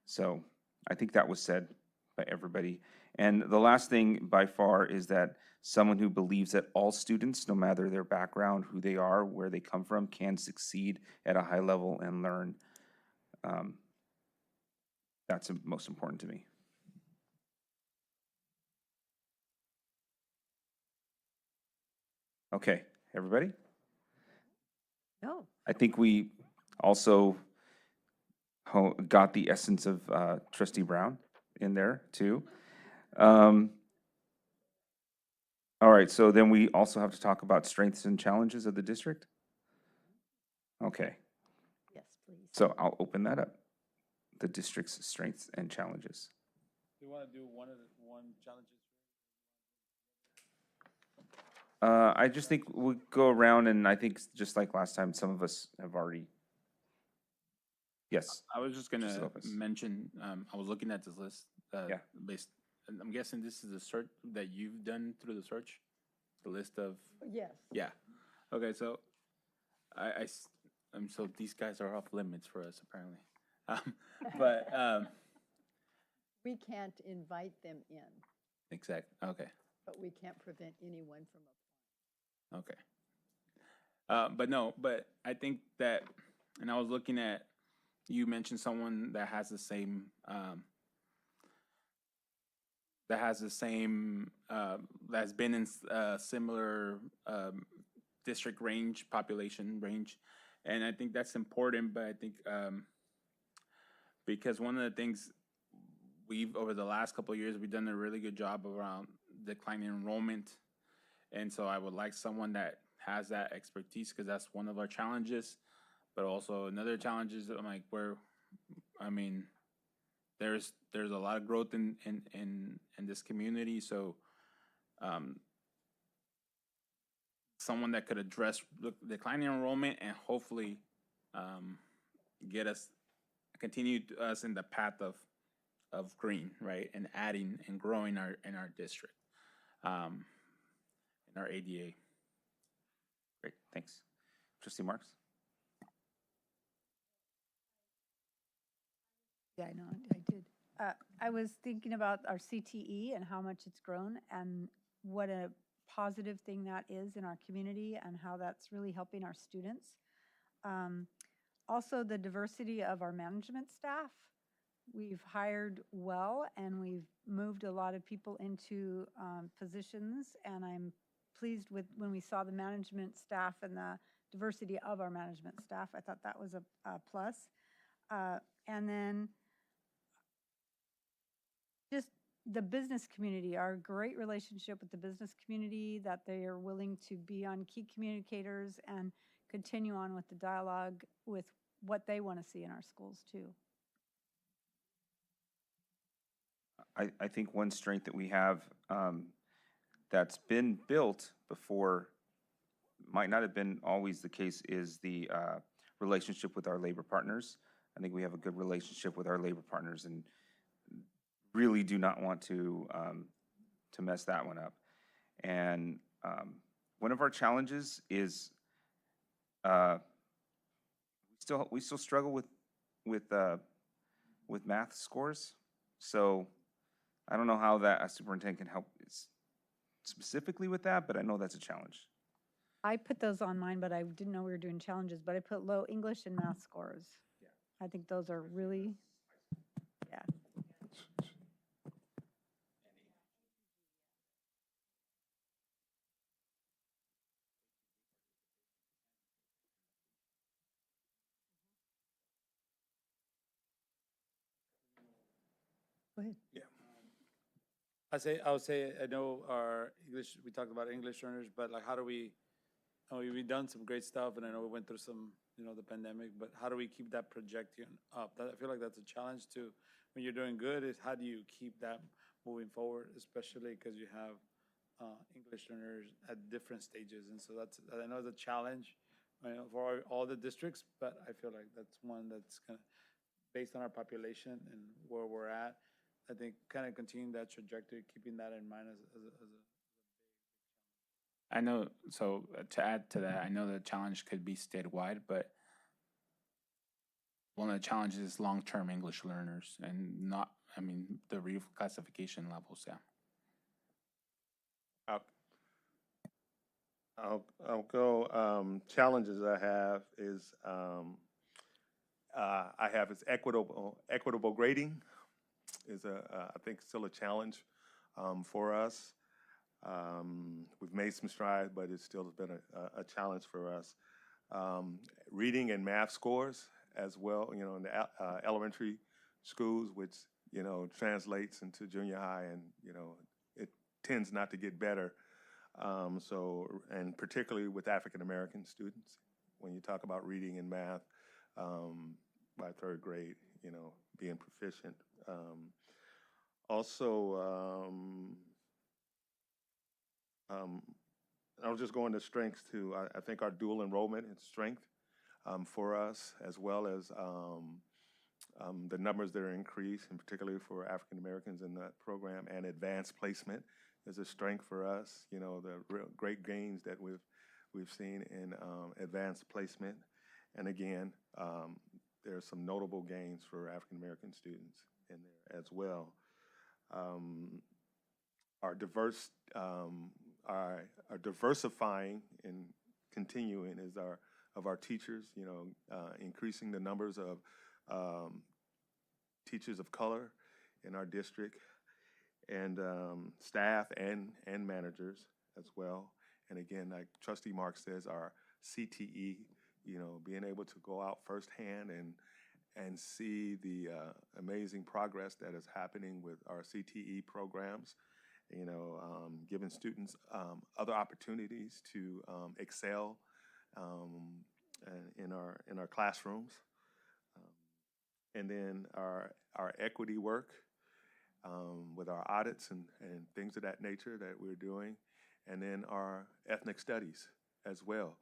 So I think that was said by everybody. And the last thing by far is that someone who believes that all students, no matter their background, who they are, where they come from, can succeed at a high level and learn. That's most important to me. Okay, everybody? No. I think we also got the essence of Trustee Brown in there too. All right, so then we also have to talk about strengths and challenges of the district? Okay, Yes, please. so I'll open that up. The district's strengths and challenges. Do you want to do one challenges? I just think we'll go around, and I think just like last time, some of us have already. Yes. I was just Trustee gonna Lopez. mention, I was looking at this list, Yeah. based, and I'm guessing this is the search that you've done through the search? The list of, Yes. yeah. Okay, so so these guys are off limits for us apparently. But, We can't invite them in, exactly, okay. but we can't prevent anyone from applying. Okay. But I think that, and I was looking at, you mentioned someone that has the same, that's been in similar district range, population range. And I think that's important, but I think, because one of the things over the last couple of years, we've done a really good job around declining enrollment. And so I would like someone that has that expertise, because that's one of our challenges. But also another challenge is, I'm like, there's a lot of growth in this community. So someone that could address the declining enrollment and hopefully continue us in the path of green, right? And adding and growing in our district, in our ADA. Great, thanks. Trustee Marks? Yeah, I know, I did. I was thinking about our CTE and how much it's grown and what a positive thing that is in our community and how that's really helping our students. Also, the diversity of our management staff. We've hired well and we've moved a lot of people into positions, and I'm pleased with when we saw the management staff and the diversity of our management staff. I thought that was a plus. And then just the business community, our great relationship with the business community, that they are willing to be on key communicators and continue on with the dialogue with what they want to see in our schools too. I think one strength that we have that's been built before, might not have been always the case, is the relationship with our labor partners. I think we have a good relationship with our labor partners and really do not want to mess that one up. And one of our challenges is we still struggle with math scores. So I don't know how that a superintendent can help specifically with that, but I know that's a challenge. I put those on mine, but I didn't know we were doing challenges, but I put low English and math scores. Yeah. I think those are really Go ahead. I would say, I know our English, we talked about English learners, but like, how do we, we've done some great stuff, and I know we went through some, the pandemic, but how do we keep that projection up? I feel like that's a challenge too. When you're doing good, is how do you keep that moving forward, especially because you have English learners at different stages, and so I know it's a challenge, for all the districts, but I feel like that's one that's kind of based on our population and where we're at. I think kind of continuing that trajectory, keeping that in mind as a I know, so to add to that, I know the challenge could be statewide, but one of the challenges is long-term English learners and not, the reclassification levels, yeah. I'll go, challenges I have is, I have is equitable grading is I think still a challenge, for us. We've made some strides, but it still has been a challenge for us. Reading and math scores as well, in the elementary schools, which, translates into junior high, and, it tends not to get better. And particularly with African-American students, when you talk about reading and math, by third grade, being proficient. I'll just go into strengths too. I think our dual enrollment is strength, for us, as well as, the numbers that are increased, and particularly for African Americans in that program, and advanced placement is a strength for us. The real great gains that we've seen in advanced placement, and again, there are some notable gains for African American students in there as well. Our diversifying and continuing is of our teachers. Increasing the numbers of teachers of color in our district, and staff and managers as well. And again, like Trustee Mark says, our CTE, being able to go out firsthand and see the amazing progress that is happening with our CTE programs, giving students other opportunities to excel in our classrooms. And then our equity work, with our audits and things of that nature that we're doing, and then our ethnic studies as well.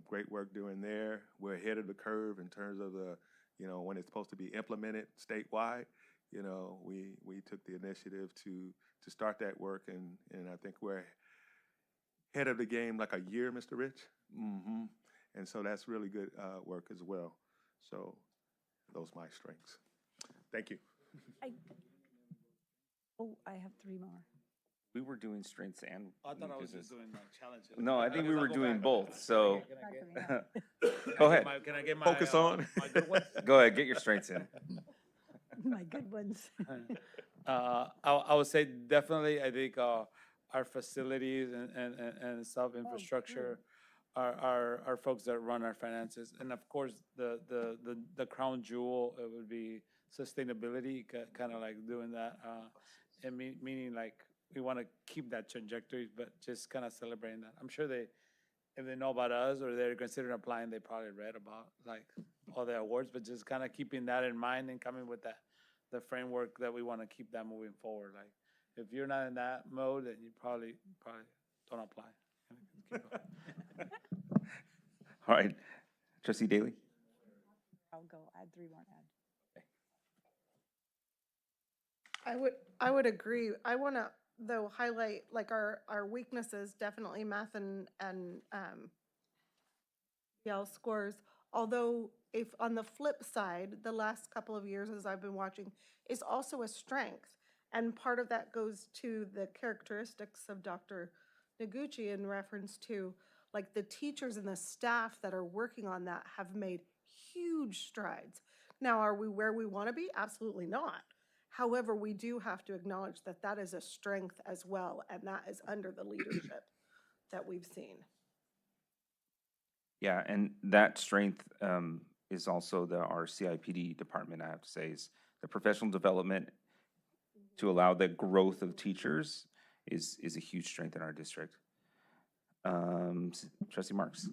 Great work doing there. We're ahead of the curve in terms of the, when it's supposed to be implemented statewide. We took the initiative to start that work, and I think we're ahead of the game like a year, Mr. Rich. Mm-hmm. And so that's really good work as well. So those are my strengths. Thank you. I have 3 more. We were doing strengths and I thought I was weaknesses. just doing challenges. No, I think we guess I'll were go doing back. both, so Can go I ahead. get my- Can I get my? Focus on. My good ones? Go ahead, get your strengths in. My good ones. I would say definitely, I think our facilities and stuff, infrastructure, our folks that run our finances, and of course, the crown jewel, it would be sustainability, kind of like doing that, and meaning like we want to keep that trajectory, but just kind of celebrating that. I'm sure if they know about us or they're considering applying, they probably read about like all the awards, but just kind of keeping that in mind and coming with the framework that we want to keep that moving forward. Like, if you're not in that mode, then you probably don't apply. All right, Trustee Daly? I'll go add 3 more. I would agree. I want to, though, highlight like our weaknesses, definitely math and EL scores. Although if on the flip side, the last couple of years as I've been watching is also a strength. And part of that goes to the characteristics of Dr. Noguchi in reference to like the teachers and the staff that are working on that have made huge strides. Now, are we where we want to be? Absolutely not. However, we do have to acknowledge that that is a strength as well, and that is under the leadership that we've seen. Yeah, and that strength is also our CIPD department, I have to say, is the professional development to allow the growth of teachers is a huge strength in our district. Trustee Marks.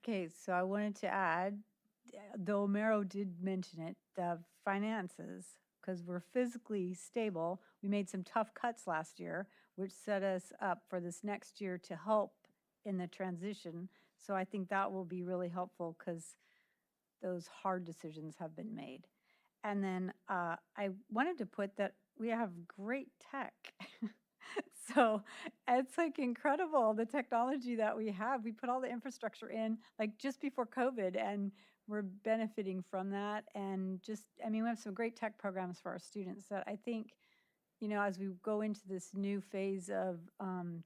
Okay, so I wanted to add, though Mero did mention it, the finances, because we're physically stable. We made some tough cuts last year, which set us up for this next year to help in the transition. So I think that will be really helpful because those hard decisions have been made. And then I wanted to put that we have great tech. So it's like incredible, the technology that we have. We put all the infrastructure in like just before COVID, and we're benefiting from that. And just, I mean, we have some great tech programs for our students that I think, you know, as we go into this new phase of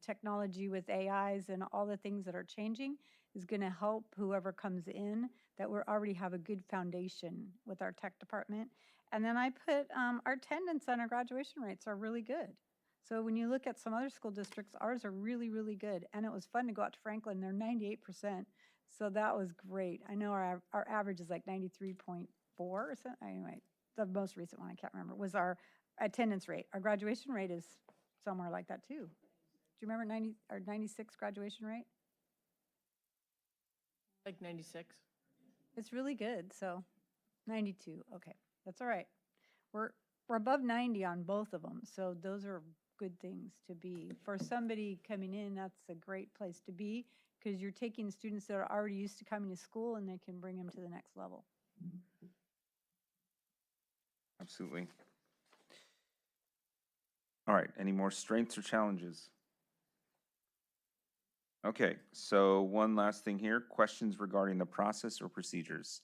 technology with AIs and all the things that are changing, is going to help whoever comes in, that we already have a good foundation with our tech department. And then I put our attendance and our graduation rates are really good. So when you look at some other school districts, ours are really, really good. And it was fun to go out to Franklin. They're 98%. So that was great. I know our average is like 93.4 or something. Anyway, the most recent one, I can't remember, was our attendance rate. Our graduation rate is somewhere like that too. Do you remember 90 or 96 graduation rate? Like 96. It's really good. So 92. Okay, that's all right. We're above 90 on both of them. So those are good things to be. For somebody coming in, that's a great place to be because you're taking students that are already used to coming to school and they can bring them to the next level. Absolutely. All right, any more strengths or challenges? Okay, so one last thing here, questions regarding the process or procedures?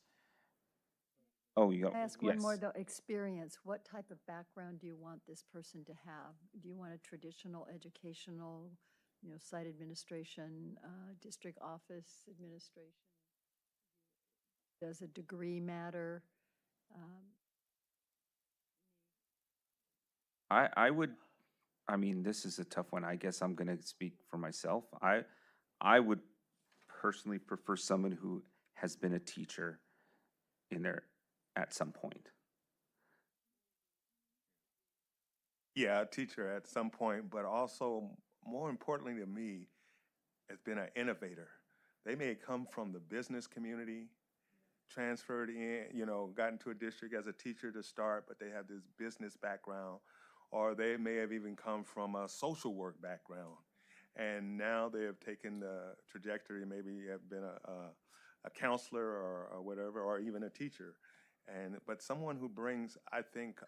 Oh, you got, I ask one more yes. though, experience. What type of background do you want this person to have? Do you want a traditional educational, you know, site administration, district office administration? Does a degree matter? I would, I mean, this is a tough one. I guess I'm gonna speak for myself. I would personally prefer someone who has been a teacher in there at some point. Yeah, a teacher at some point, but also more importantly to me, has been an innovator. They may come from the business community, transferred in, you know, got into a district as a teacher to start, but they have this business background, or they may have even come from a social work background. And now they have taken the trajectory, maybe have been a counselor or whatever, or even a teacher. But someone who brings, I think,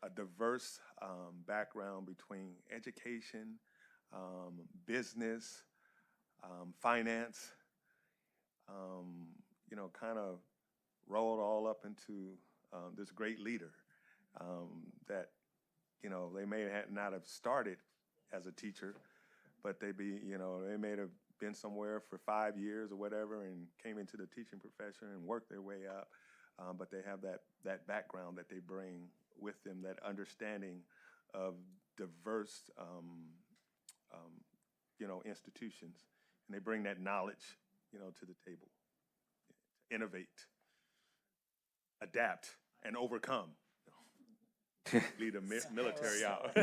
a diverse background between education, business, finance, you know, kind of rolled all up into this great leader that, you know, they may not have started as a teacher, but they may have been somewhere for 5 years or whatever and came into the teaching profession and worked their way up. But they have that background that they bring with them, that understanding of diverse, you know, institutions. And they bring that knowledge, you know, to the table. Innovate, adapt, and overcome. Lead the military out.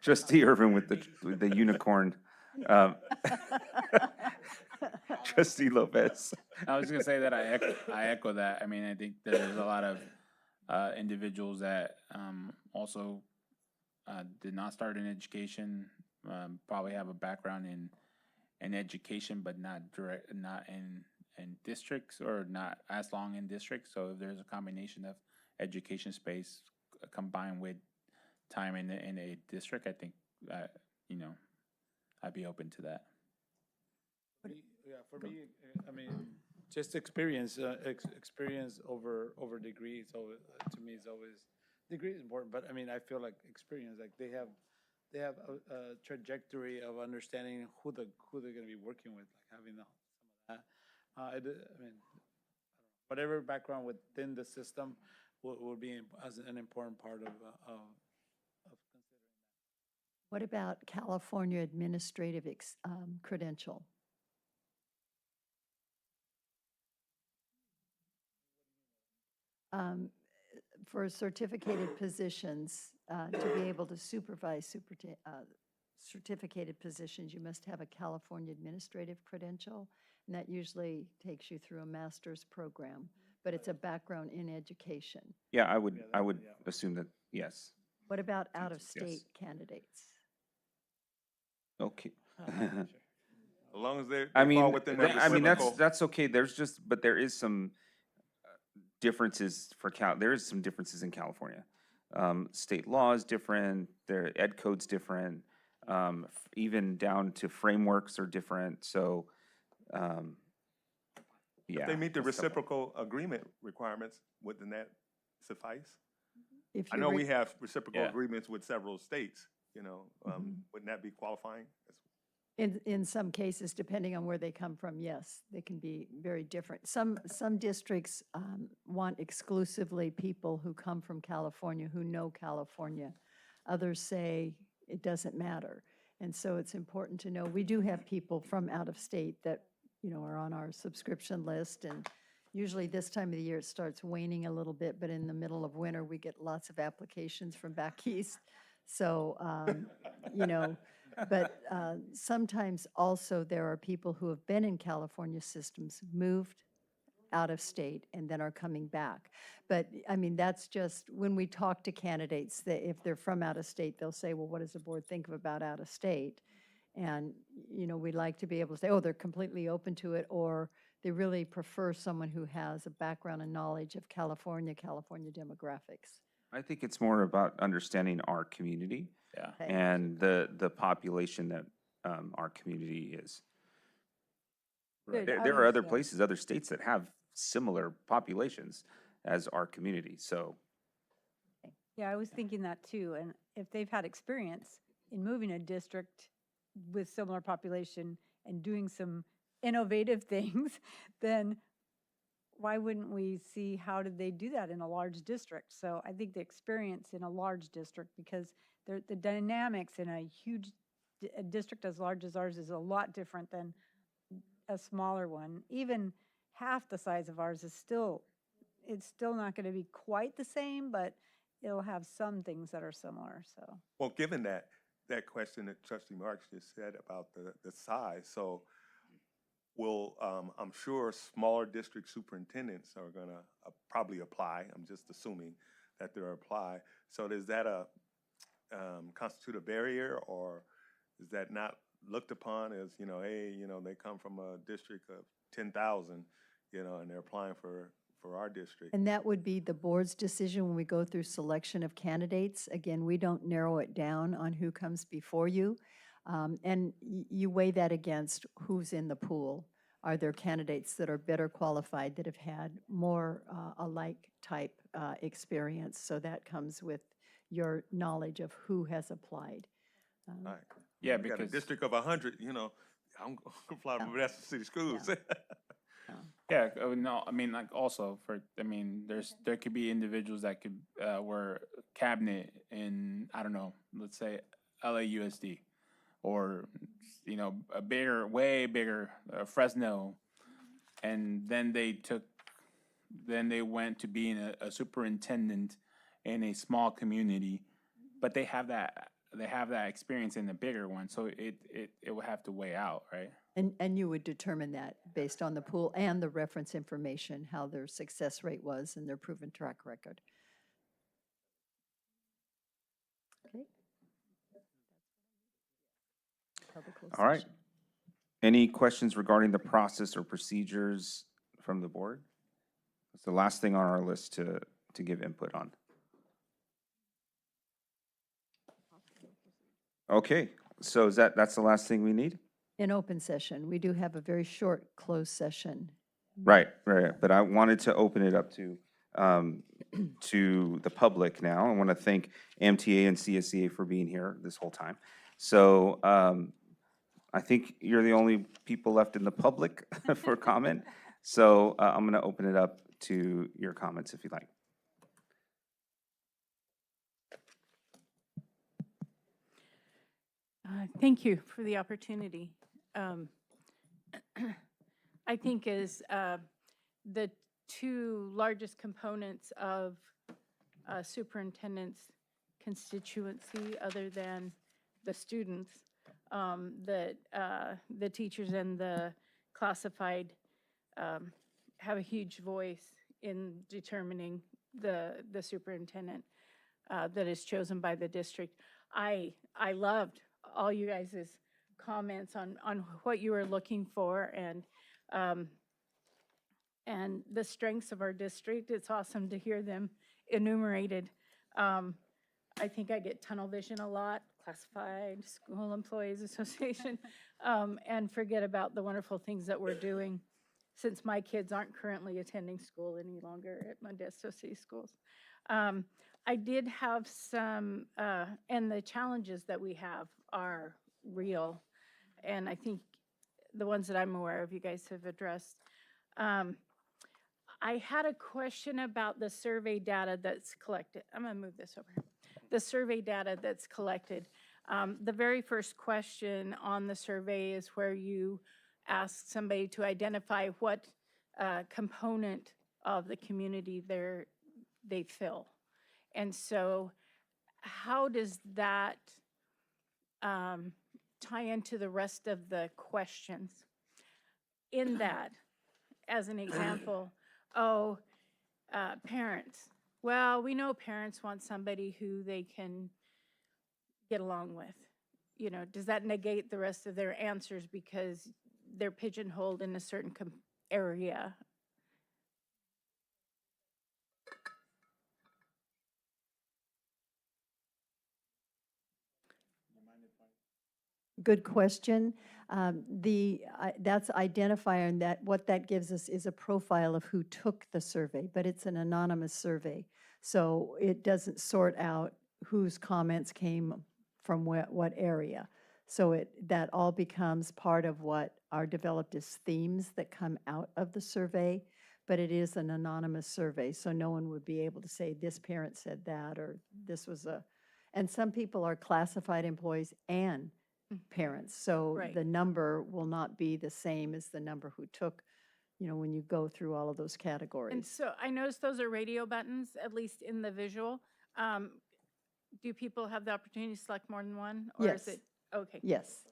Trustee Irvin with the unicorn. Trustee Lopez. I was gonna say that I echo that. I mean, I think there's a lot of individuals that also did not start in education, probably have a background in education, but not in districts or not as long in districts. So if there's a combination of education space combined with time in a district, I think you know, I'd be open to that. Yeah, for me, I mean, just experience, experience over degree. So to me, it's always degree is important. But I mean, I feel like experience, like they have a trajectory of understanding who they're going to be working with, like having some of that. I mean, whatever background within the system will be as an important part of considering that. What about California administrative credential? for certificated positions, to be able to supervise certificated positions, you must have a California administrative credential, and that usually takes you through a master's program, but it's a background in education. Yeah, I would assume that, yes. What about out-of-state candidates? Okay. As long as they I they fall mean, within that I mean, reciprocal. that's okay. But there is some differences there is some differences in California. State law is different, their ed code's different, even down to frameworks are different, so, yeah. If they meet the that's stuff like- reciprocal agreement requirements, wouldn't that suffice? If I you know re- we have reciprocal Yeah. agreements with several states, you know, wouldn't that be qualifying? In some cases, depending on where they come from, yes, they can be very different. Some districts want exclusively people who come from California, who know California. Others say it doesn't matter. And so it's important to know, we do have people from out of state that, you know, are on our subscription list. And usually this time of the year, it starts waning a little bit, but in the middle of winter, we get lots of applications from back east. So, you know, but sometimes also there are people who have been in California systems, moved out of state, and then are coming back. But, I mean, that's just, when we talk to candidates, that if they're from out of state, they'll say, well, what does the board think about out of state? And, you know, we'd like to be able to say, oh, they're completely open to it, or they really prefer someone who has a background and knowledge of California demographics. I think it's more about understanding our community. Yeah. Okay. And the population that our community is. Good, There I there are was- other yeah. places, other states that have similar populations as our community, so. Yeah, I was thinking that too. And if they've had experience in moving a district with similar population and doing some innovative things, then why wouldn't we see how did they do that in a large district? So I think the experience in a large district, because the dynamics in a huge a district as large as ours is a lot different than a smaller one. Even half the size of ours is still, it's still not going to be quite the same, but it'll have some things that are similar, so. Well, given that question that Trustee Marks just said about the size, so will, I'm sure smaller district superintendents are gonna probably apply, I'm just assuming that they'll apply. So does that constitute a barrier, or is that not looked upon as, you know, hey, you know, they come from a district of 10,000, you know, and they're applying for our district? And that would be the board's decision when we go through selection of candidates. Again, we don't narrow it down on who comes before you. And you weigh that against who's in the pool. Are there candidates that are better qualified, that have had more alike type experience? So that comes with your knowledge of who has applied. All right. Yeah, We got a because, district of 100, you know, I'm gonna apply for Modesto City Schools. yeah, no, I mean, like also there could be individuals that could, were cabinet in, I don't know, let's say LAUSD, or, you know, a bigger, way bigger Fresno. And then they went to being a superintendent in a small community, but they have that experience in the bigger one, so it will have to weigh out, right? And you would determine that based on the pool and the reference information, how their success rate was and their proven track record. Okay. Public closed All right. session. Any questions regarding the process or procedures from the board? It's the last thing on our list to give input on. Okay, so that's the last thing we need? In open session, we do have a very short closed session. Right, but I wanted to open it up to the public now. I want to thank MTA and CSEA for being here this whole time. So I think you're the only people left in the public for comment. So I'm going to open it up to your comments if you'd like. Thank you for the opportunity. I think as the two largest components of superintendent's constituency other than the students, that the teachers and the classified have a huge voice in determining the superintendent that is chosen by the district. I loved all you guys' comments on what you were looking for and the strengths of our district. It's awesome to hear them enumerated. I think I get tunnel vision a lot, classified, School Employees Association, and forget about the wonderful things that we're doing since my kids aren't currently attending school any longer at Modesto City Schools. I did have some, and the challenges that we have are real. And I think the ones that I'm aware of, you guys have addressed. I had a question about the survey data that's collected. I'm gonna move this over here. The survey data that's collected. The very first question on the survey is where you ask somebody to identify what component of the community they fill. And so how does that tie into the rest of the questions? In that, as an example, parents. Well, we know parents want somebody who they can get along with. You know, does that negate the rest of their answers because they're pigeonholed in a certain area? Good question. That's identifier, and that what that gives us is a profile of who took the survey, but it's an anonymous survey. So it doesn't sort out whose comments came from what area. So that all becomes part of what are developed as themes that come out of the survey, but it is an anonymous survey, so no one would be able to say this parent said that, or this was and some people are classified employees and parents, so Right. the number will not be the same as the number who took, when you go through all of those And categories. so I noticed those are radio buttons, at least in the visual. Do people have the opportunity to select more than one? Or Yes. is it, okay. Yes.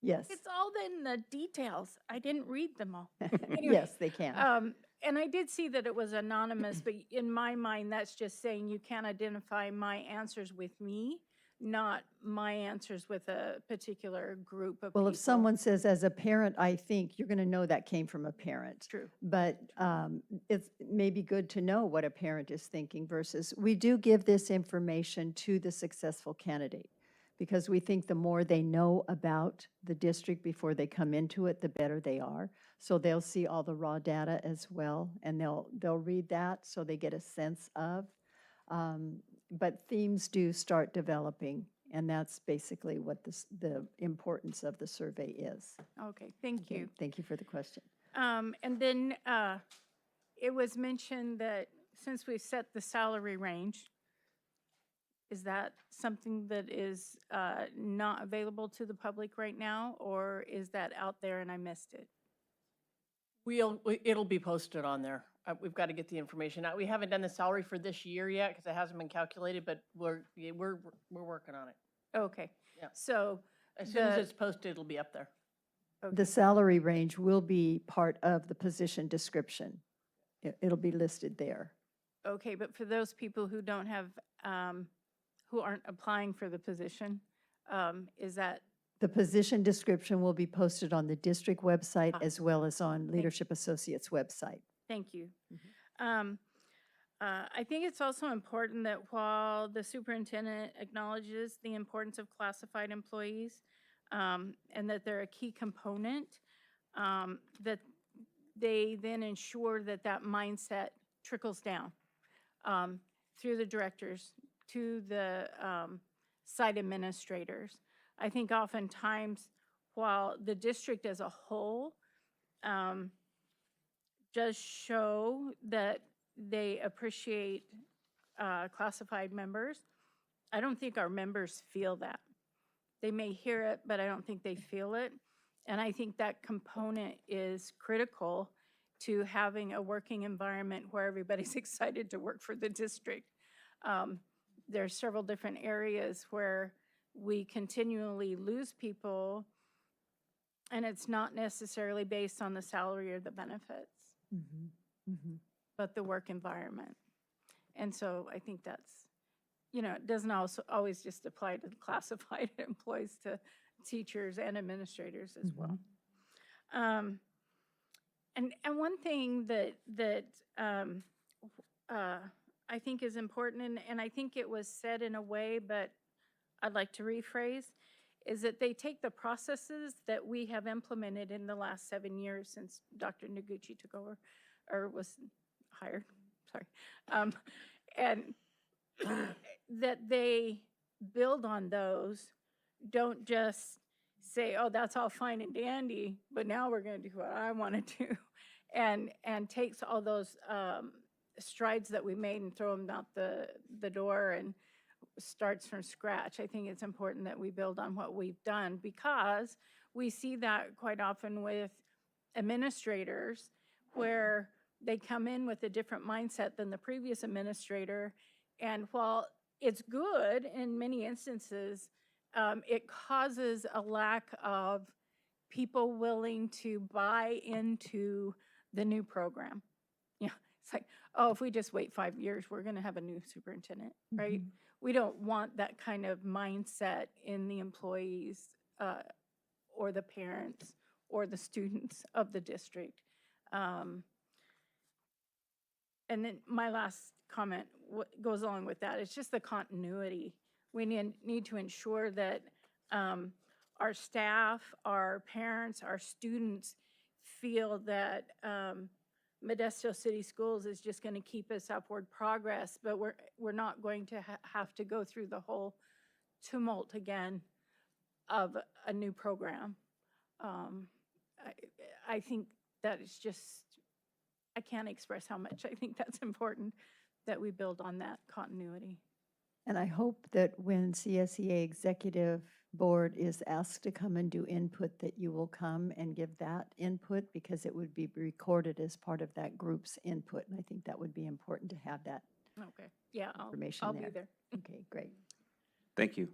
Yes. It's all in the details. I didn't read them all. Anyway, Yes, they can. And I did see that it was anonymous, but in my mind, that's just saying you can't identify my answers with me, not my answers with a particular group of people. Well, if someone says, as a parent, I think, you're going to know that came from a parent. True. But it's maybe good to know what a parent is thinking versus, we do give this information to the successful candidate because we think the more they know about the district before they come into it, the better they are. So they'll see all the raw data as well, and they'll read that so they get a sense of. But themes do start developing, and that's basically what the importance of the survey is. Okay, thank you. Thank you for the question. And then it was mentioned that since we set the salary range, is that something that is not available to the public right now, or is that out there and I missed it? It'll be posted on there. We've got to get the information out. We haven't done the salary for this year yet because it hasn't been calculated, but we're working on it. Okay. Yeah. So As soon as it's posted, it'll be up there. The salary range will be part of the position description. It'll be listed there. Okay, but for those people who don't have, who aren't applying for the position, is that, The position description will be posted on the district website as well as on Leadership Associates' website. thank you. I think it's also important that while the superintendent acknowledges the importance of classified employees, and that they're a key component, that they then ensure that that mindset trickles down through the directors to the site administrators. I think oftentimes, while the district as a whole does show that they appreciate classified members, I don't think our members feel that. They may hear it, but I don't think they feel it. And I think that component is critical to having a working environment where everybody's excited to work for the district. There's several different areas where we continually lose people, and it's not necessarily based on the salary or the benefits, but the work environment. And so I think that's, it doesn't also always just apply to classified employees, to teachers and administrators as well. And one thing that I think is important, and I think it was said in a way, but I'd like to rephrase, is that they take the processes that we have implemented in the last 7 years since Dr. Noguchi took over, or was hired, sorry, and that they build on those, don't just say, oh, that's all fine and dandy, but now we're going to do what I want to do, and takes all those strides that we made and throw them out the door and starts from scratch. I think it's important that we build on what we've done, because we see that quite often with administrators, where they come in with a different mindset than the previous administrator. And while it's good in many instances, it causes a lack of people willing to buy into the new program. Yeah, it's like, oh, if we just wait 5 years, we're going to have a new superintendent, right? We don't want that kind of mindset in the employees or the parents or the students of the district. And then my last comment goes along with that. It's just the continuity. We need to ensure that our staff, our parents, our students feel that Modesto City Schools is just going to keep us upward progress, but we're not going to have to go through the whole tumult again of a new program. I think that is just, I can't express how much I think that's important, that we build on that continuity. And I hope that when CSEA Executive Board is asked to come and do input, that you will come and give that input, because it would be recorded as part of that group's input. And I think that would be important to have that Okay, yeah, information I'll there. be there. Okay, great. Thank you.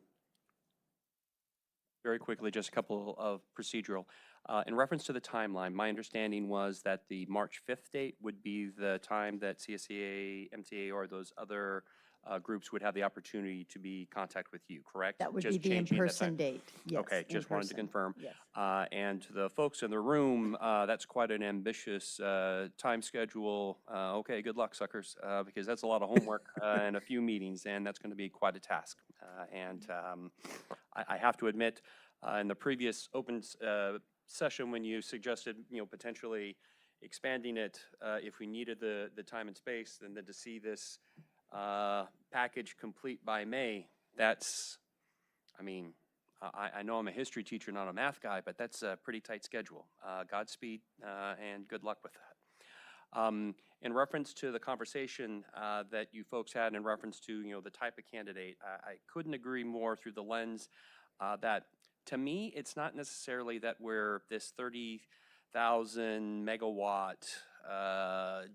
Very quickly, just a couple of procedural. In reference to the timeline, my understanding was that the March 5th date would be the time that CSEA, MTA, or those other groups would have the opportunity to be in contact with you, correct? That would Just be the changing that in-person time. date, yes. Okay, just wanted to in-person, confirm. Yes. And to the folks in the room, that's quite an ambitious time schedule. Okay, good luck, suckers, because that's a lot of homework and a few meetings, and that's going to be quite a task. I have to admit, in the previous open session, when you suggested, potentially expanding it if we needed the time and space, and then to see this package complete by May, that's, I know I'm a history teacher, not a math guy, but that's a pretty tight schedule. Godspeed and good luck with that. In reference to the conversation that you folks had in reference to, the type of candidate, I couldn't agree more through the lens that, to me, it's not necessarily that we're this 30,000 megawatt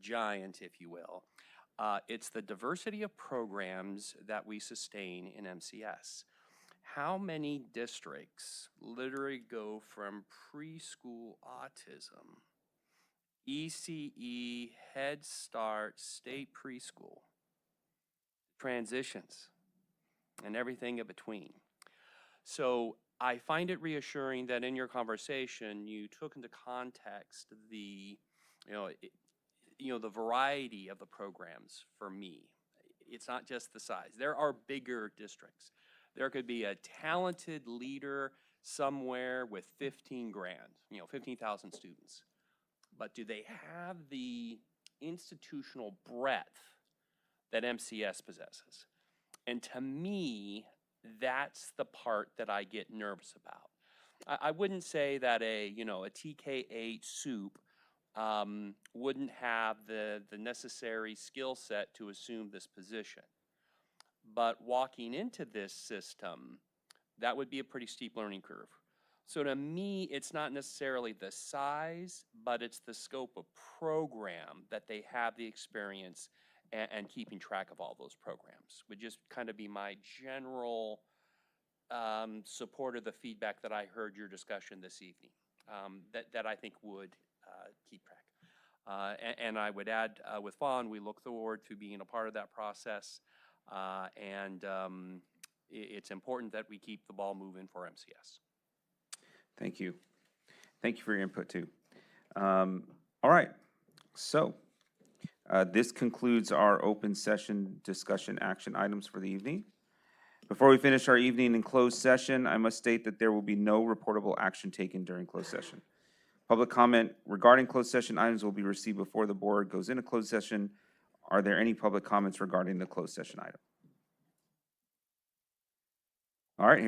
giant, if you will. It's the diversity of programs that we sustain in MCS. How many districts literally go from preschool autism, ECE, Head Start, state preschool, transitions, and everything in between? So I find it reassuring that in your conversation, you took into context the, the variety of the programs for me. It's not just the size. There are bigger districts. There could be a talented leader somewhere with 15 grand, 15,000 students. But do they have the institutional breadth that MCS possesses? And to me, that's the part that I get nervous about. I wouldn't say that a TK8 soup wouldn't have the necessary skill set to assume this position. But walking into this system, that would be a pretty steep learning curve. So to me, it's not necessarily the size, but it's the scope of program that they have the experience and keeping track of all those programs. Would just kind of be my general support of the feedback that I heard your discussion this evening, that I think would keep track. And I would add, with Fawn, we look forward to being a part of that process. And it's important that we keep the ball moving for MCS. Thank you. Thank you for your input, too. All right, so this concludes our open session discussion action items for the evening. Before we finish our evening in closed session, I must state that there will be no reportable action taken during closed session. Public comment regarding closed session items will be received before the board goes into closed session. Are there any public comments regarding the closed session item? All right, hearing